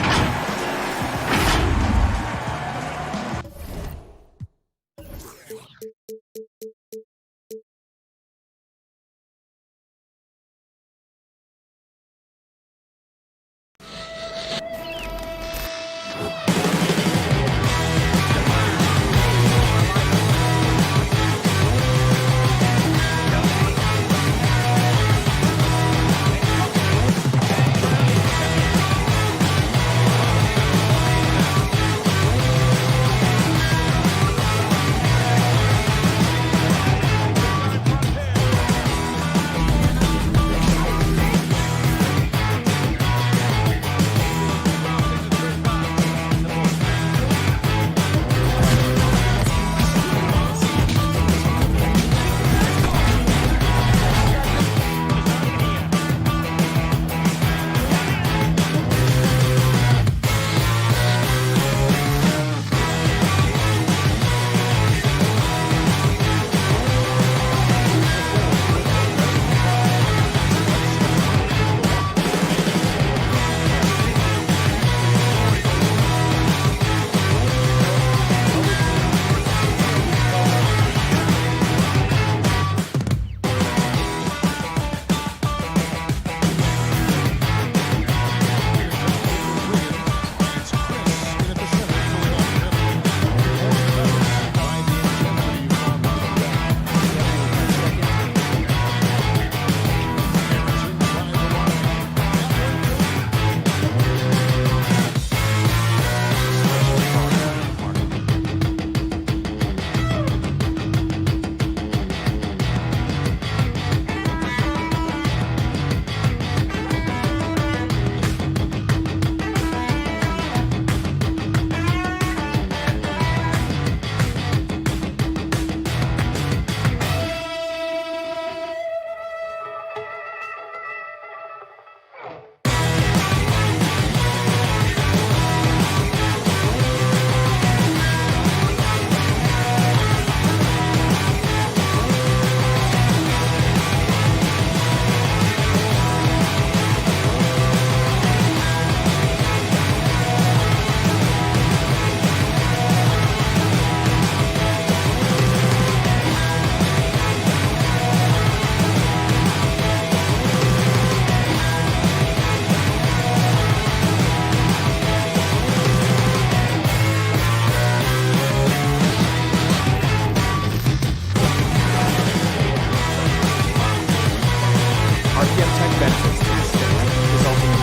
benefits to the stick, resulting in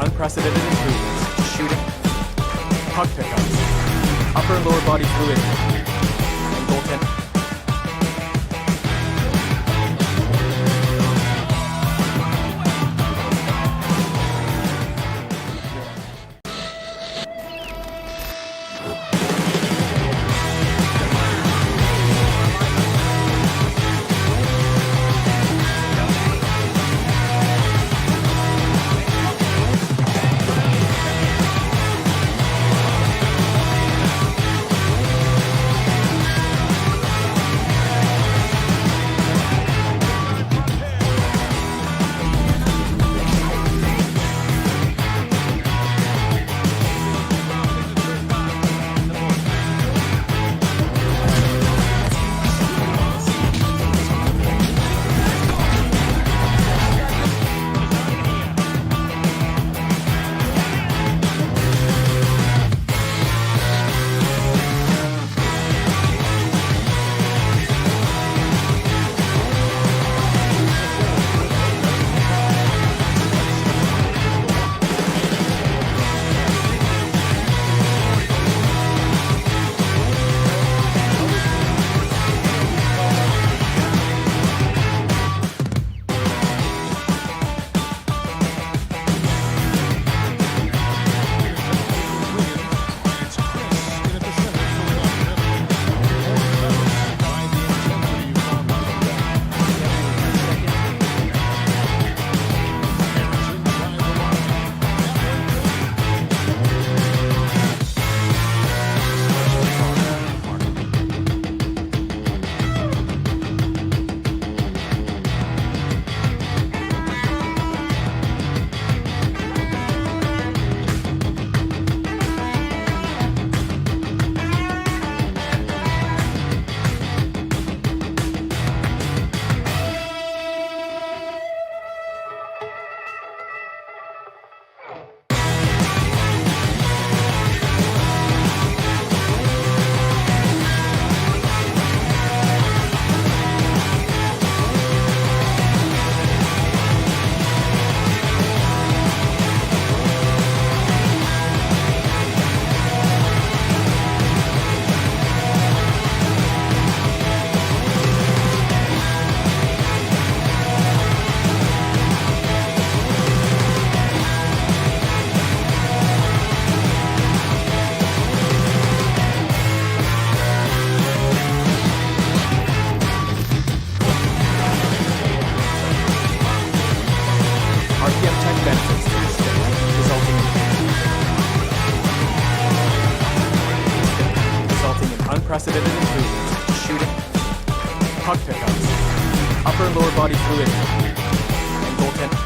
unprecedented improvements to shooting, puck pickups, upper and lower body fluidity, and goaltending. Unprecedented improvements to shooting, puck pickups, upper and lower body fluidity, and goaltending.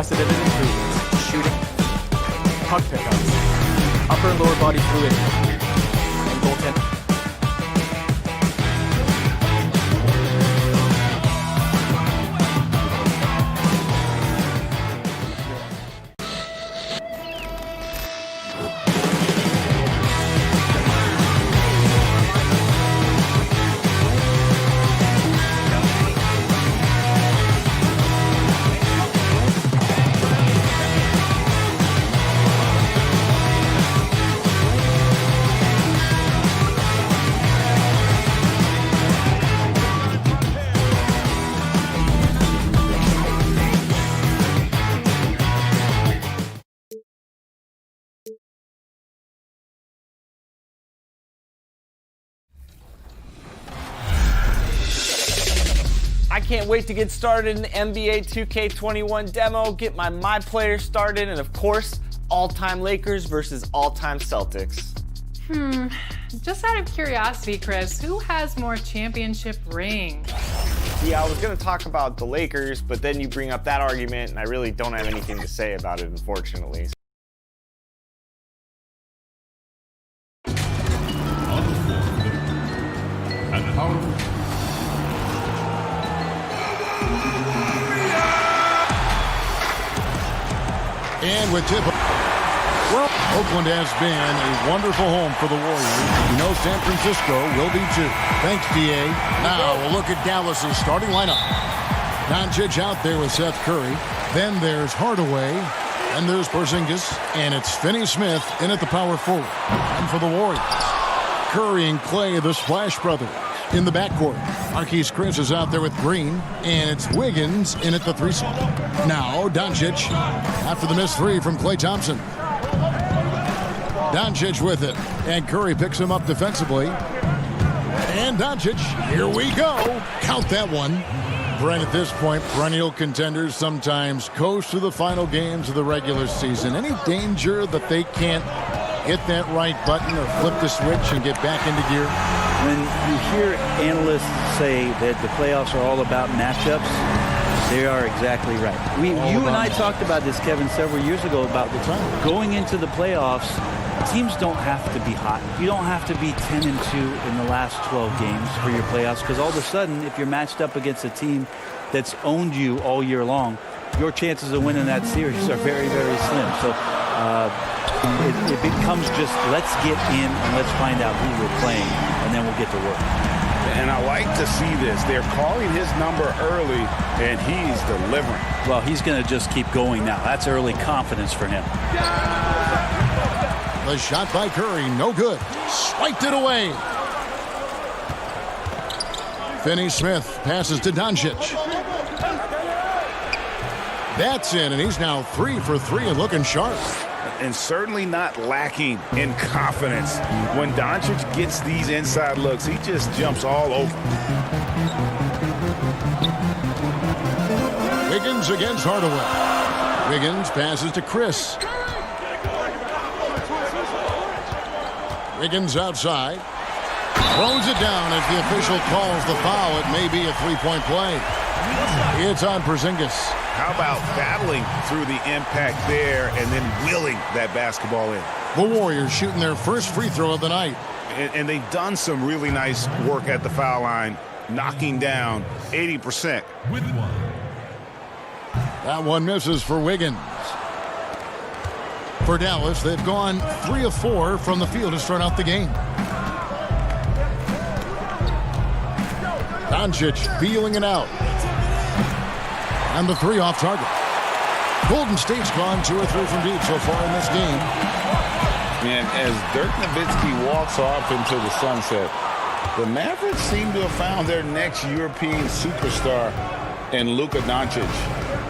unprecedented improvements. Shooting, puck pickups, upper and lower body fluidity, and goaltending. I can't wait to get started in the NBA 2K21 demo, get my player started, and of course, all-time Lakers versus all-time Celtics. Just out of curiosity, Chris, who has more championship rings? Yeah, I was going to talk about the Lakers, but then you bring up that argument, and I really don't have anything to say about it, unfortunately. And with tip, well, Oakland has been a wonderful home for the Warriors. You know San Francisco will be too. Thanks, D.A. Now we'll look at Dallas's starting lineup. Doncic out there with Seth Curry. Then there's Hardaway. And there's Porzingis. And it's Finney-Smith in at the power forward. And for the Warriors, Curry and Clay, the Splash Brothers. In the backcourt, Marquise Chris is out there with Green, and it's Wiggins in at the 3 spot. Now, Doncic, after the missed 3 from Klay Thompson. Doncic with it, and Curry picks him up defensively. And Doncic, here we go. Count that one. Brent, at this point, perennial contenders sometimes coast to the final games of the regular season. Any danger that they can't hit that right button or flip the switch and get back into gear? When you hear analysts say that the playoffs are all about matchups, they are exactly right. You and I talked about this, Kevin, several years ago about going into the playoffs. Teams don't have to be hot. You don't have to be 10-2 in the last 12 games for your playoffs, because all of a sudden, if you're matched up against a team that's owned you all year long, your chances of winning that series are very, very slim. So it becomes just let's get in and let's find out who we're playing, and then we'll get to work. And I like to see this. They're calling his number early, and he's delivering. Well, he's going to just keep going now. That's early confidence for him. The shot by Curry, no good. Swiped it away. Finney-Smith passes to Doncic. That's in, and he's now 3 for 3 and looking sharp. And certainly not lacking in confidence. When Doncic gets these inside looks, he just jumps all over. Wiggins against Hardaway. Wiggins passes to Chris. Wiggins outside. Throws it down as the official calls the foul. It may be a three-point play. It's on Porzingis. How about battling through the impact there and then wheeling that basketball in? The Warriors shooting their first free throw of the night. And they've done some really nice work at the foul line, knocking down 80%. That one misses for Wiggins. For Dallas, they've gone 3 of 4 from the field to start out the game. Doncic feeling it out. And the 3 off target. Golden State's gone 2 or 3 from deep so far in this game. And as Dirk Nowitzki walks off into the sunset, the Mavericks seem to have found their next European superstar in Luka Doncic.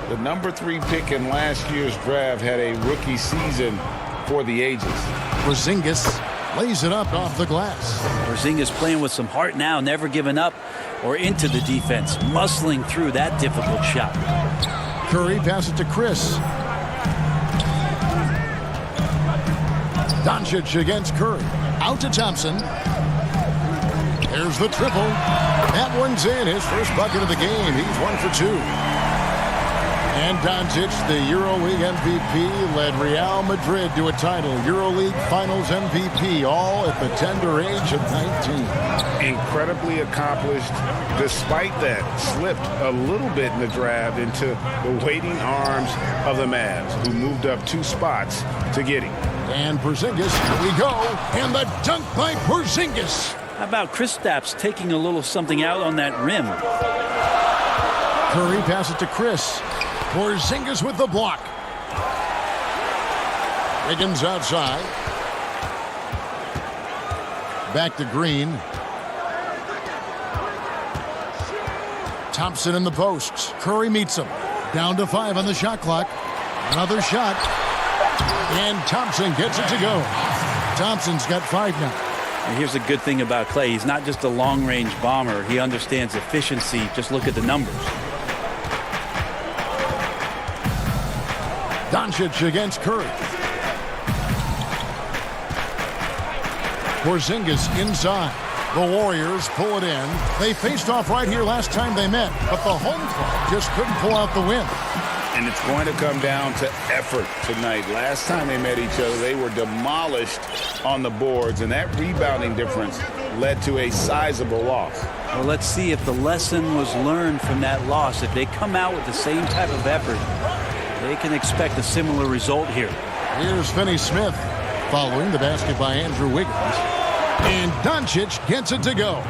The number 3 pick in last year's draft had a rookie season for the ages. Porzingis lays it up off the glass. Porzingis playing with some heart now, never giving up or into the defense, muscling through that difficult shot. Curry passes to Chris. Doncic against Curry. Out to Thompson. There's the triple. That one's in. His first bucket of the game. He's 1 for 2. And Doncic, the EuroLeague MVP, led Real Madrid to a title. EuroLeague Finals MVP, all at the tender age of 19. Incredibly accomplished. Despite that, slipped a little bit in the draft into the waiting arms of the Mavs, who moved up 2 spots to get him. And Porzingis, here we go, and the dunk by Porzingis. How about Kristaps taking a little something out on that rim? Curry passes to Chris. Porzingis with the block. Wiggins outside. Back to Green. Thompson in the posts. Curry meets him. Down to 5 on the shot clock. Another shot. And Thompson gets it to go. Thompson's got 5 now. And here's the good thing about Clay. He's not just a long-range bomber. He understands efficiency. Just look at the numbers. Doncic against Curry. Porzingis inside. The Warriors pull it in. They faced off right here last time they met, but the home club just couldn't pull out the win. And it's going to come down to effort tonight. Last time they met each other, they were demolished on the boards, and that rebounding difference led to a sizable loss. Well, let's see if the lesson was learned from that loss. If they come out with the same type of effort, they can expect a similar result here. Here's Finney-Smith following the basket by Andrew Wiggins. And Doncic gets it to go.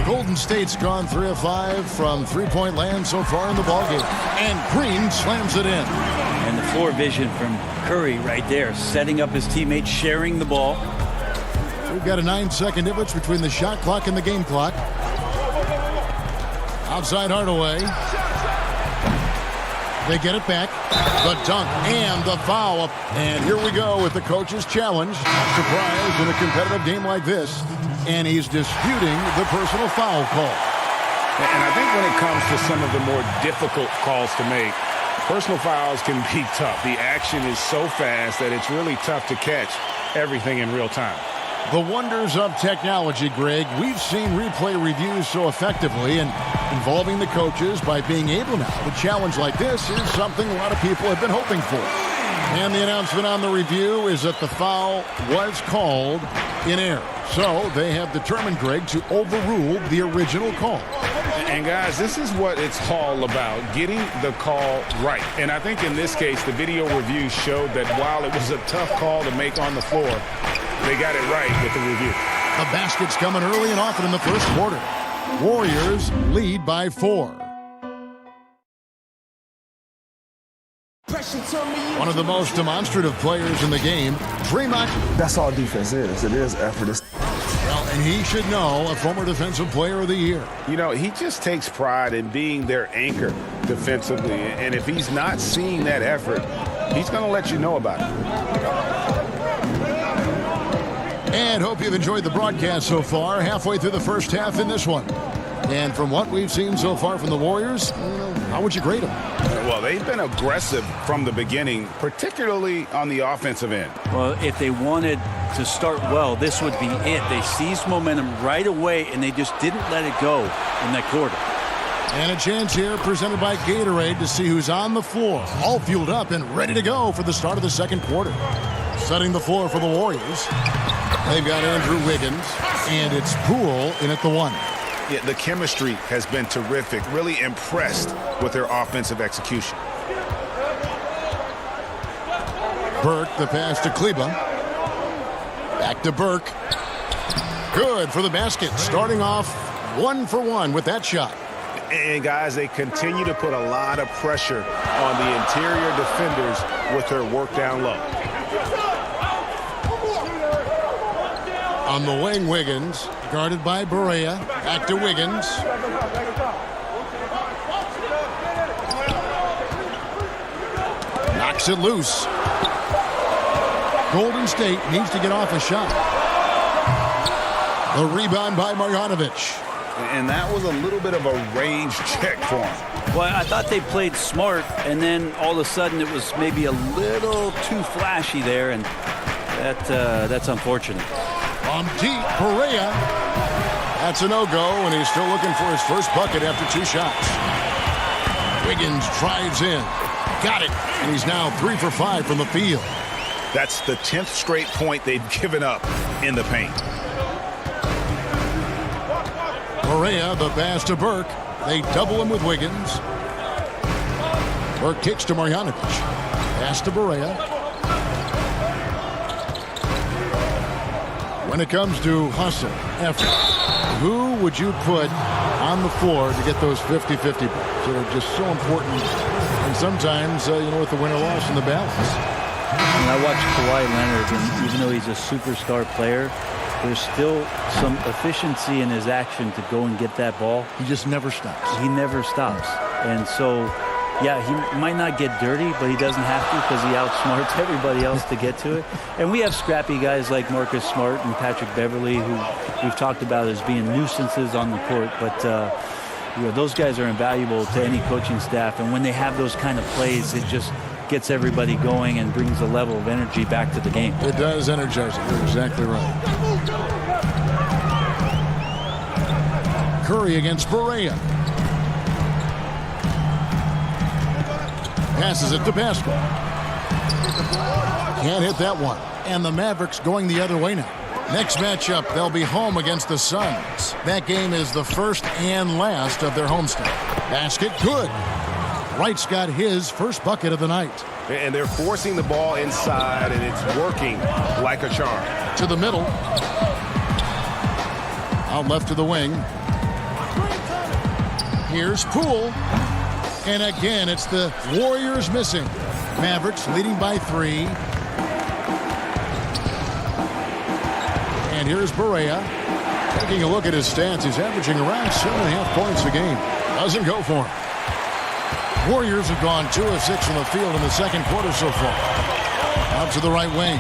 Golden State's gone 3 of 5 from three-point land so far in the ballgame. And Green slams it in. And the floor vision from Curry right there, setting up his teammates, sharing the ball. We've got a 9-second difference between the shot clock and the game clock. Outside Hardaway. They get it back. The dunk and the foul. And here we go with the coach's challenge. Surprise in a competitive game like this. And he's disputing the personal foul call. And I think when it comes to some of the more difficult calls to make, personal fouls can be tough. The action is so fast that it's really tough to catch everything in real time. The wonders of technology, Greg. We've seen replay reviews so effectively, and involving the coaches by being able now to challenge like this is something a lot of people have been hoping for. And the announcement on the review is that the foul was called in error. So they have determined, Greg, to overrule the original call. And guys, this is what it's all about, getting the call right. And I think in this case, the video review showed that while it was a tough call to make on the floor, they got it right with the review. The basket's coming early and often in the first quarter. Warriors lead by 4. One of the most demonstrative players in the game, Draymond. That's all defense is. It is effort. Well, and he should know, a former Defensive Player of the Year. You know, he just takes pride in being their anchor defensively. And if he's not seeing that effort, he's going to let you know about it. And hope you've enjoyed the broadcast so far. Halfway through the first half in this one. And from what we've seen so far from the Warriors, how would you grade them? Well, they've been aggressive from the beginning, particularly on the offensive end. Well, if they wanted to start well, this would be it. They seized momentum right away, and they just didn't let it go in that quarter. And a chance here presented by Gatorade to see who's on the floor, all fueled up and ready to go for the start of the second quarter. Setting the floor for the Warriors. They've got Andrew Wiggins, and it's Poole in at the 1. Yeah, the chemistry has been terrific. Really impressed with their offensive execution. Burke, the pass to Kleba. Back to Burke. Good for the basket. Starting off 1 for 1 with that shot. And guys, they continue to put a lot of pressure on the interior defenders with their work down low. On the wing, Wiggins, guarded by Barea. Back to Wiggins. Knocks it loose. Golden State needs to get off a shot. The rebound by Marjanovic. And that was a little bit of a range check for him. Well, I thought they played smart, and then all of a sudden it was maybe a little too flashy there, and that's unfortunate. On deep, Barea. That's a no-go, and he's still looking for his first bucket after 2 shots. Wiggins drives in. Got it. And he's now 3 for 5 from the field. That's the 10th straight point they've given up in the paint. Barea, the pass to Burke. They double him with Wiggins. Burke kicks to Marjanovic. Pass to Barea. When it comes to hustle, effort, who would you put on the floor to get those 50-50 balls that are just so important? And sometimes, with the win-or-loss in the balance. And I watched Kawhi Leonard, and even though he's a superstar player, there's still some efficiency in his action to go and get that ball. He just never stops. He never stops. And so, yeah, he might not get dirty, but he doesn't have to because he outsmarts everybody else to get to it. And we have scrappy guys like Marcus Smart and Patrick Beverly who we've talked about as being nuisances on the court. But, those guys are invaluable to any coaching staff. And when they have those kind of plays, it just gets everybody going and brings a level of energy back to the game. It does energize it. You're exactly right. Curry against Barea. Passes it to Pascal. Can't hit that one. And the Mavericks going the other way now. Next matchup, they'll be home against the Suns. That game is the first and last of their homestand. Basket good. Wright's got his first bucket of the night. And they're forcing the ball inside, and it's working like a charm. To the middle. Out left to the wing. Here's Poole. And again, it's the Warriors missing. Mavericks leading by 3. And here's Barea. Taking a look at his stats, he's averaging around 7.5 points a game. Doesn't go for him. Warriors have gone 2 of 6 from the field in the second quarter so far. Out to the right wing.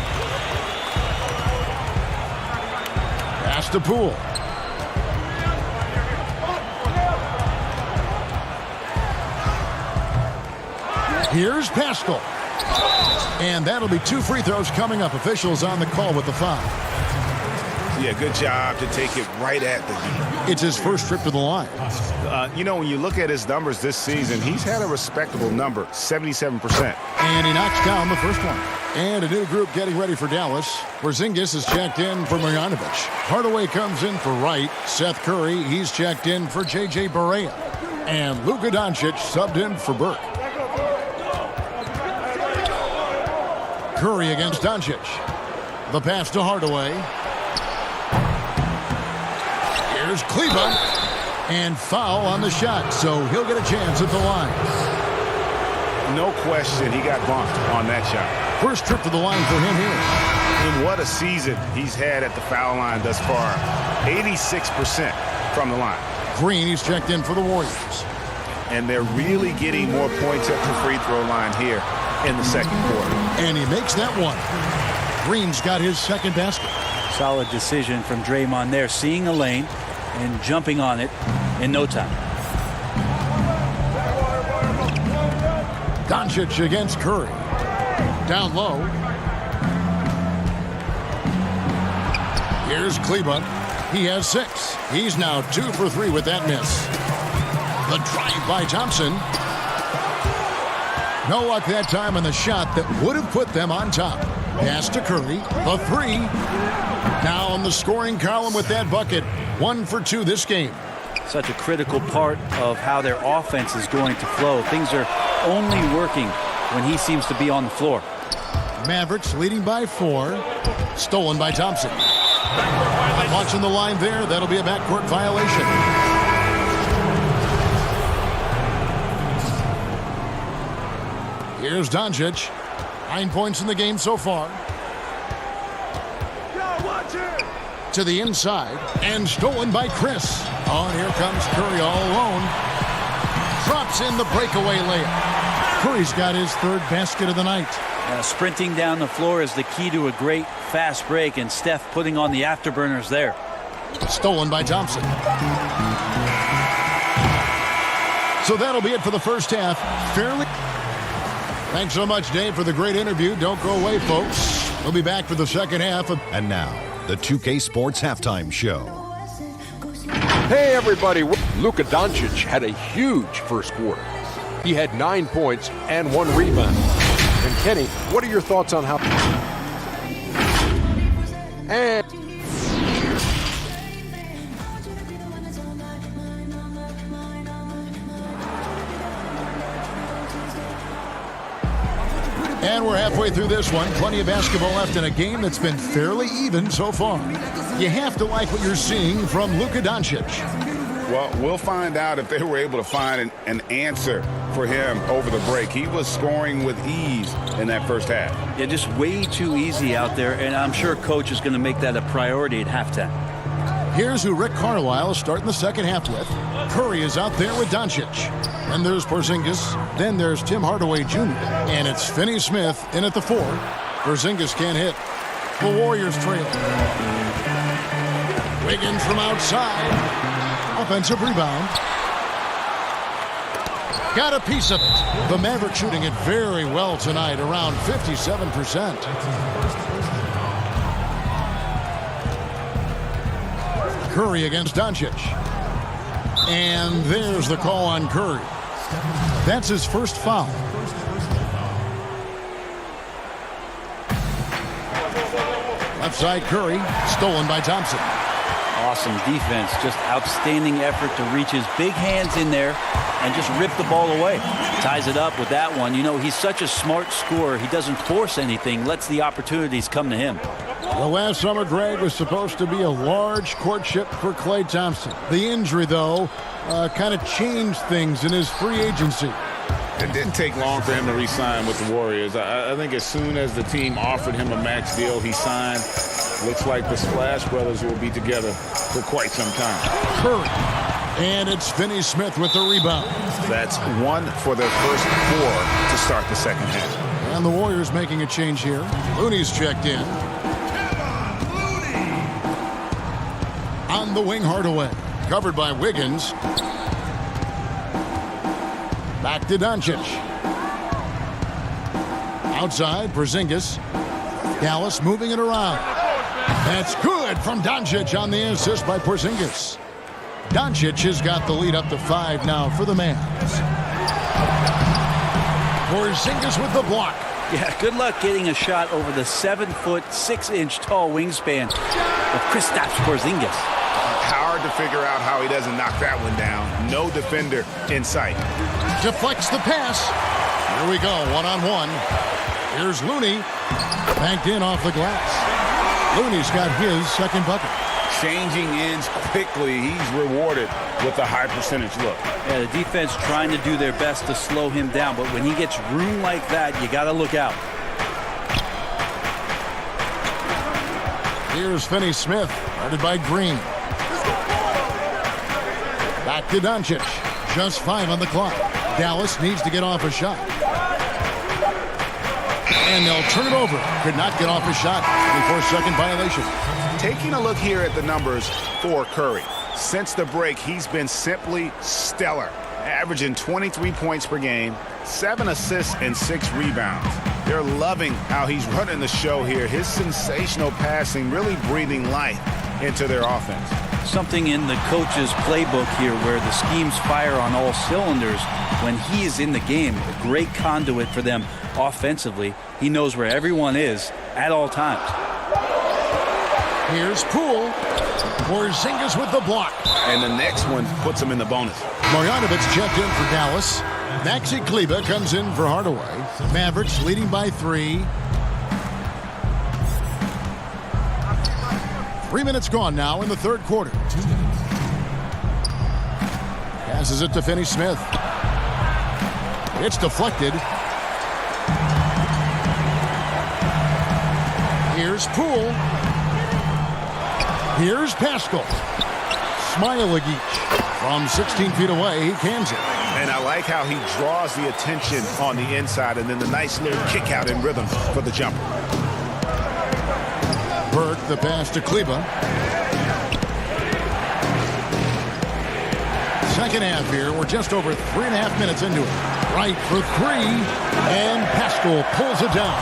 Pass to Poole. Here's Pascal. And that'll be 2 free throws coming up. Officials on the call with the foul. Yeah, good job to take it right at the heat. It's his first trip to the line. When you look at his numbers this season, he's had a respectable number, 77%. And he knocks down the first one. And a new group getting ready for Dallas. Porzingis is checked in for Marjanovic. Hardaway comes in for Wright. Seth Curry, he's checked in for J.J. Barea. And Luka Doncic subbed in for Burke. Curry against Doncic. The pass to Hardaway. Here's Kleber. And foul on the shot, so he'll get a chance at the line. No question, he got bumped on that shot. First trip to the line for him here. And what a season he's had at the foul line thus far. 86% from the line. Green, he's checked in for the Warriors. And they're really getting more points at the free throw line here in the second quarter. And he makes that one. Green's got his second basket. Solid decision from Draymond there, seeing a lane and jumping on it in no time. Doncic against Curry. Down low. Here's Kleber. He has 6. He's now 2 for 3 with that miss. The drive by Thompson. No luck that time on the shot that would have put them on top. Pass to Curry. The 3. Now on the scoring column with that bucket. 1 for 2 this game. Such a critical part of how their offense is going to flow. Things are only working when he seems to be on the floor. Mavericks leading by 4. Stolen by Thompson. Watching the line there, that'll be a backcourt violation. Here's Doncic. 9 points in the game so far. To the inside, and stolen by Chris. Oh, and here comes Curry all alone. Drops in the breakaway layup. Curry's got his 3rd basket of the night. Sprinting down the floor is the key to a great fast break, and Steph putting on the afterburners there. Stolen by Thompson. So that'll be it for the first half. Fairly. Thanks so much, Dave, for the great interview. Don't go away, folks. We'll be back for the second half. And now, the 2K Sports Halftime Show. Hey, everybody. Luka Doncic had a huge first quarter. He had 9 points and 1 rebound. And Kenny, what are your thoughts on how... And we're halfway through this one. Plenty of basketball left in a game that's been fairly even so far. You have to like what you're seeing from Luka Doncic. Well, we'll find out if they were able to find an answer for him over the break. He was scoring with ease in that first half. Yeah, just way too easy out there, and I'm sure Coach is going to make that a priority at halftime. Here's who Rick Carlisle is starting the second half with. Curry is out there with Doncic. Then there's Porzingis. Then there's Tim Hardaway Jr. And it's Finney Smith in at the 4. Porzingis can't hit. The Warriors trail. Wiggins from outside. Offensive rebound. Got a piece of it. The Mavericks shooting it very well tonight, around 57%. Curry against Doncic. And there's the call on Curry. That's his first foul. Left side Curry, stolen by Thompson. Awesome defense, just outstanding effort to reach his big hands in there and just rip the ball away. Ties it up with that one. You know, he's such a smart scorer. He doesn't force anything, lets the opportunities come to him. Well, last summer, Greg, was supposed to be a large courtship for Klay Thompson. The injury, though, kind of changed things in his free agency. It didn't take long for him to re-sign with the Warriors. I think as soon as the team offered him a max deal, he signed. Looks like the Splash Brothers will be together for quite some time. Curry. And it's Finney Smith with the rebound. That's 1 for their first 4 to start the second half. And the Warriors making a change here. Looney's checked in. On the wing, Hardaway. Covered by Wiggins. Back to Doncic. Outside, Porzingis. Dallas moving it around. That's good from Doncic on the assist by Porzingis. Doncic has got the lead up to 5 now for the Mavs. Porzingis with the block. Yeah, good luck getting a shot over the 7-foot, 6-inch tall wingspan of Kristaps Porzingis. Hard to figure out how he doesn't knock that one down. No defender in sight. Deflects the pass. Here we go, one-on-one. Here's Looney. Banked in off the glass. Looney's got his second bucket. Changing ends quickly. He's rewarded with a high percentage look. Yeah, the defense trying to do their best to slow him down, but when he gets room like that, you got to look out. Here's Finney Smith, guarded by Green. Back to Doncic. Just 5 on the clock. Dallas needs to get off a shot. And they'll turn it over. Could not get off a shot. 24-second violation. Taking a look here at the numbers for Curry. Since the break, he's been simply stellar. Averaging 23 points per game, 7 assists, and 6 rebounds. They're loving how he's running the show here. His sensational passing really breathing life into their offense. Something in the coach's playbook here where the schemes fire on all cylinders. When he is in the game, a great conduit for them offensively. He knows where everyone is at all times. Here's Poole. Porzingis with the block. And the next one puts him in the bonus. Marjanovic checked in for Dallas. Maxi Kleber comes in for Hardaway. Mavericks leading by 3. 3 minutes gone now in the third quarter. Passes it to Finney Smith. It's deflected. Here's Poole. Here's Pascal. Smailagic from 16 feet away. He cans it. And I like how he draws the attention on the inside and then the nice little kick out in rhythm for the jumper. Burke, the pass to Kleber. Second half here. We're just over 3.5 minutes into it. Right for 3. And Pascal pulls it down.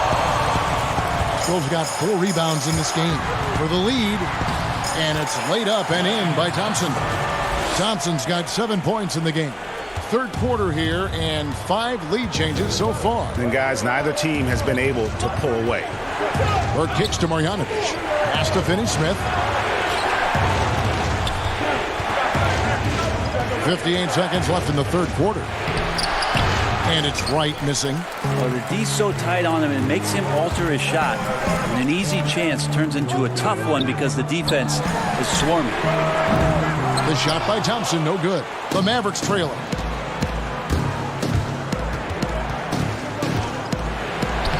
Pascal's got 4 rebounds in this game for the lead. And it's laid up and in by Thompson. Thompson's got 7 points in the game. third quarter here and 5 lead changes so far. And guys, neither team has been able to pull away. Burke kicks to Marjanovic. Pass to Finney-Smith. 58 seconds left in the third quarter. And it's Wright missing. Well, the D's so tight on him, it makes him alter his shot. And an easy chance turns into a tough one because the defense is swarming. The shot by Thompson, no good. The Mavericks trailing.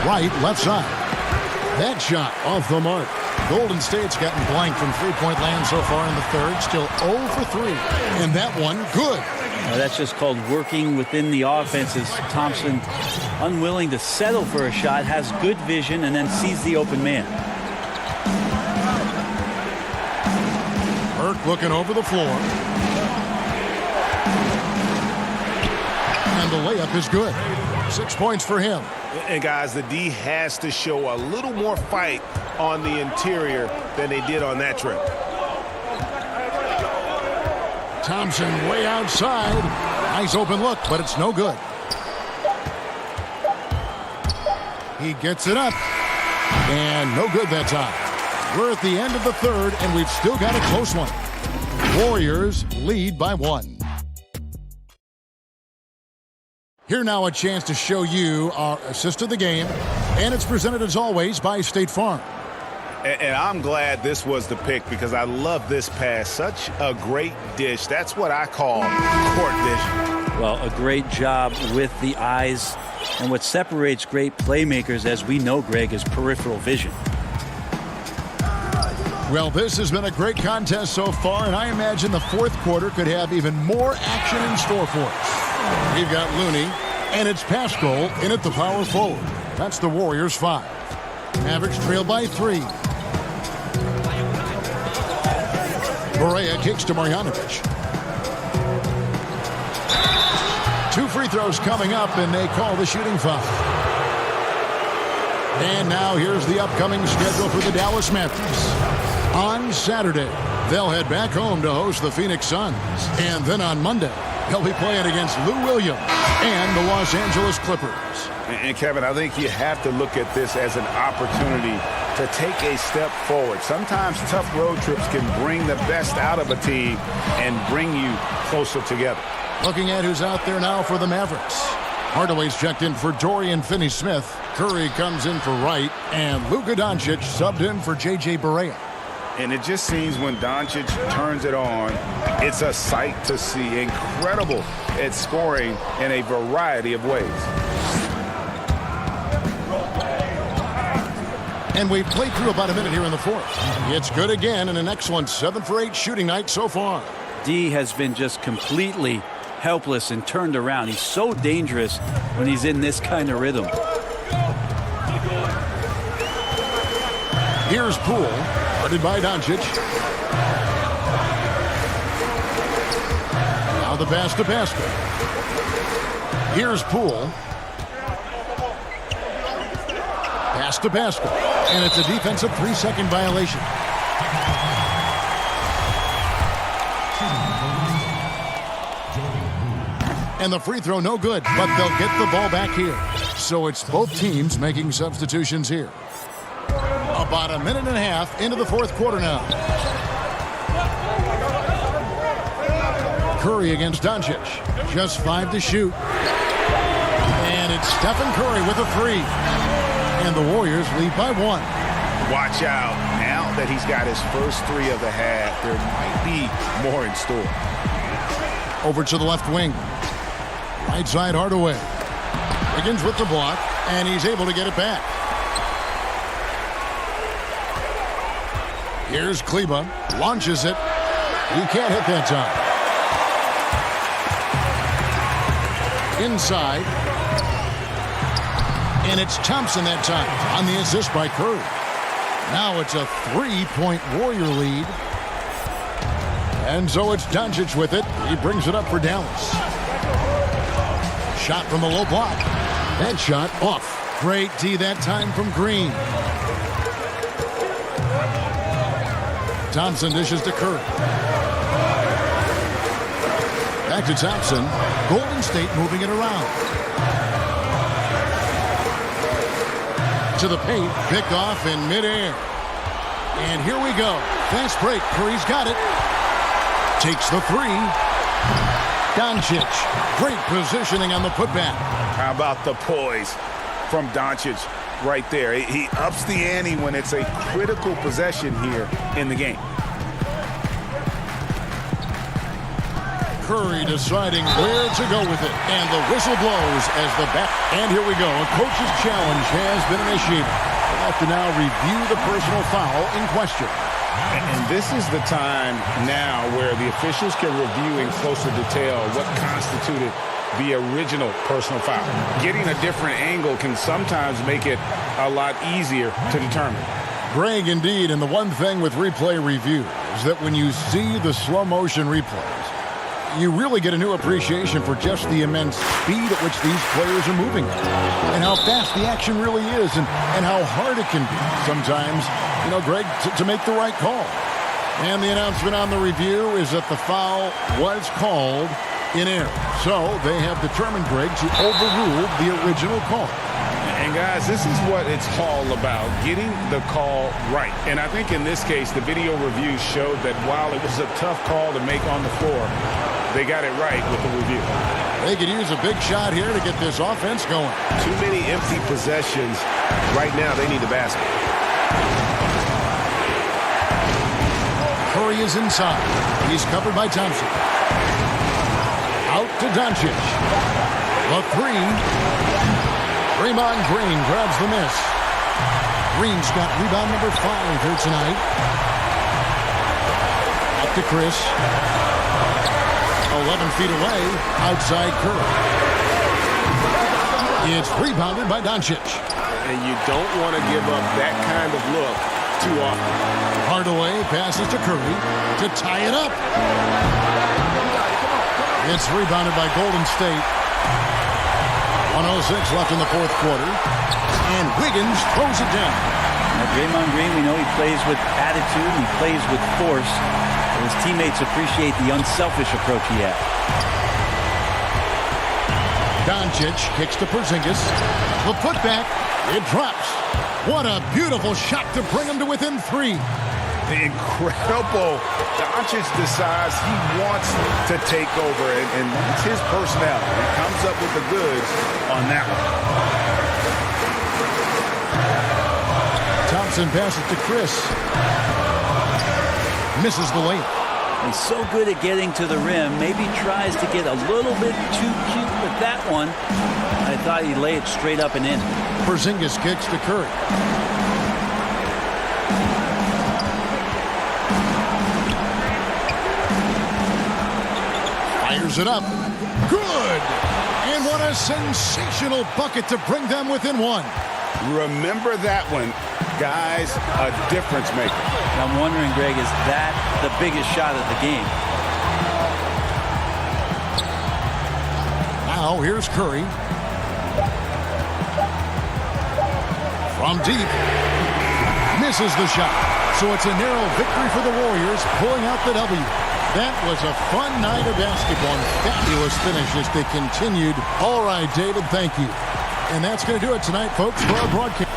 Wright, left side. That shot off the mark. Golden State's gotten blank from three-point land so far in the third. Still 0 for 3. And that one, good. That's just called working within the offense. As Thompson, unwilling to settle for a shot, has good vision, and then sees the open man. Burke looking over the floor. And the layup is good. 6 points for him. And guys, the D has to show a little more fight on the interior than they did on that trip. Thompson way outside. Nice open look, but it's no good. He gets it up. And no good that time. We're at the end of the third, and we've still got a close one. Warriors lead by 1. Here now a chance to show you our assist of the game, and it's presented as always by State Farm. And I'm glad this was the pick because I love this pass. Such a great dish. That's what I call court vision. Well, a great job with the eyes. And what separates great playmakers, as we know, Greg, is peripheral vision. Well, this has been a great contest so far, and I imagine the fourth quarter could have even more action in store for us. We've got Looney, and it's Paschal in at the power forward. That's the Warriors 5. Mavericks trail by 3. Barea kicks to Marjanovic. 2 free throws coming up, and they call the shooting foul. And now here's the upcoming schedule for the Dallas Mavericks. On Saturday, they'll head back home to host the Phoenix Suns. And then on Monday, they'll be playing against Lou Williams and the Los Angeles Clippers. And Kevin, I think you have to look at this as an opportunity to take a step forward. Sometimes tough road trips can bring the best out of a team and bring you closer together. Looking at who's out there now for the Mavericks. Hardaway's checked in for Dorian Finney-Smith. Curry comes in for Wright. And Luka Doncic subbed in for J.J. Barea. And it just seems when Doncic turns it on, it's a sight to see. Incredible at scoring in a variety of ways. And we've played through about a minute here in the fourth. It's good again and an excellent 7 for 8 shooting night so far. D has been just completely helpless and turned around. He's so dangerous when he's in this kind of rhythm. Here's Poole, guarded by Doncic. Now the pass to Paschal. Here's Poole. Pass to Paschal. And it's a defensive 3-second violation. And the free throw no good, but they'll get the ball back here. So it's both teams making substitutions here. About a minute and a half into the fourth quarter now. Curry against Doncic. Just 5 to shoot. And it's Stephen Curry with a 3. And the Warriors lead by 1. Watch out. Now that he's got his first 3 of the half, there might be more in store. Over to the left wing. Right side Hardaway. Begins with the block, and he's able to get it back. Here's Kleba. Launches it. He can't hit that time. Inside. And it's Thompson that time on the assist by Curry. Now it's a 3-point Warrior lead. And so it's Doncic with it. He brings it up for Dallas. Shot from the low block. That shot off. Great D that time from Green. Thompson dishes to Curry. Back to Thompson. Golden State moving it around. To the paint. Picked off in midair. And here we go. Fast break. Curry's got it. Takes the three. Doncic. Great positioning on the putback. How about the poise from Doncic right there? He ups the ante when it's a critical possession here in the game. Curry deciding where to go with it. And the whistle blows as the back. And here we go. A coach's challenge has been initiated. We'll have to now review the personal foul in question. And this is the time now where the officials can review in closer detail what constituted the original personal foul. Getting a different angle can sometimes make it a lot easier to determine. Greg, indeed, and the one thing with replay review is that when you see the slow motion replays, you really get a new appreciation for just the immense speed at which these players are moving and how fast the action really is and how hard it can be sometimes, you know, Greg, to make the right call. And the announcement on the review is that the foul was called in error. So they have determined, Greg, to overrule the original call. And guys, this is what it's all about, getting the call right. And I think in this case, the video review showed that while it was a tough call to make on the floor, they got it right with the review. They could use a big shot here to get this offense going. Too many empty possessions. Right now, they need the basket. Curry is inside. He's covered by Thompson. Out to Doncic. The three. Draymond Green grabs the miss. Green's got rebound number 5 here tonight. Up to Chris. 11 feet away, outside Curry. It's rebounded by Doncic. And you don't want to give up that kind of look too often. Hardaway passes to Curry to tie it up. It's rebounded by Golden State. 1:06 left in the fourth quarter. And Wiggins throws it down. Now, Draymond Green, we know he plays with attitude, he plays with force. His teammates appreciate the unselfish approach he has. Doncic kicks to Porzingis. The putback, it drops. What a beautiful shot to bring him to within 3. Incredible. Doncic decides he wants to take over, and it's his personality. He comes up with the goods on that one. Thompson passes to Chris. Misses the layup. He's so good at getting to the rim. Maybe tries to get a little bit too cute with that one. I thought he'd lay it straight up and in. Porzingis kicks to Curry. Fires it up. Good! And what a sensational bucket to bring them within 1. Remember that one. Guys, a difference maker. I'm wondering, Greg, is that the biggest shot of the game? Now here's Curry. From deep. Misses the shot. So it's a narrow victory for the Warriors, pulling out the W. That was a fun night of basketball and fabulous finish as they continued. All right, David, thank you. And that's going to do it tonight, folks, for our broadcast.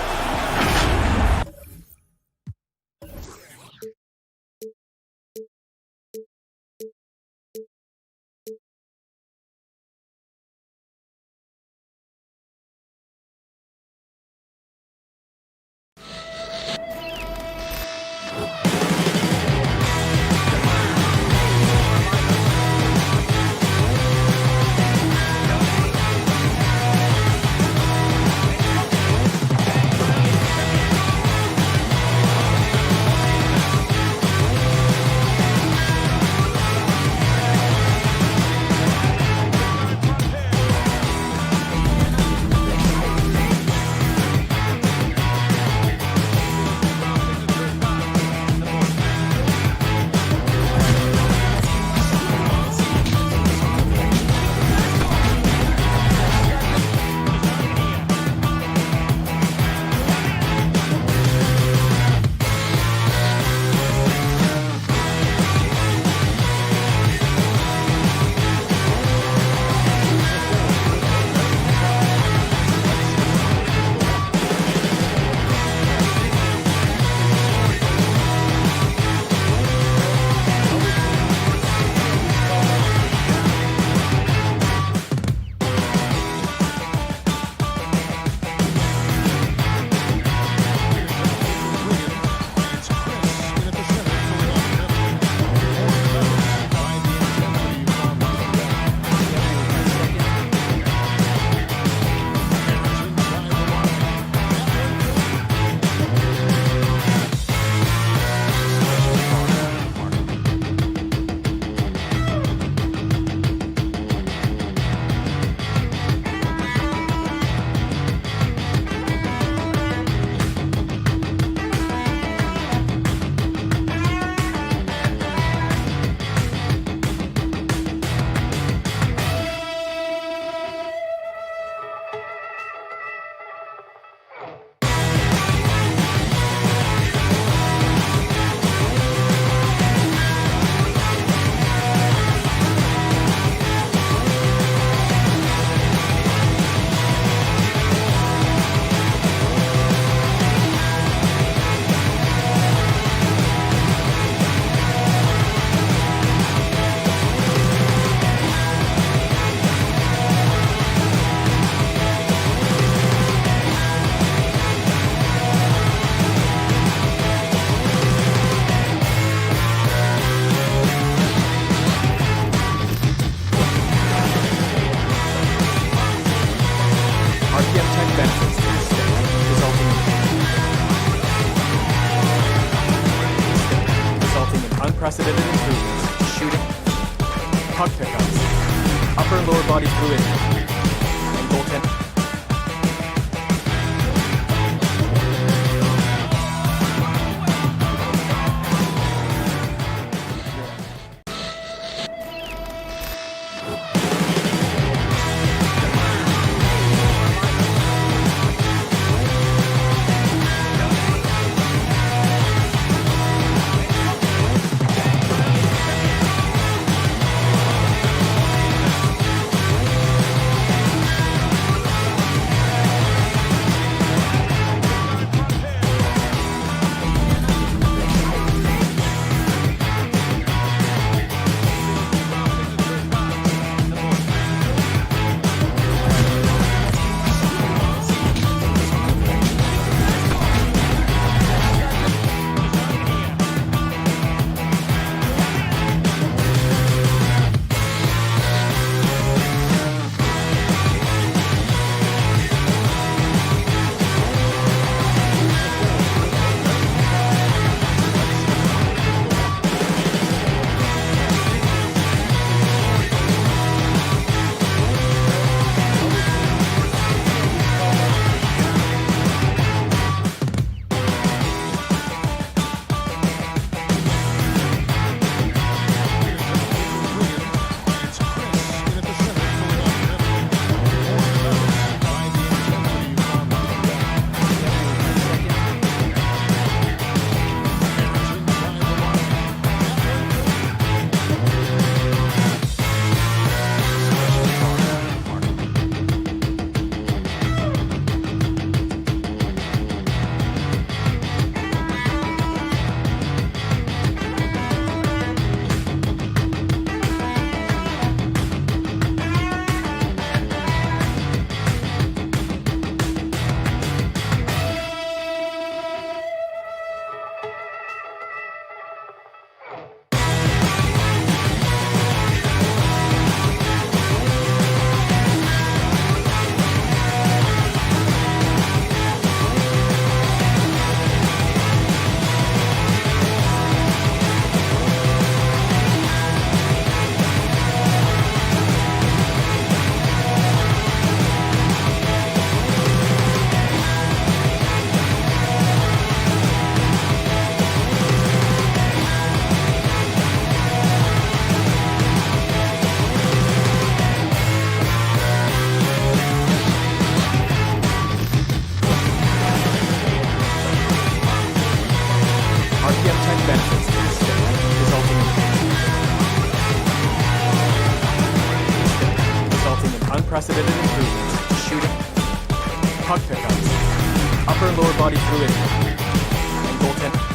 unprecedented improvements. Shooting, puck pickups, upper and lower body fluidity, and goaltending. Unprecedented improvements. Shooting, puck pickups, upper and lower body fluidity, and goaltending.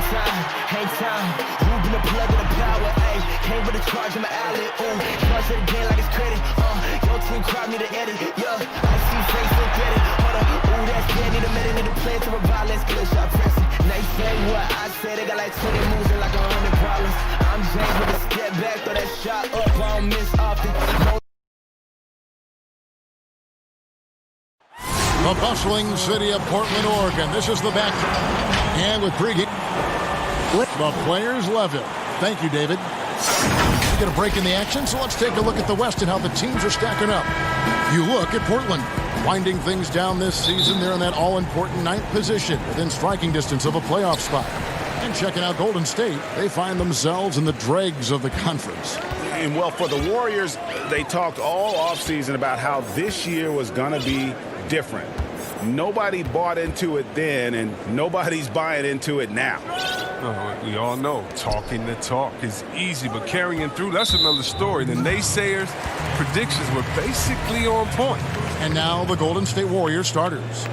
time, hang time. Moving the plug in the power, ayy. Came with a charge in my alley, ooh. Charge to the game like it's credit, Your team crowd me to edit, yeah. I see face and credit, hold up. Ooh, that's dead, need a minute, need a plan to revive. Let's get a shot pressing. They say what I said, they got like 20 moves and like 100 problems. I'm James with a step back, throw that shot up, I don't miss often. The bustling city of Portland, Oregon. This is the backdrop. And with pregame, the players love it. Thank you, David. We get a break in the action, so let's take a look at the West and how the teams are stacking up. You look at Portland, winding things down this season. They're in that all-important 9th position within striking distance of a playoff spot. And checking out Golden State, they find themselves in the dregs of the conference. And well, for the Warriors, they talked all offseason about how this year was going to be different. Nobody bought into it then, and nobody's buying into it now. We all know talking the talk is easy, but carrying through, that's another story. The naysayers' predictions were basically on point. And now the Golden State Warriors starters.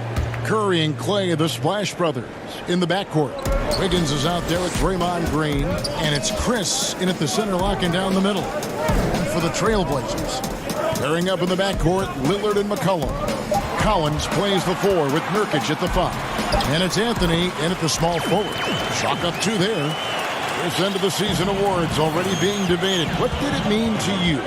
Curry and Clay, the Splash Brothers, in the backcourt. Wiggins is out there with Draymond Green, and it's Chris in at the center, locking down the middle. And for the Trailblazers, pairing up in the backcourt, Lillard and McCollum. Collins plays the 4 with Nurkic at the 5. And it's Anthony in at the small forward. Chalk up 2 there. This end of the season awards already being debated. What did it mean to you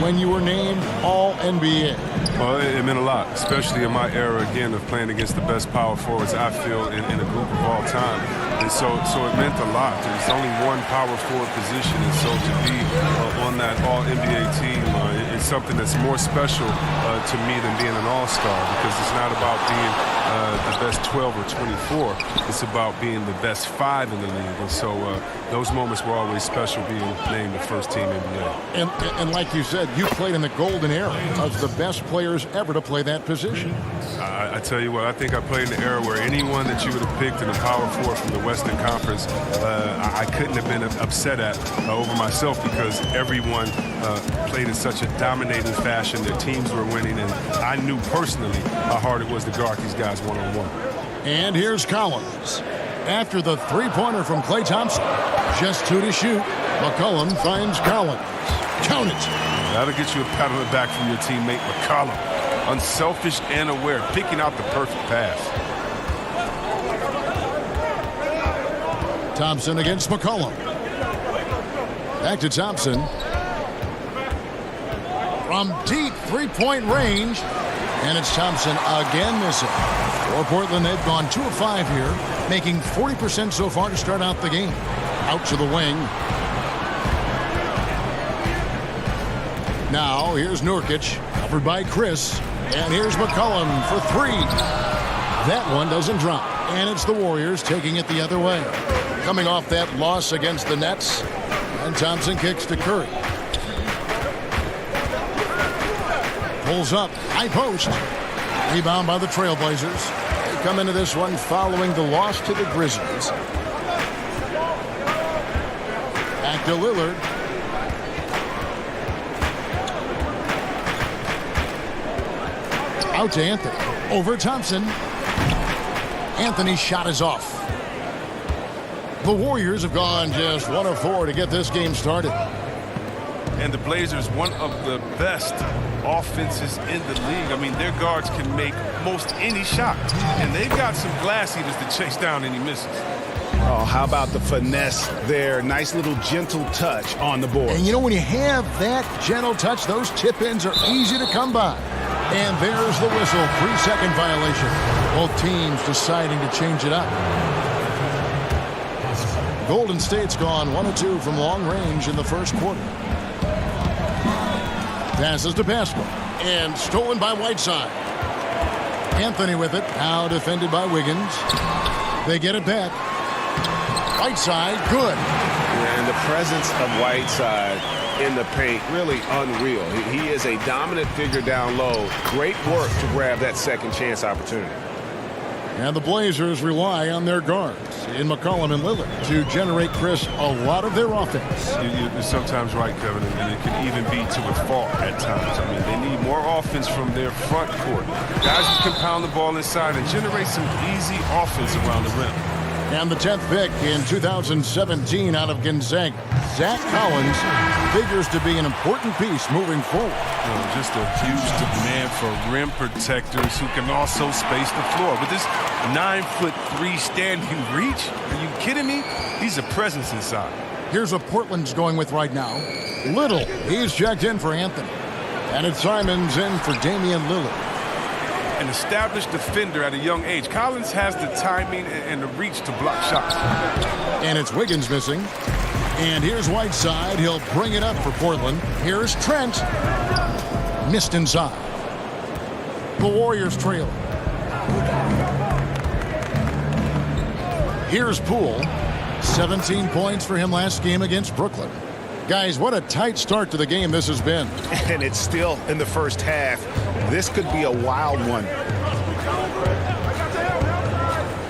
when you were named All-NBA? Well, it meant a lot, especially in my era, again, of playing against the best power forwards, I feel, in a group of all time. And so it meant a lot. There's only one power forward position, and so to be on that All-NBA team is something that's more special to me than being an all-star, because it's not about being the best 12 or 24. It's about being the best 5 in the league. And so those moments were always special, being named the first team NBA. And like you said, you played in the golden era of the best players ever to play that position. I tell you what, I think I played in the era where anyone that you would have picked in the power forward from the Western Conference, I couldn't have been upset at over myself, because everyone played in such a dominating fashion. Their teams were winning, and I knew personally how hard it was to guard these guys one-on-one. And here's Collins. After the three-pointer from Klay Thompson, just 2 to shoot. McCollum finds Collins. Count it. That'll get you a pat on the back from your teammate, McCollum. Unselfish and aware, picking out the perfect pass. Thompson against McCollum. Back to Thompson. From deep three-point range. And it's Thompson again missing. For Portland, they've gone 2 of 5 here, making 40% so far to start out the game. Out to the wing. Now, here's Nurkic, covered by Chris. And here's McCollum for 3. That one doesn't drop. And it's the Warriors taking it the other way. Coming off that loss against the Nets. And Thompson kicks to Curry. Pulls up, high post. Rebound by the Trailblazers. They come into this one following the loss to the Grizzlies. Back to Lillard. Out to Anthony. Over Thompson. Anthony's shot is off. The Warriors have gone just 1 of 4 to get this game started. And the Blazers, one of the best offenses in the league. I mean, their guards can make most any shot. And they've got some glass eaters to chase down any misses. Oh, how about the finesse there? Nice little gentle touch on the board. And you know, when you have that gentle touch, those tip-ins are easy to come by. And there's the whistle. 3-second violation. Both teams deciding to change it up. Golden State's gone 1 of 2 from long range in the first quarter. Passes to Pascal. And stolen by Whiteside. Anthony with it. Now defended by Wiggins. They get it back. Whiteside, good. And the presence of Whiteside in the paint, really unreal. He is a dominant figure down low. Great work to grab that second chance opportunity. And the Blazers rely on their guards in McCollum and Lillard to generate, Chris, a lot of their offense. You're sometimes right, Kevin, and it can even be to a fault at times. I mean, they need more offense from their front court. Guys who can pound the ball inside and generate some easy offense around the rim. And the 10th pick in 2017 out of Gonzaga, Zach Collins figures to be an important piece moving forward. Just a huge demand for rim protectors who can also space the floor. With this 9'3" standing reach, are you kidding me? He's a presence inside. Here's what Portland's going with right now. Little, he's checked in for Anthony. And it's Simons in for Damian Lillard. An established defender at a young age. Collins has the timing and the reach to block shots. And it's Wiggins missing. And here's Whiteside. He'll bring it up for Portland. Here's Trent. Missed inside. The Warriors trail. Here's Poole. 17 points for him last game against Brooklyn. Guys, what a tight start to the game this has been. And it's still in the first half. This could be a wild one.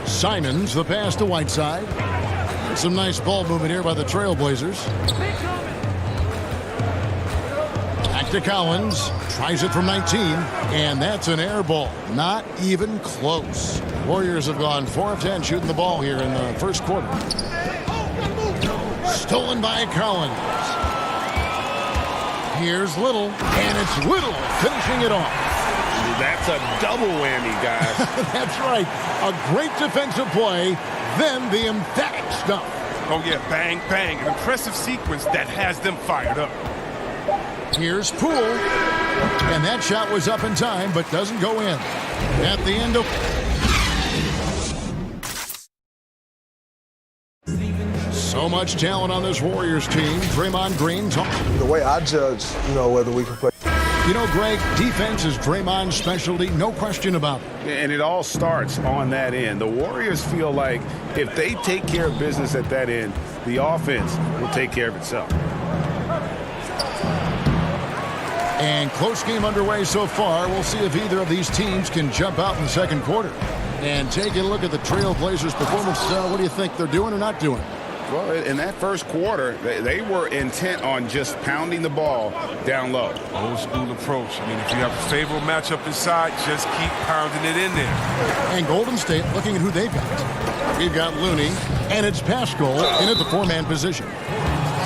Simons, the pass to Whiteside. Some nice ball movement here by the Trailblazers. Back to Collins. Tries it from 19. And that's an air ball. Not even close. Warriors have gone 4 of 10 shooting the ball here in the first quarter. Stolen by Collins. Here's Little, and it's Little finishing it off. That's a double whammy, guys. That's right. A great defensive play, then the emphatic stuff. Oh, yeah, bang, bang. An impressive sequence that has them fired up. Here's Poole, and that shot was up in time, but doesn't go in. At the end of... So much talent on this Warriors team. Draymond Green. The way I judge, whether we can play. Greg, defense is Draymond's specialty, no question about it. And it all starts on that end. The Warriors feel like if they take care of business at that end, the offense will take care of itself. And close game underway so far. We'll see if either of these teams can jump out in the second quarter. And taking a look at the Trailblazers' performance, what do you think they're doing or not doing? Well, in that first quarter, they were intent on just pounding the ball down low. Old school approach. I mean, if you have a favorable matchup inside, just keep pounding it in there. And Golden State looking at who they've got. We've got Looney, and it's Pascal in at the four-man position.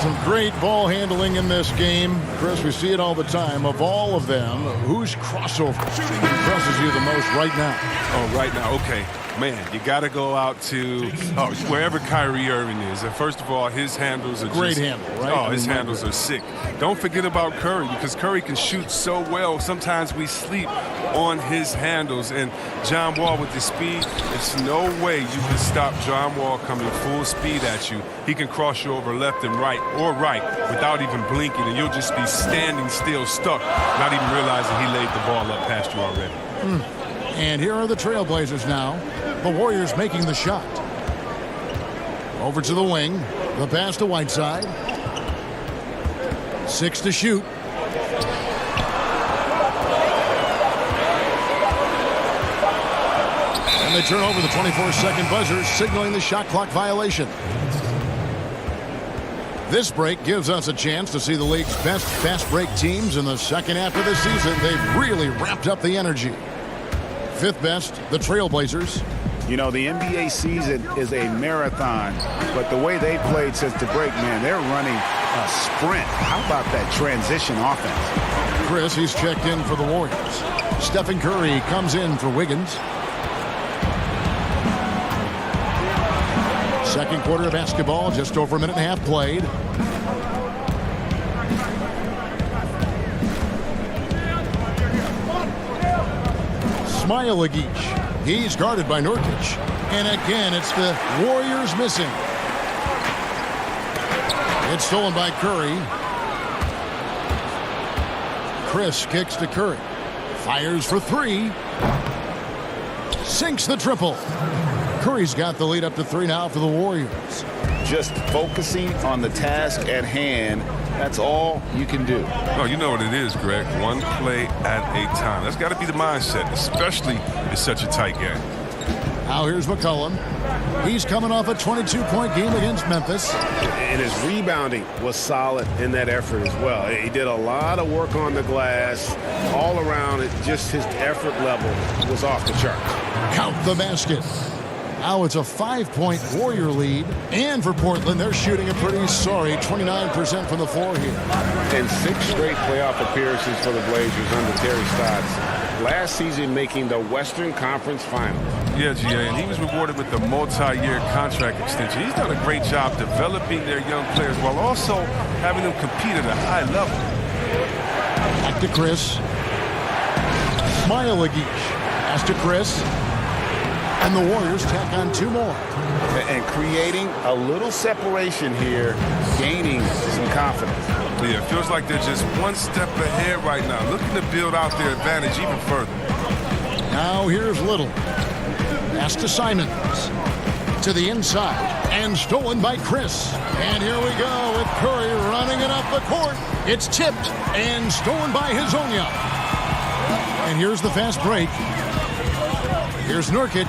Some great ball handling in this game. Chris, we see it all the time. Of all of them, whose crossover shooting impresses you the most right now? Oh, right now, okay. Man, you got to go out to wherever Kyrie Irving is. And first of all, his handles are great handle, right? Oh, his handles are sick. Don't forget about Curry, because Curry can shoot so well. Sometimes we sleep on his handles. And John Wall with the speed, there's no way you can stop John Wall coming full speed at you. He can cross you over left and right or right without even blinking, and you'll just be standing still, stuck, not even realizing he laid the ball up past you already. And here are the Trailblazers now. The Warriors making the shot. Over to the wing. The pass to Whiteside. 6 to shoot. And they turn over the 24-second buzzer, signaling the shot clock violation. This break gives us a chance to see the league's best fast break teams in the second half of the season. They've really ramped up the energy. Fifth best, the Trailblazers. The NBA season is a marathon, but the way they played since the break, man, they're running a sprint. How about that transition offense? Chris, he's checked in for the Warriors. Stephen Curry comes in for Wiggins. Second quarter of basketball, just over a minute and a half played. Smailagic. He's guarded by Nurkic. And again, it's the Warriors missing. It's stolen by Curry. Chris kicks to Curry. Fires for 3. Sinks the triple. Curry's got the lead up to 3 now for the Warriors. Just focusing on the task at hand. That's all you can do. Oh, you know what it is, Greg. One play at a time. That's got to be the mindset, especially in such a tight game. Now here's McCollum. He's coming off a 22-point game against Memphis. And his rebounding was solid in that effort as well. He did a lot of work on the glass. All around, just his effort level was off the chart. Count the basket. Now it's a 5-point Warrior lead. And for Portland, they're shooting a pretty sorry 29% from the floor here. And 6 straight playoff appearances for the Blazers under Terry Stotts. Last season making the Western Conference Finals. Yeah, GA, and he was rewarded with a multi-year contract extension. He's done a great job developing their young players while also having them compete at a high level. Back to Chris. Smailagić. Pass to Chris. And the Warriors tack on 2 more. And creating a little separation here, gaining some confidence. Yeah, it feels like they're just one step ahead right now, looking to build out their advantage even further. Now here's Little. Pass to Simons. To the inside. And stolen by Chris. And here we go with Curry running it up the court. It's tipped and stolen by Hezonja. And here's the fast break. Here's Nurkic.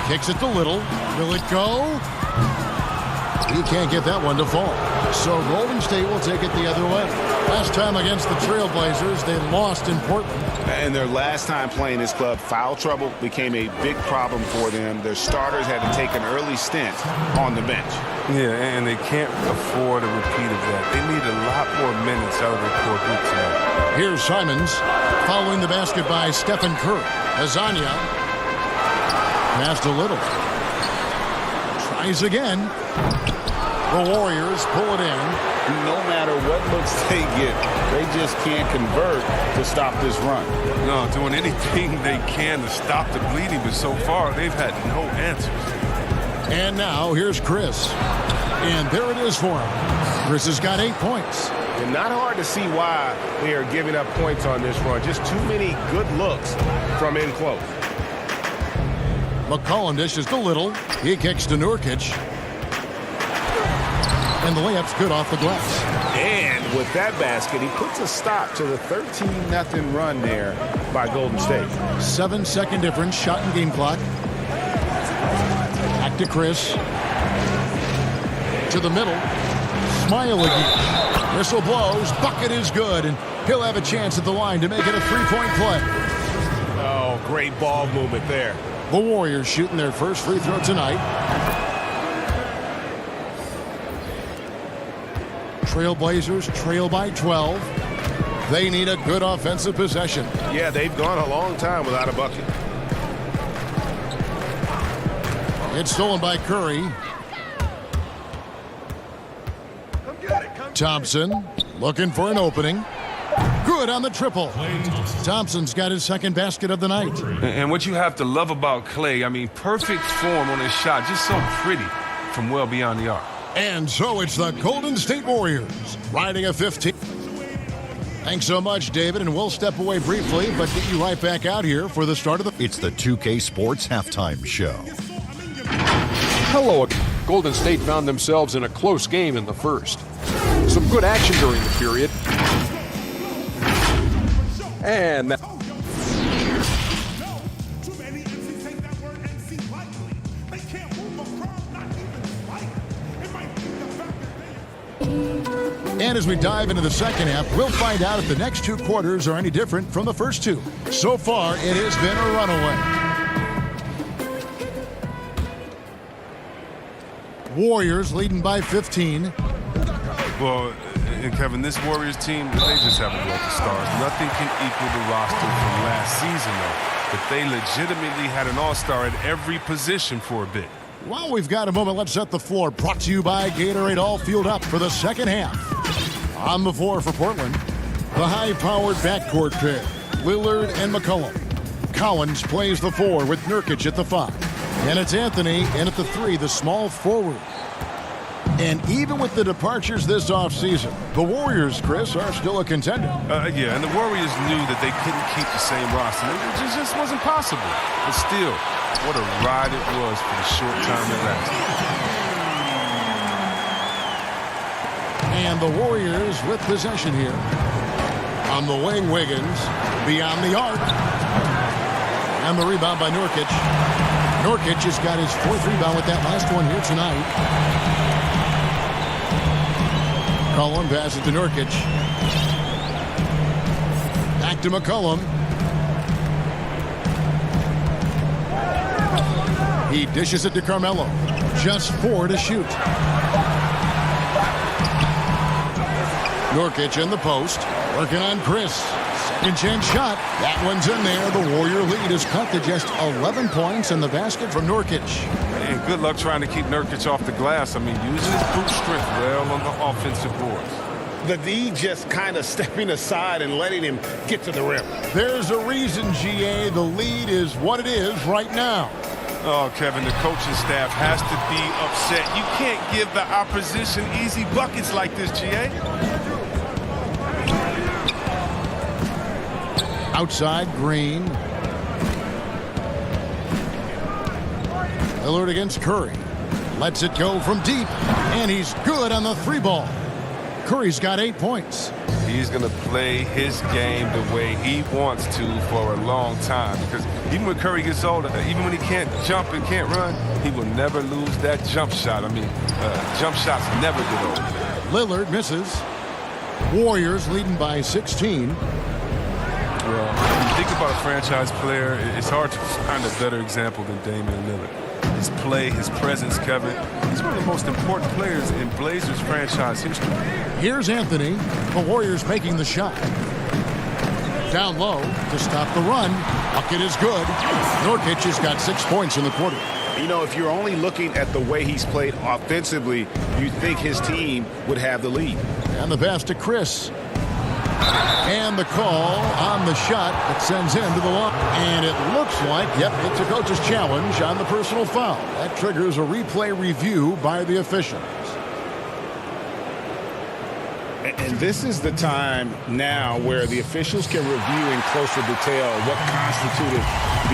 Kicks it to Little. Will it go? He can't get that one to fall. So Golden State will take it the other way. Last time against the Trailblazers, they lost in Portland. And their last time playing this club, foul trouble became a big problem for them. Their starters had to take an early stint on the bench. Yeah, and they can't afford a repeat of that. They need a lot more minutes out of their core group tonight. Here's Simons following the basket by Stephen Curry. Hezonja pass to Little. Tries again. The Warriors pull it in. No matter what looks they get, they just can't convert to stop this run. No, doing anything they can to stop the bleeding, but so far they've had no answers. And now here's Chris. And there it is for him. Chris has got 8 points. And not hard to see why they are giving up points on this run. Just too many good looks from in close. McCollum dishes to Little. He kicks to Nurkic. And the layup's good off the glass. And with that basket, he puts a stop to the 13-0 run there by Golden State. 7-second difference, shot and game clock. Back to Chris. To the middle. Smailagić. Whistle blows. Bucket is good. And he'll have a chance at the line to make it a 3-point play. Oh, great ball movement there. The Warriors shooting their first free throw tonight. Trailblazers trail by 12. They need a good offensive possession. Yeah, they've gone a long time without a bucket. It's stolen by Curry. Thompson looking for an opening. Good on the triple. Thompson's got his second basket of the night. And what you have to love about Klay, I mean, perfect form on his shot, just so pretty from well beyond the arc. And so it's the Golden State Warriors riding a 15. Thanks so much, David, and we'll step away briefly, but get you right back out here for the start of the... It's the 2K Sports Halftime Show. Hello. Golden State found themselves in a close game in the first. Some good action during the period. And that... And as we dive into the second half, we'll find out if the next 2 quarters are any different from the first 2. So far, it has been a runaway. Warriors leading by 15. Well, and Kevin, this Warriors team, they just haven't brought the stars. Nothing can equal the roster from last season, though. But they legitimately had an all-star at every position for a bit. While we've got a moment, let's set the floor. Brought to you by Gatorade, all fueled up for the second half. On the floor for Portland, the high-powered backcourt pair, Lillard and McCollum. Collins plays the 4 with Nurkic at the 5. And it's Anthony in at the 3, the small forward. And even with the departures this offseason, the Warriors, Chris, are still a contender. Yeah, and the Warriors knew that they couldn't keep the same roster. It just wasn't possible. But still, what a ride it was for the short time it lasted. And the Warriors with possession here. On the wing, Wiggins. Beyond the arc. And the rebound by Nurkic. Nurkic has got his 4th rebound with that last one here tonight. McCollum passes to Nurkic. Back to McCollum. He dishes it to Carmelo. Just 4 to shoot. Nurkic in the post. Working on Chris. Second chance shot. That one's in there. The Warrior lead is cut to just 11 points in the basket from Nurkic. And good luck trying to keep Nurkic off the glass. I mean, using his brute strength well on the offensive boards. The D just kind of stepping aside and letting him get to the rim. There's a reason, GA, the lead is what it is right now. Oh, Kevin, the coaching staff has to be upset. You can't give the opposition easy buckets like this, GA. Outside, Green. Lillard against Curry. Lets it go from deep, and he's good on the 3-ball. Curry's got 8 points. He's going to play his game the way he wants to for a long time, because even when Curry gets older, even when he can't jump and can't run, he will never lose that jump shot. I mean, jump shots never get old. Lillard misses. Warriors leading by 16. Well, when you think about a franchise player, it's hard to find a better example than Damian Lillard. His play, his presence, Kevin. He's one of the most important players in Blazers franchise history. Here's Anthony. The Warriors making the shot. Down low to stop the run. Bucket is good. Nurkic has got 6 points in the quarter. You know, if you're only looking at the way he's played offensively, you'd think his team would have the lead. And the pass to Chris. And the call on the shot that sends him to the line. And it looks like, yep, it's a coach's challenge on the personal foul. That triggers a replay review by the officials. And this is the time now where the officials can review in closer detail what constituted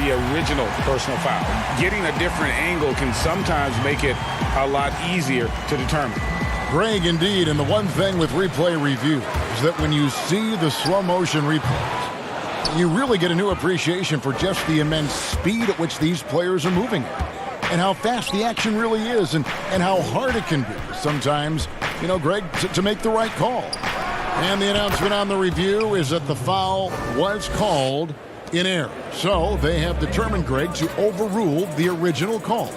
the original personal foul. Getting a different angle can sometimes make it a lot easier to determine. Greg, indeed, and the one thing with replay review is that when you see the slow motion replays, you really get a new appreciation for just the immense speed at which these players are moving at, and how fast the action really is, and how hard it can be sometimes, you know, Greg, to make the right call. And the announcement on the review is that the foul was called in error. So they have determined, Greg, to overrule the original call.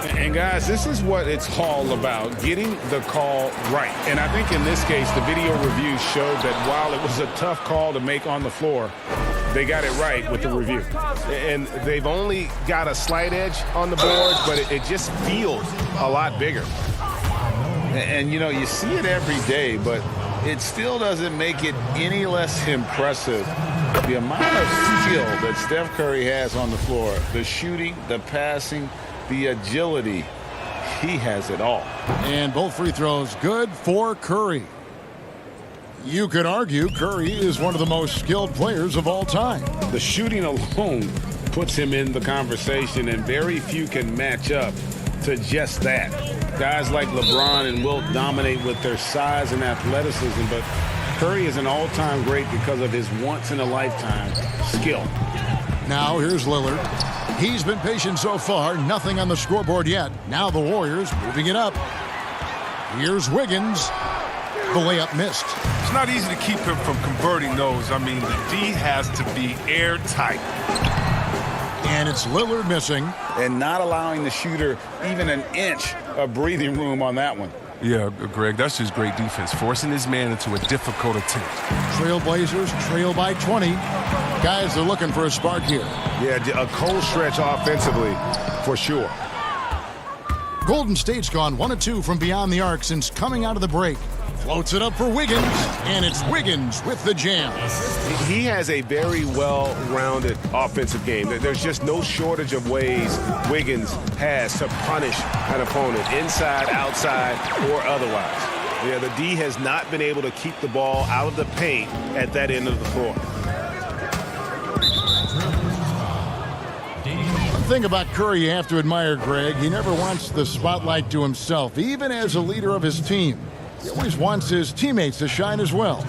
And guys, this is what it's all about, getting the call right. And I think in this case, the video review showed that while it was a tough call to make on the floor, they got it right with the review. And they've only got a slight edge on the board, but it just feels a lot bigger. And you know, you see it every day, but it still doesn't make it any less impressive. The amount of skill that Steph Curry has on the floor, the shooting, the passing, the agility, he has it all. And both free throws good for Curry. You could argue Curry is one of the most skilled players of all time. The shooting alone puts him in the conversation, and very few can match up to just that. Guys like LeBron and Wilt dominate with their size and athleticism, but Curry is an all-time great because of his once-in-a-lifetime skill. Now here's Lillard. He's been patient so far, nothing on the scoreboard yet. Now the Warriors moving it up. Here's Wiggins. The layup missed. It's not easy to keep him from converting those. I mean, the D has to be airtight. And it's Lillard missing. And not allowing the shooter even an inch of breathing room on that one. Yeah, Greg, that's just great defense, forcing his man into a difficult attempt. Trailblazers trail by 20. Guys are looking for a spark here. Yeah, a cold stretch offensively, for sure. Golden State's gone 1-2 from beyond the arc since coming out of the break. Floats it up for Wiggins, and it's Wiggins with the jam. He has a very well-rounded offensive game. There's just no shortage of ways Wiggins has to punish an opponent, inside, outside, or otherwise. Yeah, the D has not been able to keep the ball out of the paint at that end of the floor. One thing about Curry you have to admire, Greg, he never wants the spotlight to himself, even as a leader of his team. He always wants his teammates to shine as well.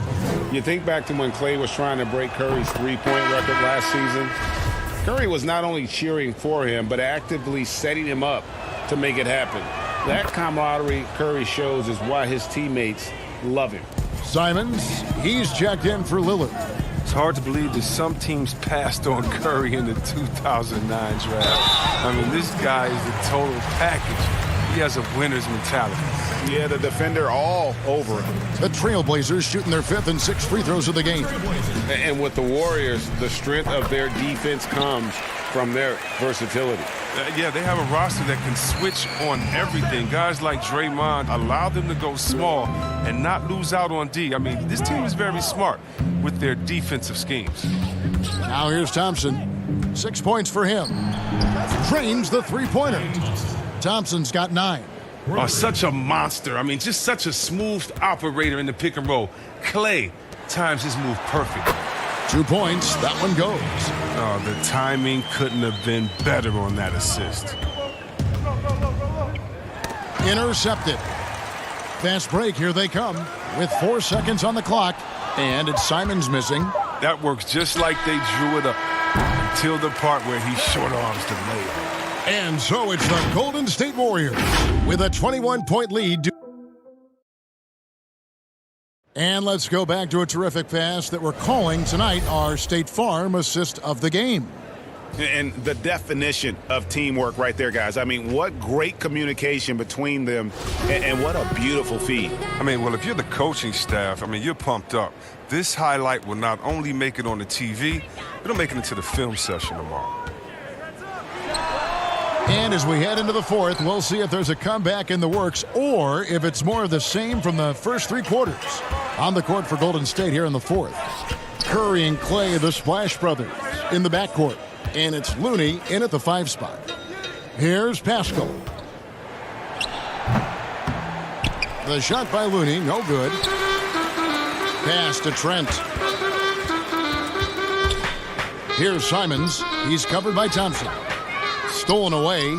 You think back to when Klay was trying to break Curry's three-point record last season. Curry was not only cheering for him, but actively setting him up to make it happen. That camaraderie Curry shows is why his teammates love him. Simons, he's checked in for Lillard. It's hard to believe that some teams passed on Curry in the 2009 draft. I mean, this guy is the total package. He has a winner's mentality. Yeah, the defender all over him. The Trailblazers shooting their 5th and 6th free throws of the game. And with the Warriors, the strength of their defense comes from their versatility. Yeah, they have a roster that can switch on everything. Guys like Draymond allow them to go small and not lose out on D. I mean, this team is very smart with their defensive schemes. Now here's Thompson. 6 points for him. Drains the three-pointer. Thompson's got 9. Oh, such a monster. I mean, just such a smooth operator in the pick and roll. Clay times his move perfect. 2 points. That one goes. Oh, the timing couldn't have been better on that assist. Intercepted. Fast break. Here they come with 4 seconds on the clock. And it's Simons missing. That works just like they drew it up until the part where he short arms the layup. And so it's the Golden State Warriors with a 21-point lead. And let's go back to a terrific pass that we're calling tonight our State Farm assist of the game. And the definition of teamwork right there, guys. I mean, what great communication between them, and what a beautiful feed. I mean, well, if you're the coaching staff, I mean, you're pumped up. This highlight will not only make it on the TV, it'll make it into the film session tomorrow. And as we head into the 4th, we'll see if there's a comeback in the works or if it's more of the same from the first 3 quarters. On the court for Golden State here in the 4th. Curry and Clay, the Splash Brothers, in the backcourt. And it's Looney in at the 5 spot. Here's Pascal. The shot by Looney, no good. Pass to Trent. Here's Simons. He's covered by Thompson. Stolen away.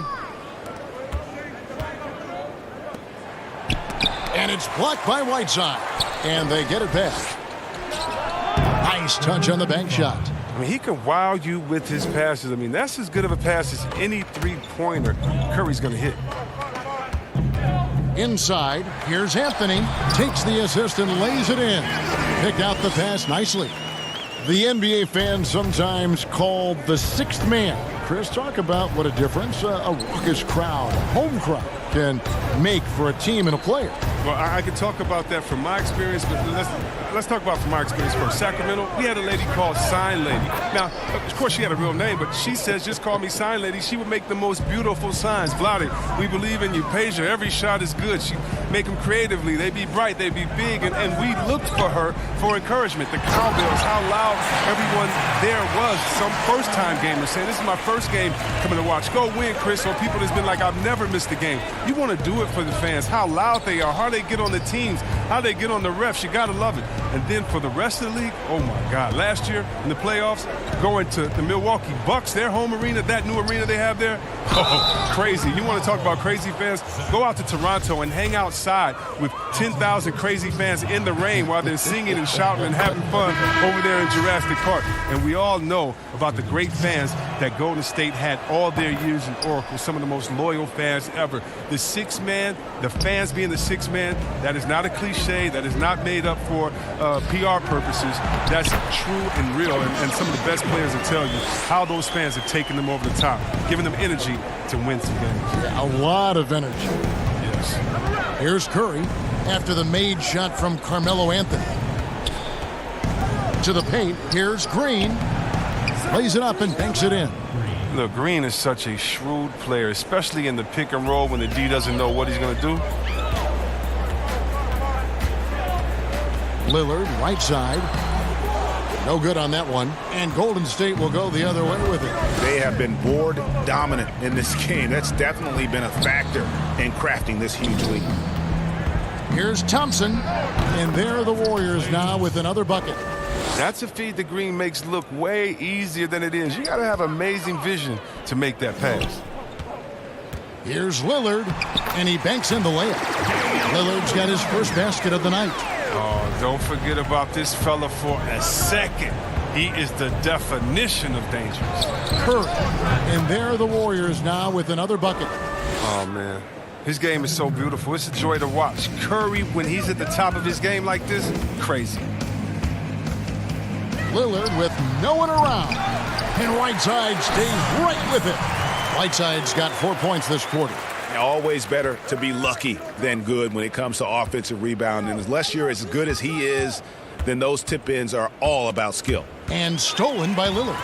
And it's blocked by Whiteside. And they get it back. Nice touch on the bank shot. I mean, he can wow you with his passes. I mean, that's as good of a pass as any three-pointer Curry's going to hit. Inside, here's Anthony. Takes the assist and lays it in. Picked out the pass nicely. The NBA fans sometimes called the 6th man. Chris, talk about what a difference a raucous crowd, a home crowd, can make for a team and a player. Well, I could talk about that from my experience, but let's talk about from my experience first. Sacramento, we had a lady called Sign Lady. Now, of course, she had a real name, but she says, just call me Sign Lady. She would make the most beautiful signs. Vlade, we believe in you. Peja, every shot is good. She make them creatively. They be bright, they be big, and we looked for her for encouragement. The cowbells, how loud everyone there was. Some first-time gamers saying, this is my first game coming to watch. Go win, Chris, or people that's been like, I've never missed a game. You want to do it for the fans, how loud they are, how they get on the teams, how they get on the refs. You got to love it. And then for the rest of the league, oh, my God. Last year in the playoffs, going to the Milwaukee Bucks, their home arena, that new arena they have there, oh, crazy. You want to talk about crazy fans? Go out to Toronto and hang outside with 10,000 crazy fans in the rain while they're singing and shouting and having fun over there in Jurassic Park. And we all know about the great fans that Golden State had all their years in Oracle, some of the most loyal fans ever. The 6th man, the fans being the 6th man, that is not a cliche. That is not made up for PR purposes. That's true and real. And some of the best players will tell you how those fans have taken them over the top, giving them energy to win some games. Yeah, a lot of energy. Yes. Here's Curry after the made shot from Carmelo Anthony. To the paint, here's Green. Plays it up and banks it in. Look, Green is such a shrewd player, especially in the pick and roll when the D doesn't know what he's going to do. Lillard, right side. No good on that one. And Golden State will go the other way with it. They have been board dominant in this game. That's definitely been a factor in crafting this huge lead. Here's Thompson. And there are the Warriors now with another bucket. That's a feed that Green makes look way easier than it is. You got to have amazing vision to make that pass. Here's Lillard, and he banks in the layup. Lillard's got his first basket of the night. Oh, don't forget about this fella for a second. He is the definition of dangerous. Curry, and there are the Warriors now with another bucket. Oh, man. His game is so beautiful. It's a joy to watch. Curry, when he's at the top of his game like this, crazy. Lillard with no one around. And Whiteside stays right with it. Whiteside's got 4 points this quarter. Always better to be lucky than good when it comes to offensive rebounding. Unless you're as good as he is, then those tip-ins are all about skill. And stolen by Lillard.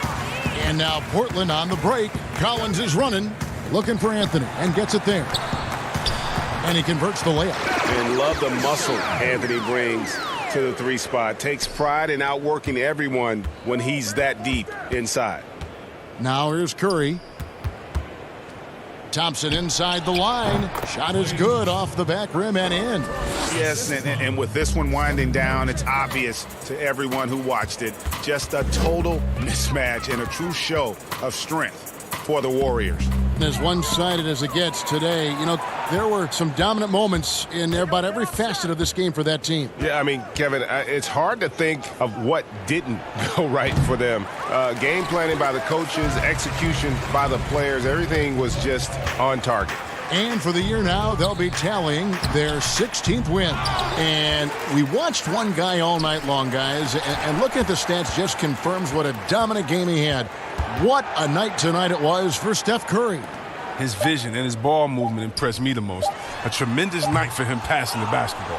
And now Portland on the break. Collins is running, looking for Anthony, and gets it there. And he converts the layup. And love the muscle Anthony brings to the 3 spot. Takes pride in outworking everyone when he's that deep inside. Now here's Curry. Thompson inside the line. Shot is good off the back rim and in. Yes, and with this one winding down, it's obvious to everyone who watched it. Just a total mismatch and a true show of strength for the Warriors. As one-sided as it gets today, you know, there were some dominant moments in about every facet of this game for that team. Yeah, I mean, Kevin, it's hard to think of what didn't go right for them. Game planning by the coaches, execution by the players, everything was just on target. And for the year now, they'll be tallying their 16th win. And we watched one guy all night long, guys, and looking at the stats just confirms what a dominant game he had. What a night tonight it was for Steph Curry. His vision and his ball movement impressed me the most. A tremendous night for him passing the basketball.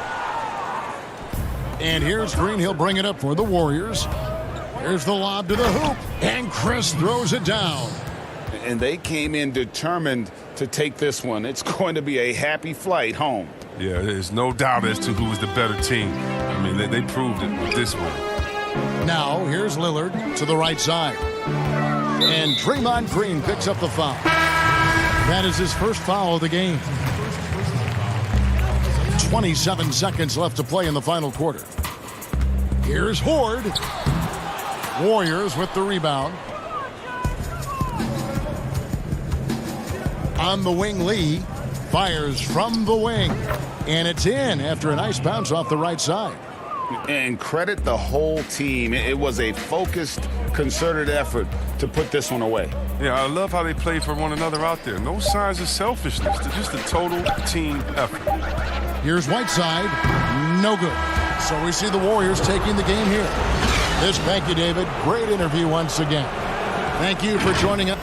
And here's Green. He'll bring it up for the Warriors. Here's the lob to the hoop, and Chris throws it down. And they came in determined to take this one. It's going to be a happy flight home. Yeah, there's no doubt as to who was the better team. I mean, they proved it with this one. Now, here's Lillard to the right side. And Draymond Green picks up the foul. That is his first foul of the game. 27 seconds left to play in the final quarter. Here's Horde. Warriors with the rebound. On the wing, Lee fires from the wing. And it's in after a nice bounce off the right side. And credit the whole team. It was a focused, concerted effort to put this one away. Yeah, I love how they play for one another out there. No signs of selfishness. They're just a total team effort. Here's Whiteside. No good. So we see the Warriors taking the game here. Thank you, David. Great interview once again. Thank you for joining us.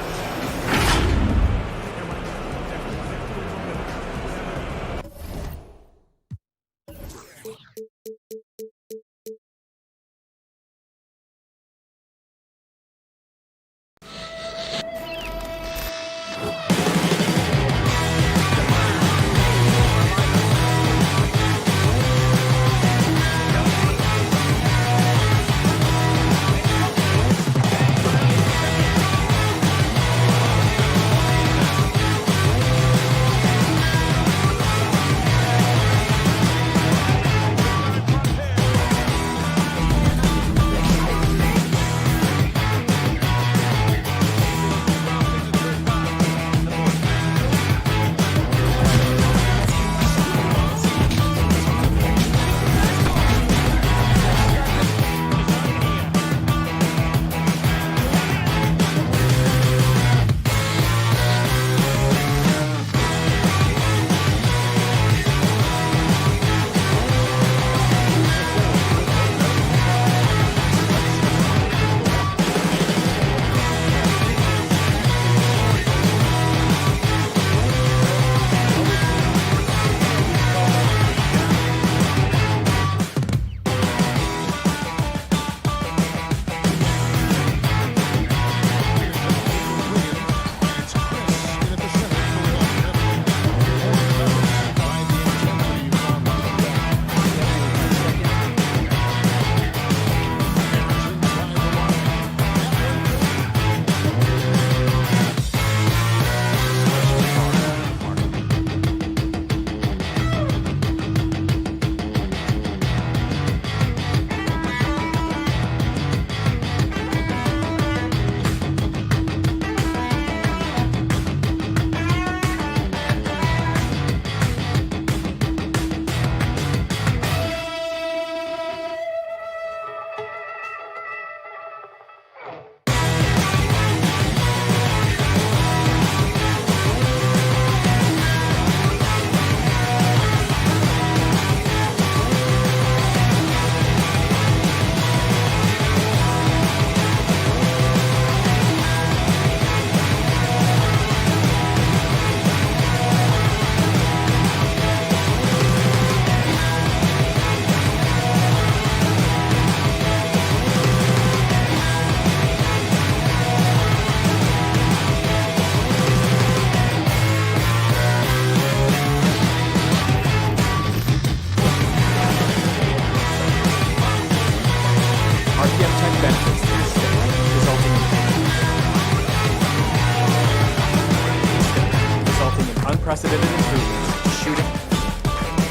unprecedented improvements. Shooting,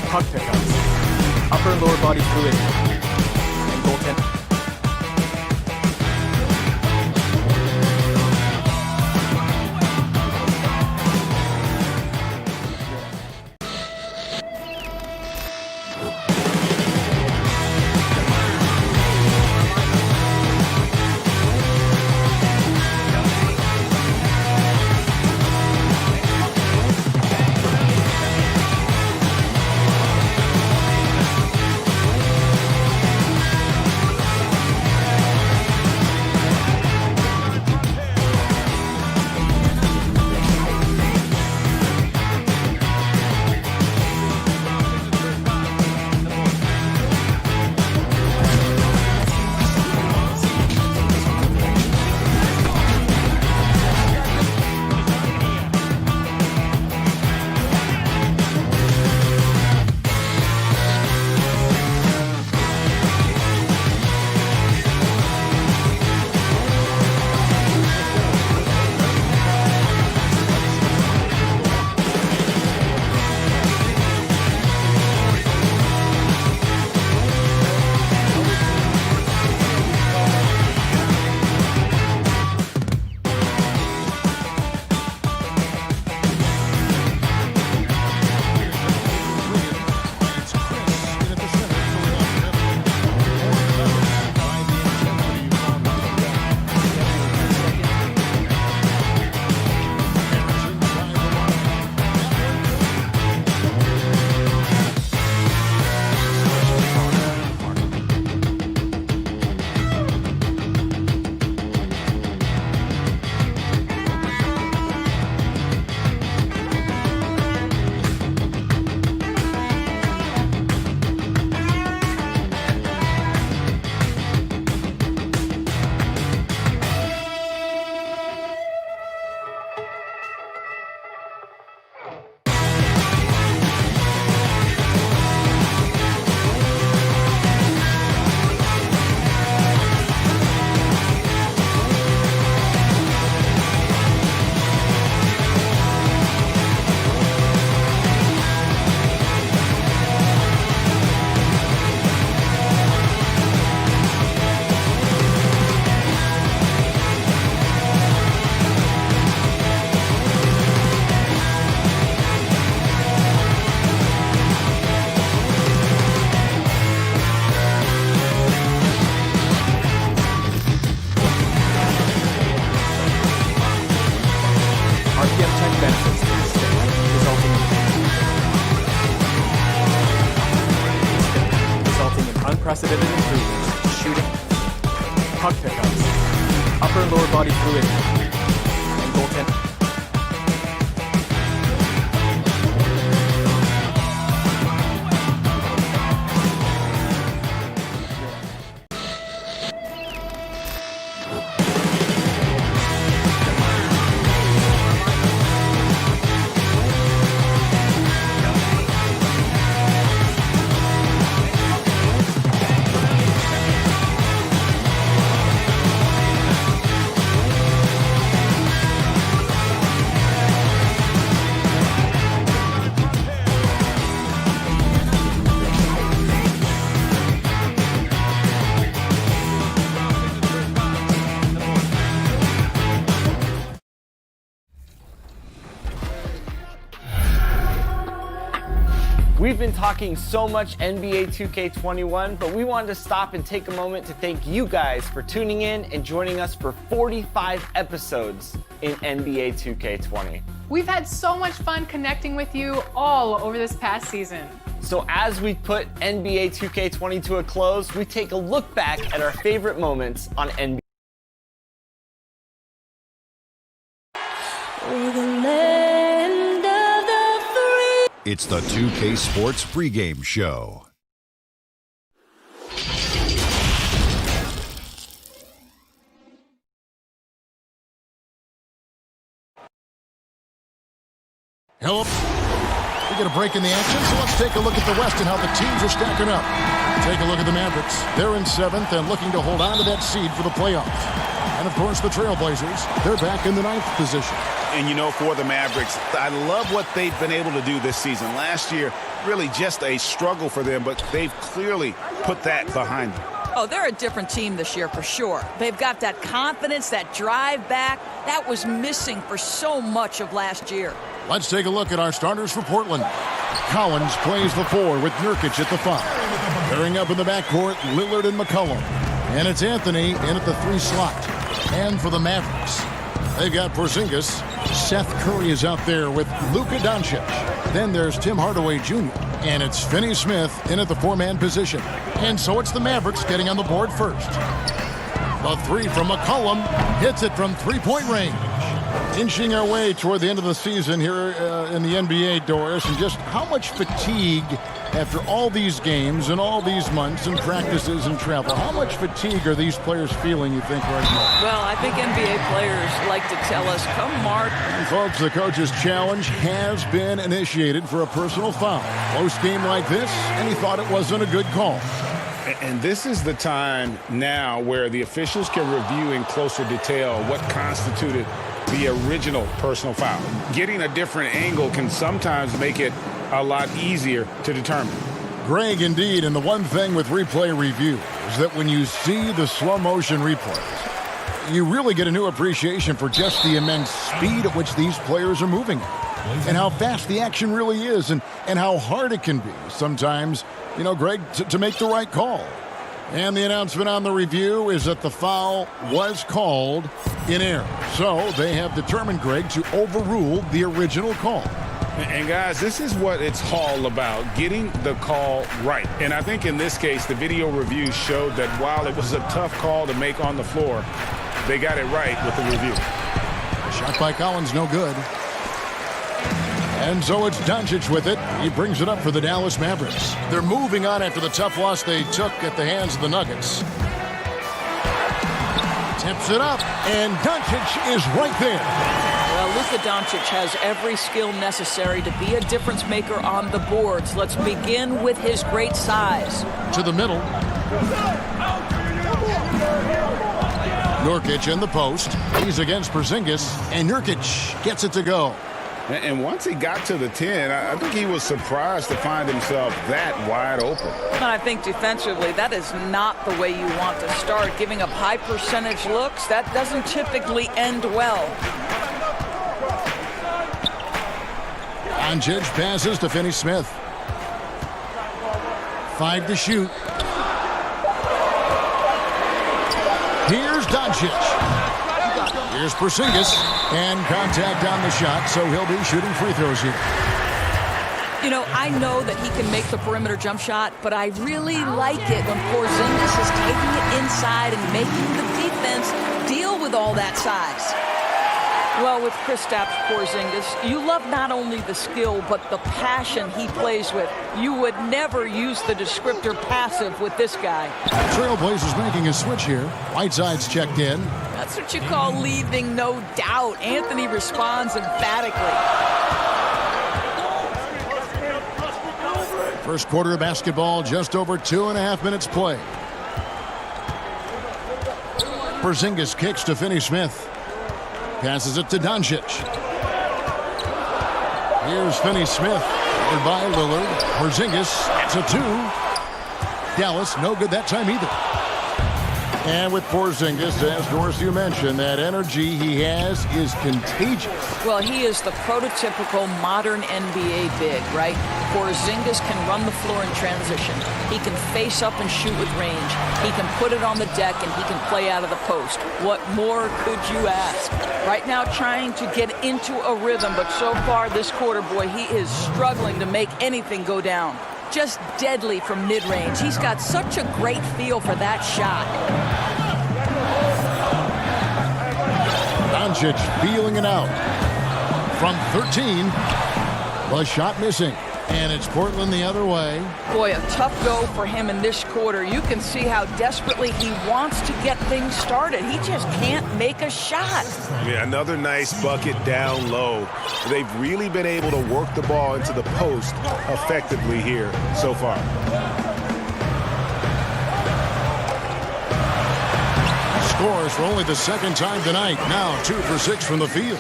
puck pickups, upper and lower body fluidity, and goaltending. Unprecedented improvements. Shooting, puck pickups, upper and lower body fluidity, and goaltending. We've been talking so much NBA 2K21, but we wanted to stop and take a moment to thank you guys for tuning in and joining us for 45 episodes in NBA 2K20. We've had so much fun connecting with you all over this past season. So as we put NBA 2K20 to a close, we take a look back at our favorite moments on NBA. It's the 2K Sports pregame show. Hello. We get a break in the action, so let's take a look at the West and how the teams are stacking up. Take a look at the Mavericks. They're in 7th and looking to hold on to that seed for the playoffs. And, of course, the Trailblazers, they're back in the 9th position. And, you know, for the Mavericks, I love what they've been able to do this season. Last year, really just a struggle for them, but they've clearly put that behind them. Oh, they're a different team this year for sure. They've got that confidence, that drive back. That was missing for so much of last year. Let's take a look at our starters for Portland. Collins plays the 4 with Nurkic at the 5. Pairing up in the backcourt, Lillard and McCollum. And it's Anthony in at the 3 slot. And for the Mavericks, they've got Porzingis. Seth Curry is out there with Luka Doncic. Then there's Tim Hardaway Jr. And it's Finney Smith in at the 4-man position. And so it's the Mavericks getting on the board first. The 3 from McCollum hits it from 3-point range. Inching our way toward the end of the season here in the NBA, Doris, and just how much fatigue after all these games and all these months and practices and travel, how much fatigue are these players feeling, you think, right now? Well, I think NBA players like to tell us, come Mark. And folks, the coach's challenge has been initiated for a personal foul. Close game like this, and he thought it wasn't a good call. And this is the time now where the officials can review in closer detail what constituted the original personal foul. Getting a different angle can sometimes make it a lot easier to determine. Greg, indeed, and the one thing with replay review is that when you see the slow motion replays, you really get a new appreciation for just the immense speed at which these players are moving and how fast the action really is and how hard it can be sometimes, you know, Greg, to make the right call. And the announcement on the review is that the foul was called in error. So they have determined, Greg, to overrule the original call. And guys, this is what it's all about, getting the call right. And I think in this case, the video review showed that while it was a tough call to make on the floor, they got it right with the review. Shot by Collins, no good. And so it's Doncic with it. He brings it up for the Dallas Mavericks. They're moving on after the tough loss they took at the hands of the Nuggets. Tips it up, and Doncic is right there. Well, Luka Doncic has every skill necessary to be a difference maker on the boards. Let's begin with his great size. To the middle. Nurkic in the post. He's against Porzingis, and Nurkic gets it to go. And once he got to the 10, I think he was surprised to find himself that wide open. And I think defensively, that is not the way you want to start. Giving up high percentage looks, that doesn't typically end well. Doncic passes to Finney Smith. 5 to shoot. Here's Doncic. Here's Porzingis, and contact on the shot, so he'll be shooting free throws here. You know, I know that he can make the perimeter jump shot, but I really like it when Porzingis is taking it inside and making the defense deal with all that size. Well, with Kristaps Porzingis, you love not only the skill, but the passion he plays with. You would never use the descriptor passive with this guy. Trailblazers making a switch here. Whiteside's checked in. That's what you call leaving no doubt. Anthony responds emphatically. First quarter of basketball, just over 2.5 minutes play. Porzingis kicks to Finney Smith. Passes it to Doncic. Here's Finney Smith. Covered by Lillard. Porzingis. It's a 2. Dallas, no good that time either. And with Porzingis, as Doris, you mentioned, that energy he has is contagious. Well, he is the prototypical modern NBA big, right? Porzingis can run the floor in transition. He can face up and shoot with range. He can put it on the deck, and he can play out of the post. What more could you ask? Right now trying to get into a rhythm, but so far this quarter, boy, he is struggling to make anything go down. Just deadly from mid-range. He's got such a great feel for that shot. Doncic feeling it out. From 13, the shot missing. And it's Portland the other way. Boy, a tough go for him in this quarter. You can see how desperately he wants to get things started. He just can't make a shot. Yeah, another nice bucket down low. They've really been able to work the ball into the post effectively here so far. scores for only the second time tonight. Now 2 for 6 from the field.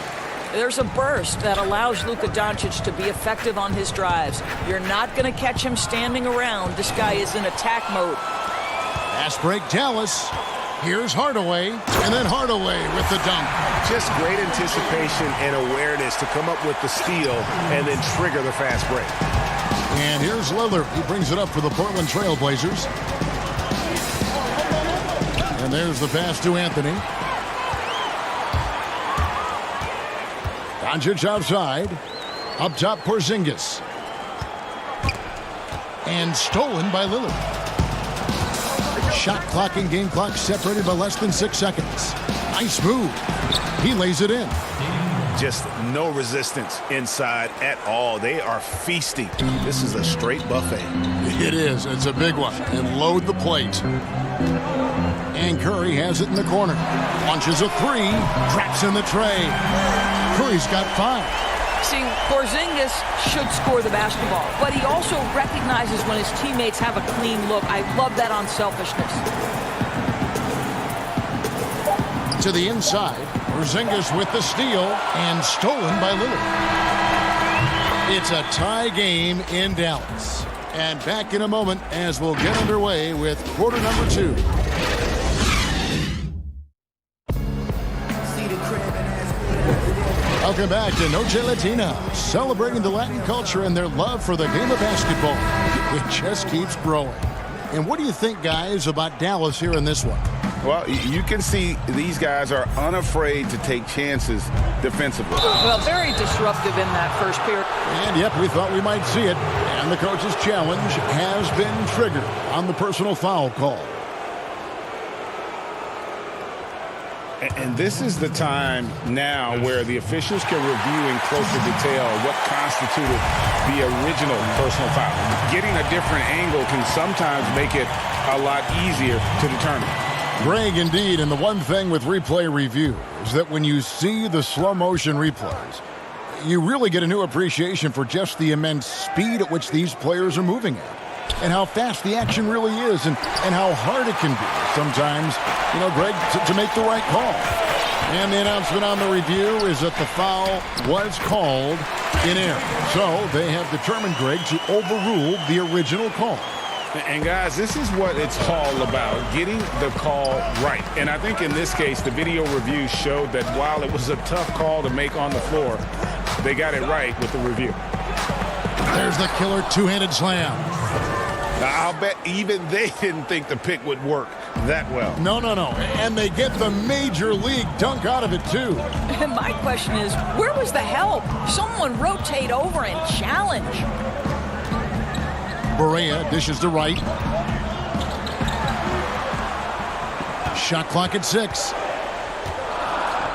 There's a burst that allows Luka Doncic to be effective on his drives. You're not going to catch him standing around. This guy is in attack mode. Fast break, Dallas. Here's Hardaway, and then Hardaway with the dunk. Just great anticipation and awareness to come up with the steal and then trigger the fast break. And here's Lillard. He brings it up for the Portland Trail Blazers. And there's the pass to Anthony. Doncic outside. Up top, Porzingis. And stolen by Lillard. Shot clock and game clock separated by less than 6 seconds. Nice move. He lays it in. Just no resistance inside at all. They are feasting. This is a straight buffet. It is. It's a big one. And load the plate. And Curry has it in the corner. Launches a 3. Drops in the tray. Curry's got 5. See, Porzingis should score the basketball, but he also recognizes when his teammates have a clean look. I love that unselfishness. To the inside, Porzingis with the steal and stolen by Lillard. It's a tie game in Dallas. And back in a moment as we'll get underway with quarter number 2. Welcome back to Noche Latina, celebrating the Latin culture and their love for the game of basketball. It just keeps growing. And what do you think, guys, about Dallas here in this one? Well, you can see these guys are unafraid to take chances defensively. Well, very disruptive in that first period. And, yep, we thought we might see it. And the coach's challenge has been triggered on the personal foul call. And this is the time now where the officials can review in closer detail what constituted the original personal foul. Getting a different angle can sometimes make it a lot easier to determine. Greg, indeed, and the one thing with replay review is that when you see the slow motion replays, you really get a new appreciation for just the immense speed at which these players are moving at. And how fast the action really is, and how hard it can be sometimes, Greg, to make the right call. And the announcement on the review is that the foul was called in error. So they have determined, Greg, to overrule the original call. And, guys, this is what it's all about, getting the call right. And I think in this case, the video review showed that while it was a tough call to make on the floor, they got it right with the review. There's the killer two-handed slam. I'll bet even they didn't think the pick would work that well. No. And they get the major league dunk out of it, too. And my question is, where was the help? Someone rotate over and challenge. Barea dishes to right. Shot clock at 6.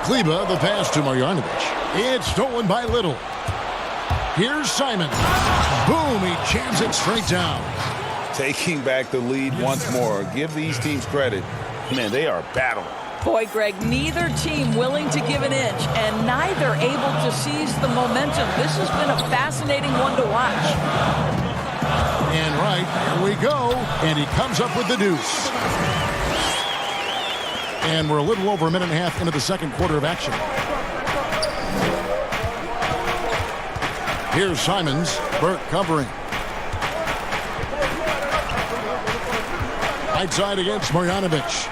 Kleba, the pass to Marjanovic. It's stolen by Little. Here's Simon. Boom, he jams it straight down. Taking back the lead once more. Give these teams credit. Man, they are battling. Boy, Greg, neither team willing to give an inch and neither able to seize the momentum. This has been a fascinating one to watch. And right, here we go. And he comes up with the deuce. And we're a little over a minute and a half into the second quarter of action. Here's Simons. Burke covering. Right side against Marjanovic.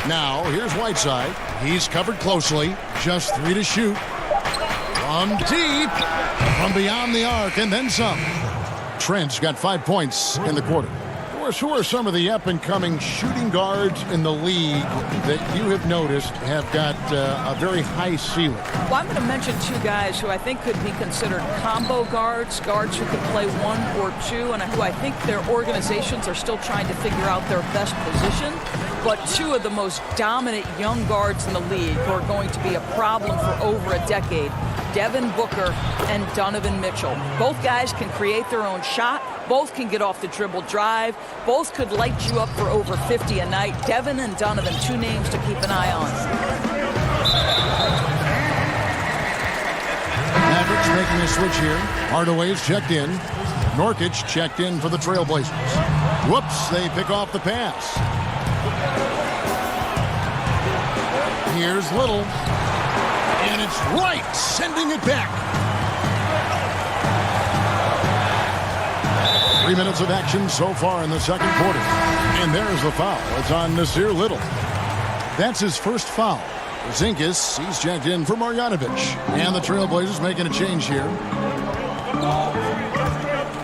Now, here's Whiteside. He's covered closely. Just 3 to shoot. From deep. From beyond the arc, and then some. Trent's got 5 points in the quarter. Who are some of the up-and-coming shooting guards in the league that you have noticed have got a very high ceiling? Well, I'm going to mention 2 guys who I think could be considered combo guards who could play 1 or 2, and who I think their organizations are still trying to figure out their best position. But 2 of the most dominant young guards in the league who are going to be a problem for over a decade, Devin Booker and Donovan Mitchell. Both guys can create their own shot. Both can get off the dribble drive. Both could light you up for over 50 a night. Devin and Donovan, 2 names to keep an eye on. Mavericks making a switch here. Hardaway's checked in. Nurkic checked in for the Trailblazers. Whoops, they pick off the pass. Here's Little. And it's Wright sending it back. 3 minutes of action so far in the second quarter. And there's the foul. It's on Nasir Little. That's his first foul. Porzingis, he's checked in for Marjanovic. And the Trailblazers making a change here.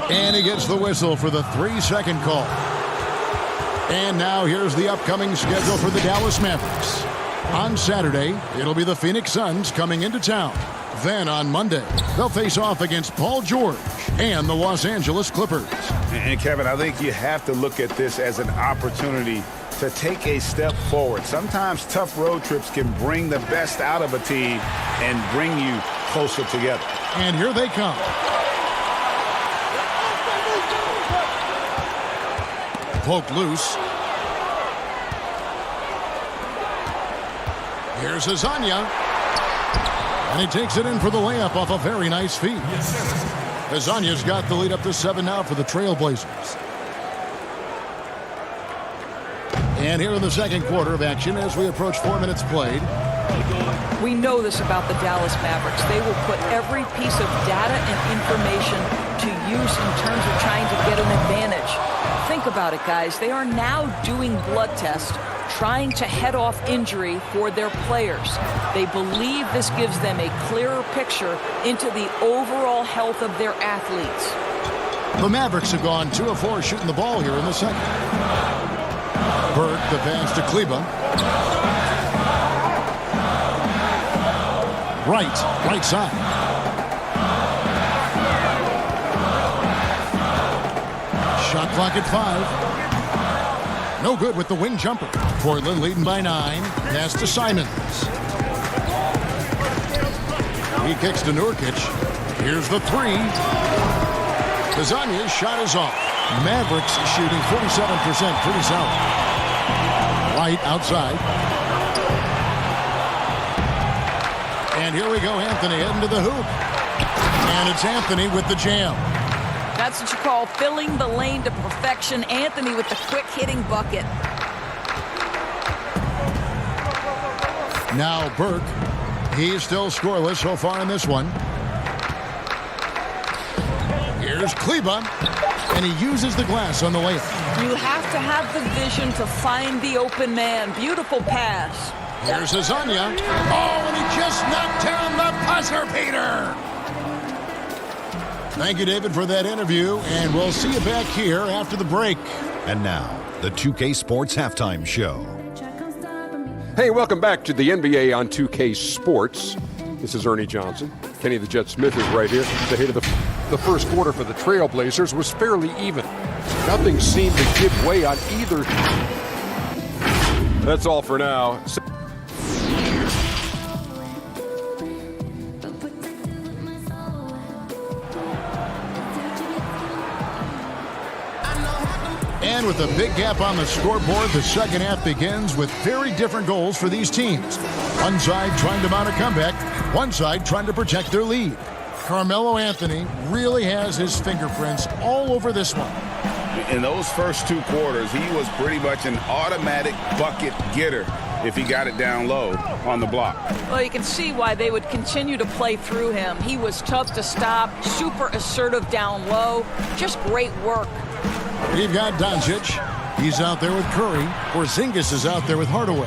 And he gets the whistle for the 3-second call. And now here's the upcoming schedule for the Dallas Mavericks. On Saturday, it'll be the Phoenix Suns coming into town. Then on Monday, they'll face off against Paul George and the Los Angeles Clippers. And Kevin, I think you have to look at this as an opportunity to take a step forward. Sometimes tough road trips can bring the best out of a team and bring you closer together. And here they come. Poked loose. Here's Azania. And he takes it in for the layup off a very nice feed. Azania's got the lead up to 7 now for the Trailblazers. And here in the second quarter of action as we approach 4 minutes played. We know this about the Dallas Mavericks. They will put every piece of data and information to use in terms of trying to get an advantage. Think about it, guys. They are now doing blood tests, trying to head off injury for their players. They believe this gives them a clearer picture into the overall health of their athletes. The Mavericks have gone 2 of 4 shooting the ball here in the second. Burke, the pass to Kleba. Right side. Shot clock at 5. No good with the wing jumper. Portland leading by 9. Pass to Simons. He kicks to Nurkic. Here's the 3. Azania's shot is off. Mavericks shooting 47%. Pretty solid. Right outside. And here we go, Anthony heading to the hoop. And it's Anthony with the jam. That's what you call filling the lane to perfection. Anthony with the quick hitting bucket. Now Burke. He's still scoreless so far in this one. Here's Kleba. And he uses the glass on the layup. You have to have the vision to find the open man. Beautiful pass. Here's Azania. Oh, and he just knocked down the buzzer beater. Thank you, David, for that interview, and we'll see you back here after the break. And now, the 2K Sports Halftime Show. Hey, welcome back to the NBA on 2K Sports. This is Ernie Johnson. Kenny the Jet Smith is right here. The hit of the first quarter for the Trailblazers was fairly even. Nothing seemed to give way on either. That's all for now. And with a big gap on the scoreboard, the second half begins with very different goals for these teams. One side trying to mount a comeback, one side trying to protect their lead. Carmelo Anthony really has his fingerprints all over this one. In those first 2 quarters, he was pretty much an automatic bucket getter if he got it down low on the block. Well, you can see why they would continue to play through him. He was tough to stop, super assertive down low, just great work. You've got Doncic. He's out there with Curry. Porzingis is out there with Hardaway.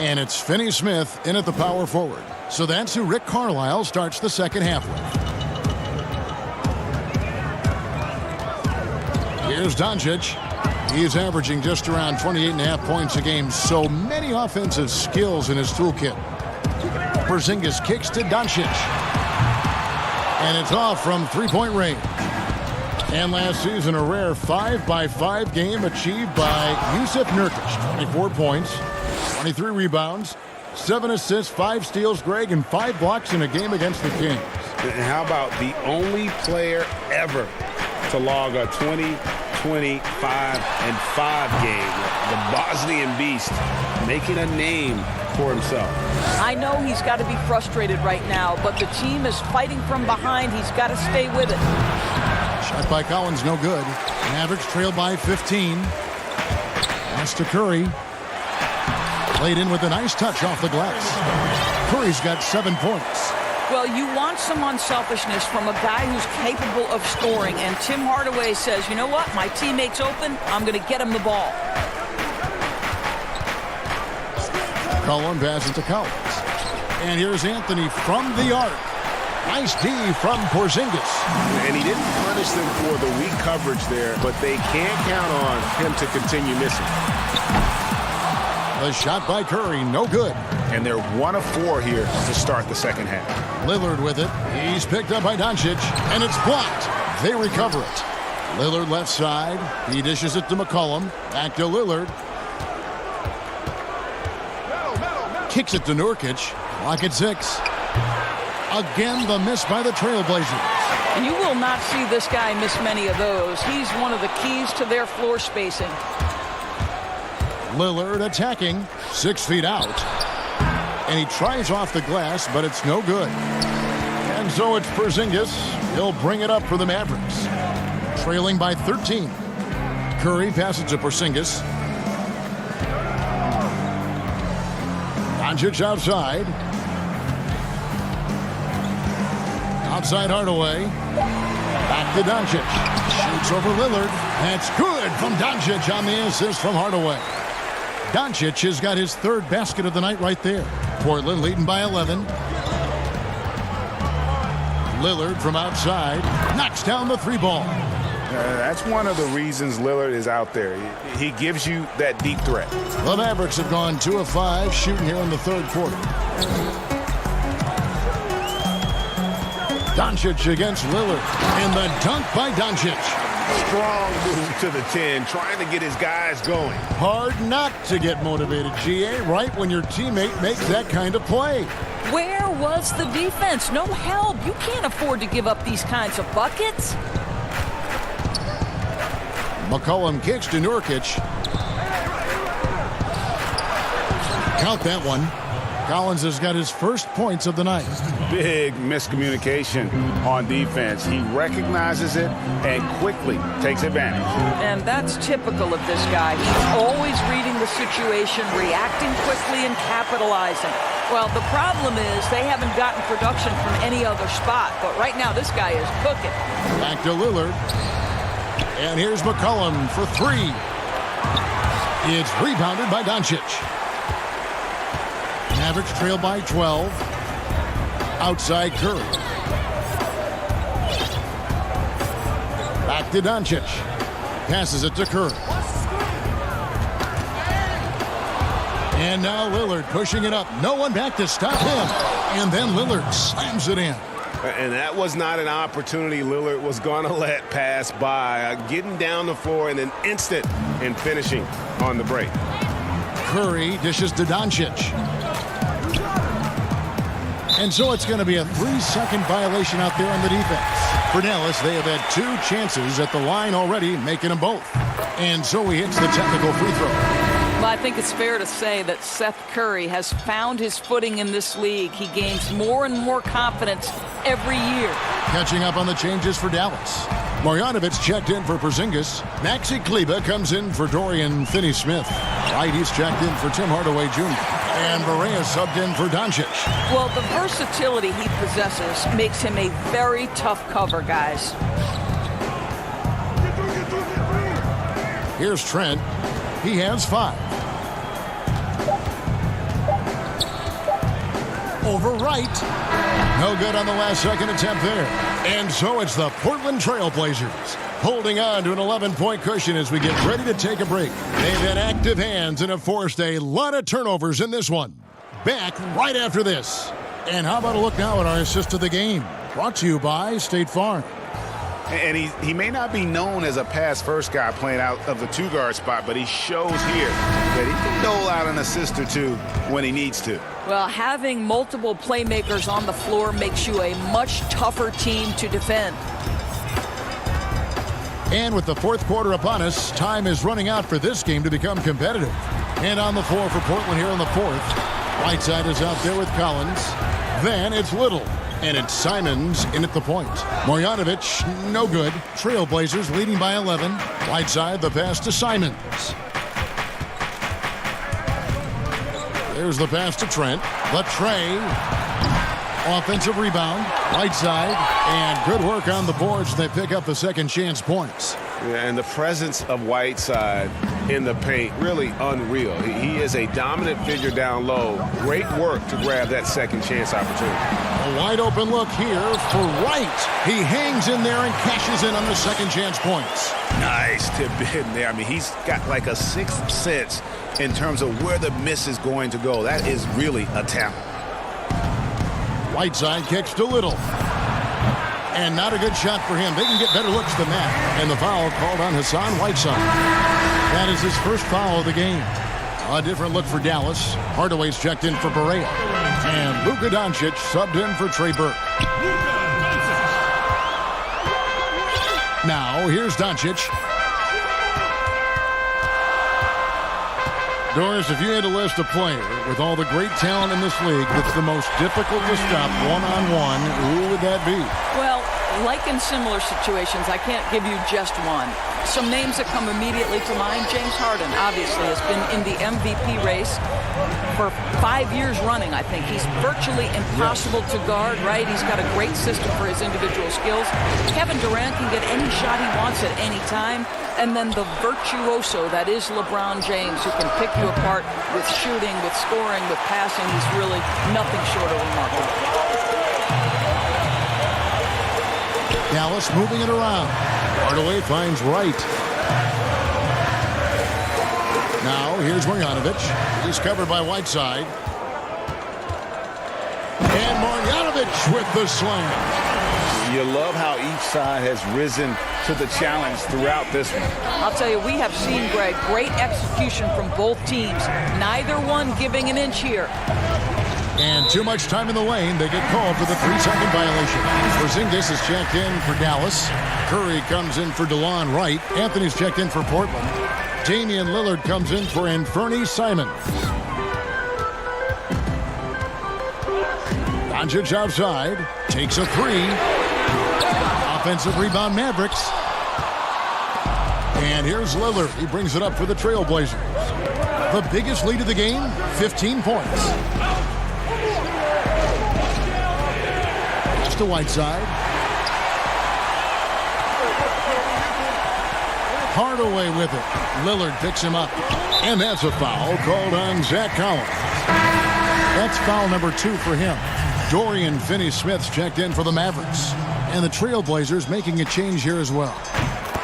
And it's Finney Smith in at the power forward. So that's who Rick Carlisle starts the second half with. Here's Doncic. He's averaging just around 28.5 points a game. So many offensive skills in his toolkit. Porzingis kicks to Doncic. And it's off from three-point range. And last season, a rare 5-by-5 game achieved by Jusuf Nurkic. 24 points, 23 rebounds, 7 assists, 5 steals, Greg, and 5 blocks in a game against the Kings. And how about the only player ever to log a 20, 25, and 5 game? The Bosnian Beast making a name for himself. I know he's got to be frustrated right now, but the team is fighting from behind. He's got to stay with it. Shot by Collins, no good. Mavericks trail by 15. Pass to Curry. Played in with a nice touch off the glass. Curry's got 7 points. Well, you want some unselfishness from a guy who's capable of scoring, and Tim Hardaway says, you know what, my teammate's open, I'm going to get him the ball. Cullen passes to Collins. And here's Anthony from the arc. Nice D from Porzingis. And he didn't punish them for the weak coverage there, but they can't count on him to continue missing. The shot by Curry, no good. And they're 1 of 4 here to start the second half. Lillard with it. He's picked up by Doncic, and it's blocked. They recover it. Lillard left side. He dishes it to McCollum. Back to Lillard. Kicks it to Nurkic. Clock at 6. Again, the miss by the Trailblazers. And you will not see this guy miss many of those. He's one of the keys to their floor spacing. Lillard attacking, 6 feet out. And he tries off the glass, but it's no good. And so it's Porzingis. He'll bring it up for the Mavericks. Trailing by 13. Curry passes to Porzingis. Doncic outside. Outside Hardaway. Back to Doncic. Shoots over Lillard. That's good from Doncic on the assist from Hardaway. Doncic has got his 3rd basket of the night right there. Portland leading by 11. Lillard from outside knocks down the 3-ball. That's one of the reasons Lillard is out there. He gives you that deep threat. The Mavericks have gone 2 of 5 shooting here in the 3rd quarter. Doncic against Lillard. And the dunk by Doncic. Strong move to the 10, trying to get his guys going. Hard not to get motivated, GA, right when your teammate makes that kind of play. Where was the defense? No help. You can't afford to give up these kinds of buckets. McCollum kicks to Nurkic. Count that one. Collins has got his first points of the night. Big miscommunication on defense. He recognizes it and quickly takes advantage. And that's typical of this guy. He's always reading the situation, reacting quickly, and capitalizing. Well, the problem is they haven't gotten production from any other spot. But right now, this guy is cooking. Back to Lillard. And here's McCollum for 3. It's rebounded by Doncic. Mavericks trail by 12. Outside Curry. Back to Doncic. Passes it to Curry. And now Lillard pushing it up. No one back to stop him. And then Lillard slams it in. And that was not an opportunity Lillard was going to let pass by. Getting down the floor in an instant and finishing on the break. Curry dishes to Doncic. And so it's going to be a 3-second violation out there on the defense. For Dallas, they have had 2 chances at the line already, making them both. And so he hits the technical free throw. Well, I think it's fair to say that Seth Curry has found his footing in this league. He gains more and more confidence every year. Catching up on the changes for Dallas. Marjanovic checked in for Porzingis. Maxi Kleber comes in for Dorian Finney-Smith. Right, he's checked in for Tim Hardaway Jr. And Barea subbed in for Doncic. Well, the versatility he possesses makes him a very tough cover, guys. Here's Trent. He has 5. Over right. No good on the last second attempt there. And so it's the Portland Trailblazers holding on to an 11-point cushion as we get ready to take a break. They've had active hands and have forced a lot of turnovers in this one. Back right after this. And how about a look now at our assist of the game? Brought to you by State Farm. And he may not be known as a pass-first guy playing out of the 2-guard spot, but he shows here that he can dole out an assist or 2 when he needs to. Well, having multiple playmakers on the floor makes you a much tougher team to defend. And with the 4th quarter upon us, time is running out for this game to become competitive. And on the floor for Portland here in the 4th, Whiteside is out there with Collins. Then it's Little. And it's Simons in at the point. Marjanovic, no good. Trailblazers leading by 11. Right side, the pass to Simons. There's the pass to Trent. The tray. Offensive rebound. Right side. And good work on the boards. They pick up the second chance points. Yeah, and the presence of Whiteside in the paint, really unreal. He is a dominant figure down low. Great work to grab that second chance opportunity. A wide open look here for Wright. He hangs in there and cashes in on the second chance points. Nice tip in there. I mean, he's got like a sixth sense in terms of where the miss is going to go. That is really a talent. Whiteside kicks to Little. And not a good shot for him. They can get better looks than that. And the foul called on Hassan Whiteside. That is his first foul of the game. A different look for Dallas. Hardaway's checked in for Barea. And Luka Doncic subbed in for Trey Burke. Now, here's Doncic. Doris, if you had to list a player with all the great talent in this league that's the most difficult to stop one-on-one, who would that be? Well, like in similar situations, I can't give you just one. Some names that come immediately to mind, James Harden obviously has been in the MVP race for 5 years running, I think. He's virtually impossible to guard, right? He's got a great system for his individual skills. Kevin Durant can get any shot he wants at any time. And then the virtuoso that is LeBron James, who can pick you apart with shooting, with scoring, with passing. He's really nothing short of remarkable. Dallas moving it around. Hardaway finds Wright. Now here's Marjanovic. He's covered by Whiteside. And Marjanovic with the slam. You love how each side has risen to the challenge throughout this one. I'll tell you, we have seen, Greg, great execution from both teams. Neither one giving an inch here. And too much time in the lane. They get called for the 3-second violation. Porzingis is checked in for Dallas. Curry comes in for DeLon Wright. Anthony's checked in for Portland. Damian Lillard comes in for Anthony Simons. Doncic outside. Takes a three. Offensive rebound, Mavericks. And here's Lillard. He brings it up for the Trailblazers. The biggest lead of the game, 15 points. Pass to Whiteside. Hardaway with it. Lillard picks him up. And that's a foul called on Zach Collins. That's foul number 2 for him. Dorian Finney-Smith's checked in for the Mavericks. And the Trailblazers making a change here as well.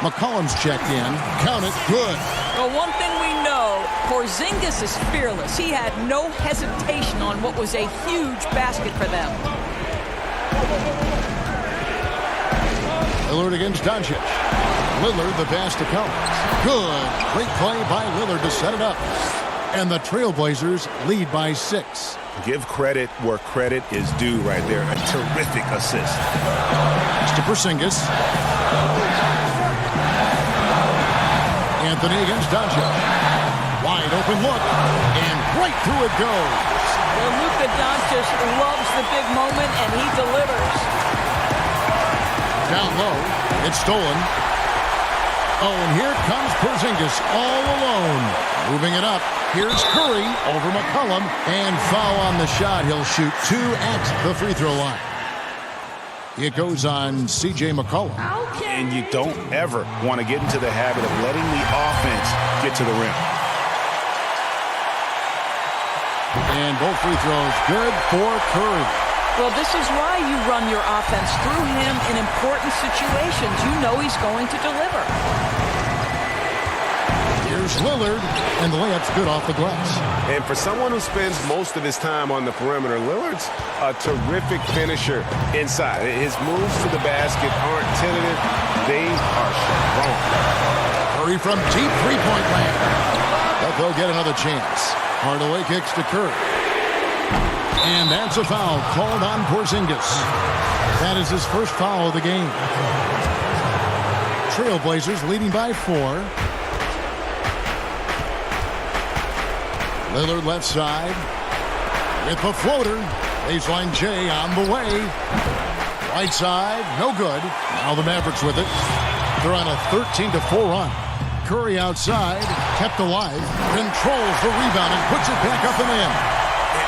McCollum's checked in. Count it. Good. Well, one thing we know, Porzingis is fearless. He had no hesitation on what was a huge basket for them. Lillard against Doncic. Lillard the pass to Collins. Good. Great play by Lillard to set it up. And the Trailblazers lead by 6. Give credit where credit is due right there. A terrific assist. To Porzingis. Anthony against Doncic. Wide open look. And right through it goes. Well, Luka Doncic loves the big moment, and he delivers. Down low. It's stolen. Oh, and here comes Porzingis all alone. Moving it up. Here's Curry over McCollum. And foul on the shot. He'll shoot 2 at the free throw line. It goes on C.J. McCollum. And you don't ever want to get into the habit of letting the offense get to the rim. And both free throws good for Curry. Well, this is why you run your offense through him in important situations. You know he's going to deliver. Here's Lillard, and the layup's good off the glass. And for someone who spends most of his time on the perimeter, Lillard's a terrific finisher inside. His moves to the basket aren't tentative. They are strong. Curry from deep three-point land. But they'll get another chance. Hardaway kicks to Curry. And that's a foul called on Porzingis. That is his first foul of the game. Trailblazers leading by 4. Lillard left side with the floater. Baseline J on the way. Right side, no good. Now the Mavericks with it. They're on a 13-4 run. Curry outside, kept alive, controls the rebound and puts it back up and in.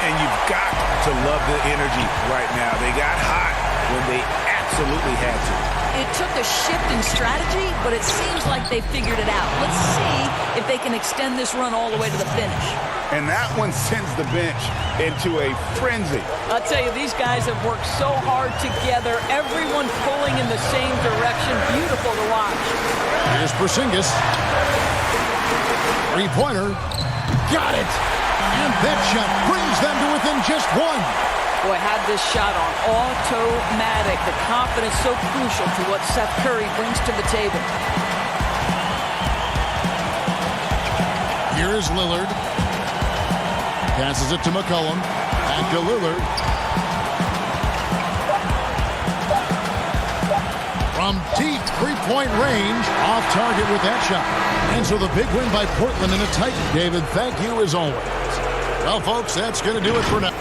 And you've got to love the energy right now. They got hot when they absolutely had to. It took a shift in strategy, but it seems like they figured it out. Let's see if they can extend this run all the way to the finish. And that one sends the bench into a frenzy. I'll tell you, these guys have worked so hard together. Everyone pulling in the same direction. Beautiful to watch. Here's Porzingis. Three-pointer. Got it. And that shot brings them to within just one. Boy, had this shot on automatic. The confidence so crucial to what Seth Curry brings to the table. Here's Lillard. Passes it to McCollum. Back to Lillard. From deep three-point range, off target with that shot. And so the big win by Portland in a tight. David, thank you as always. Well, folks, that's going to do it for now.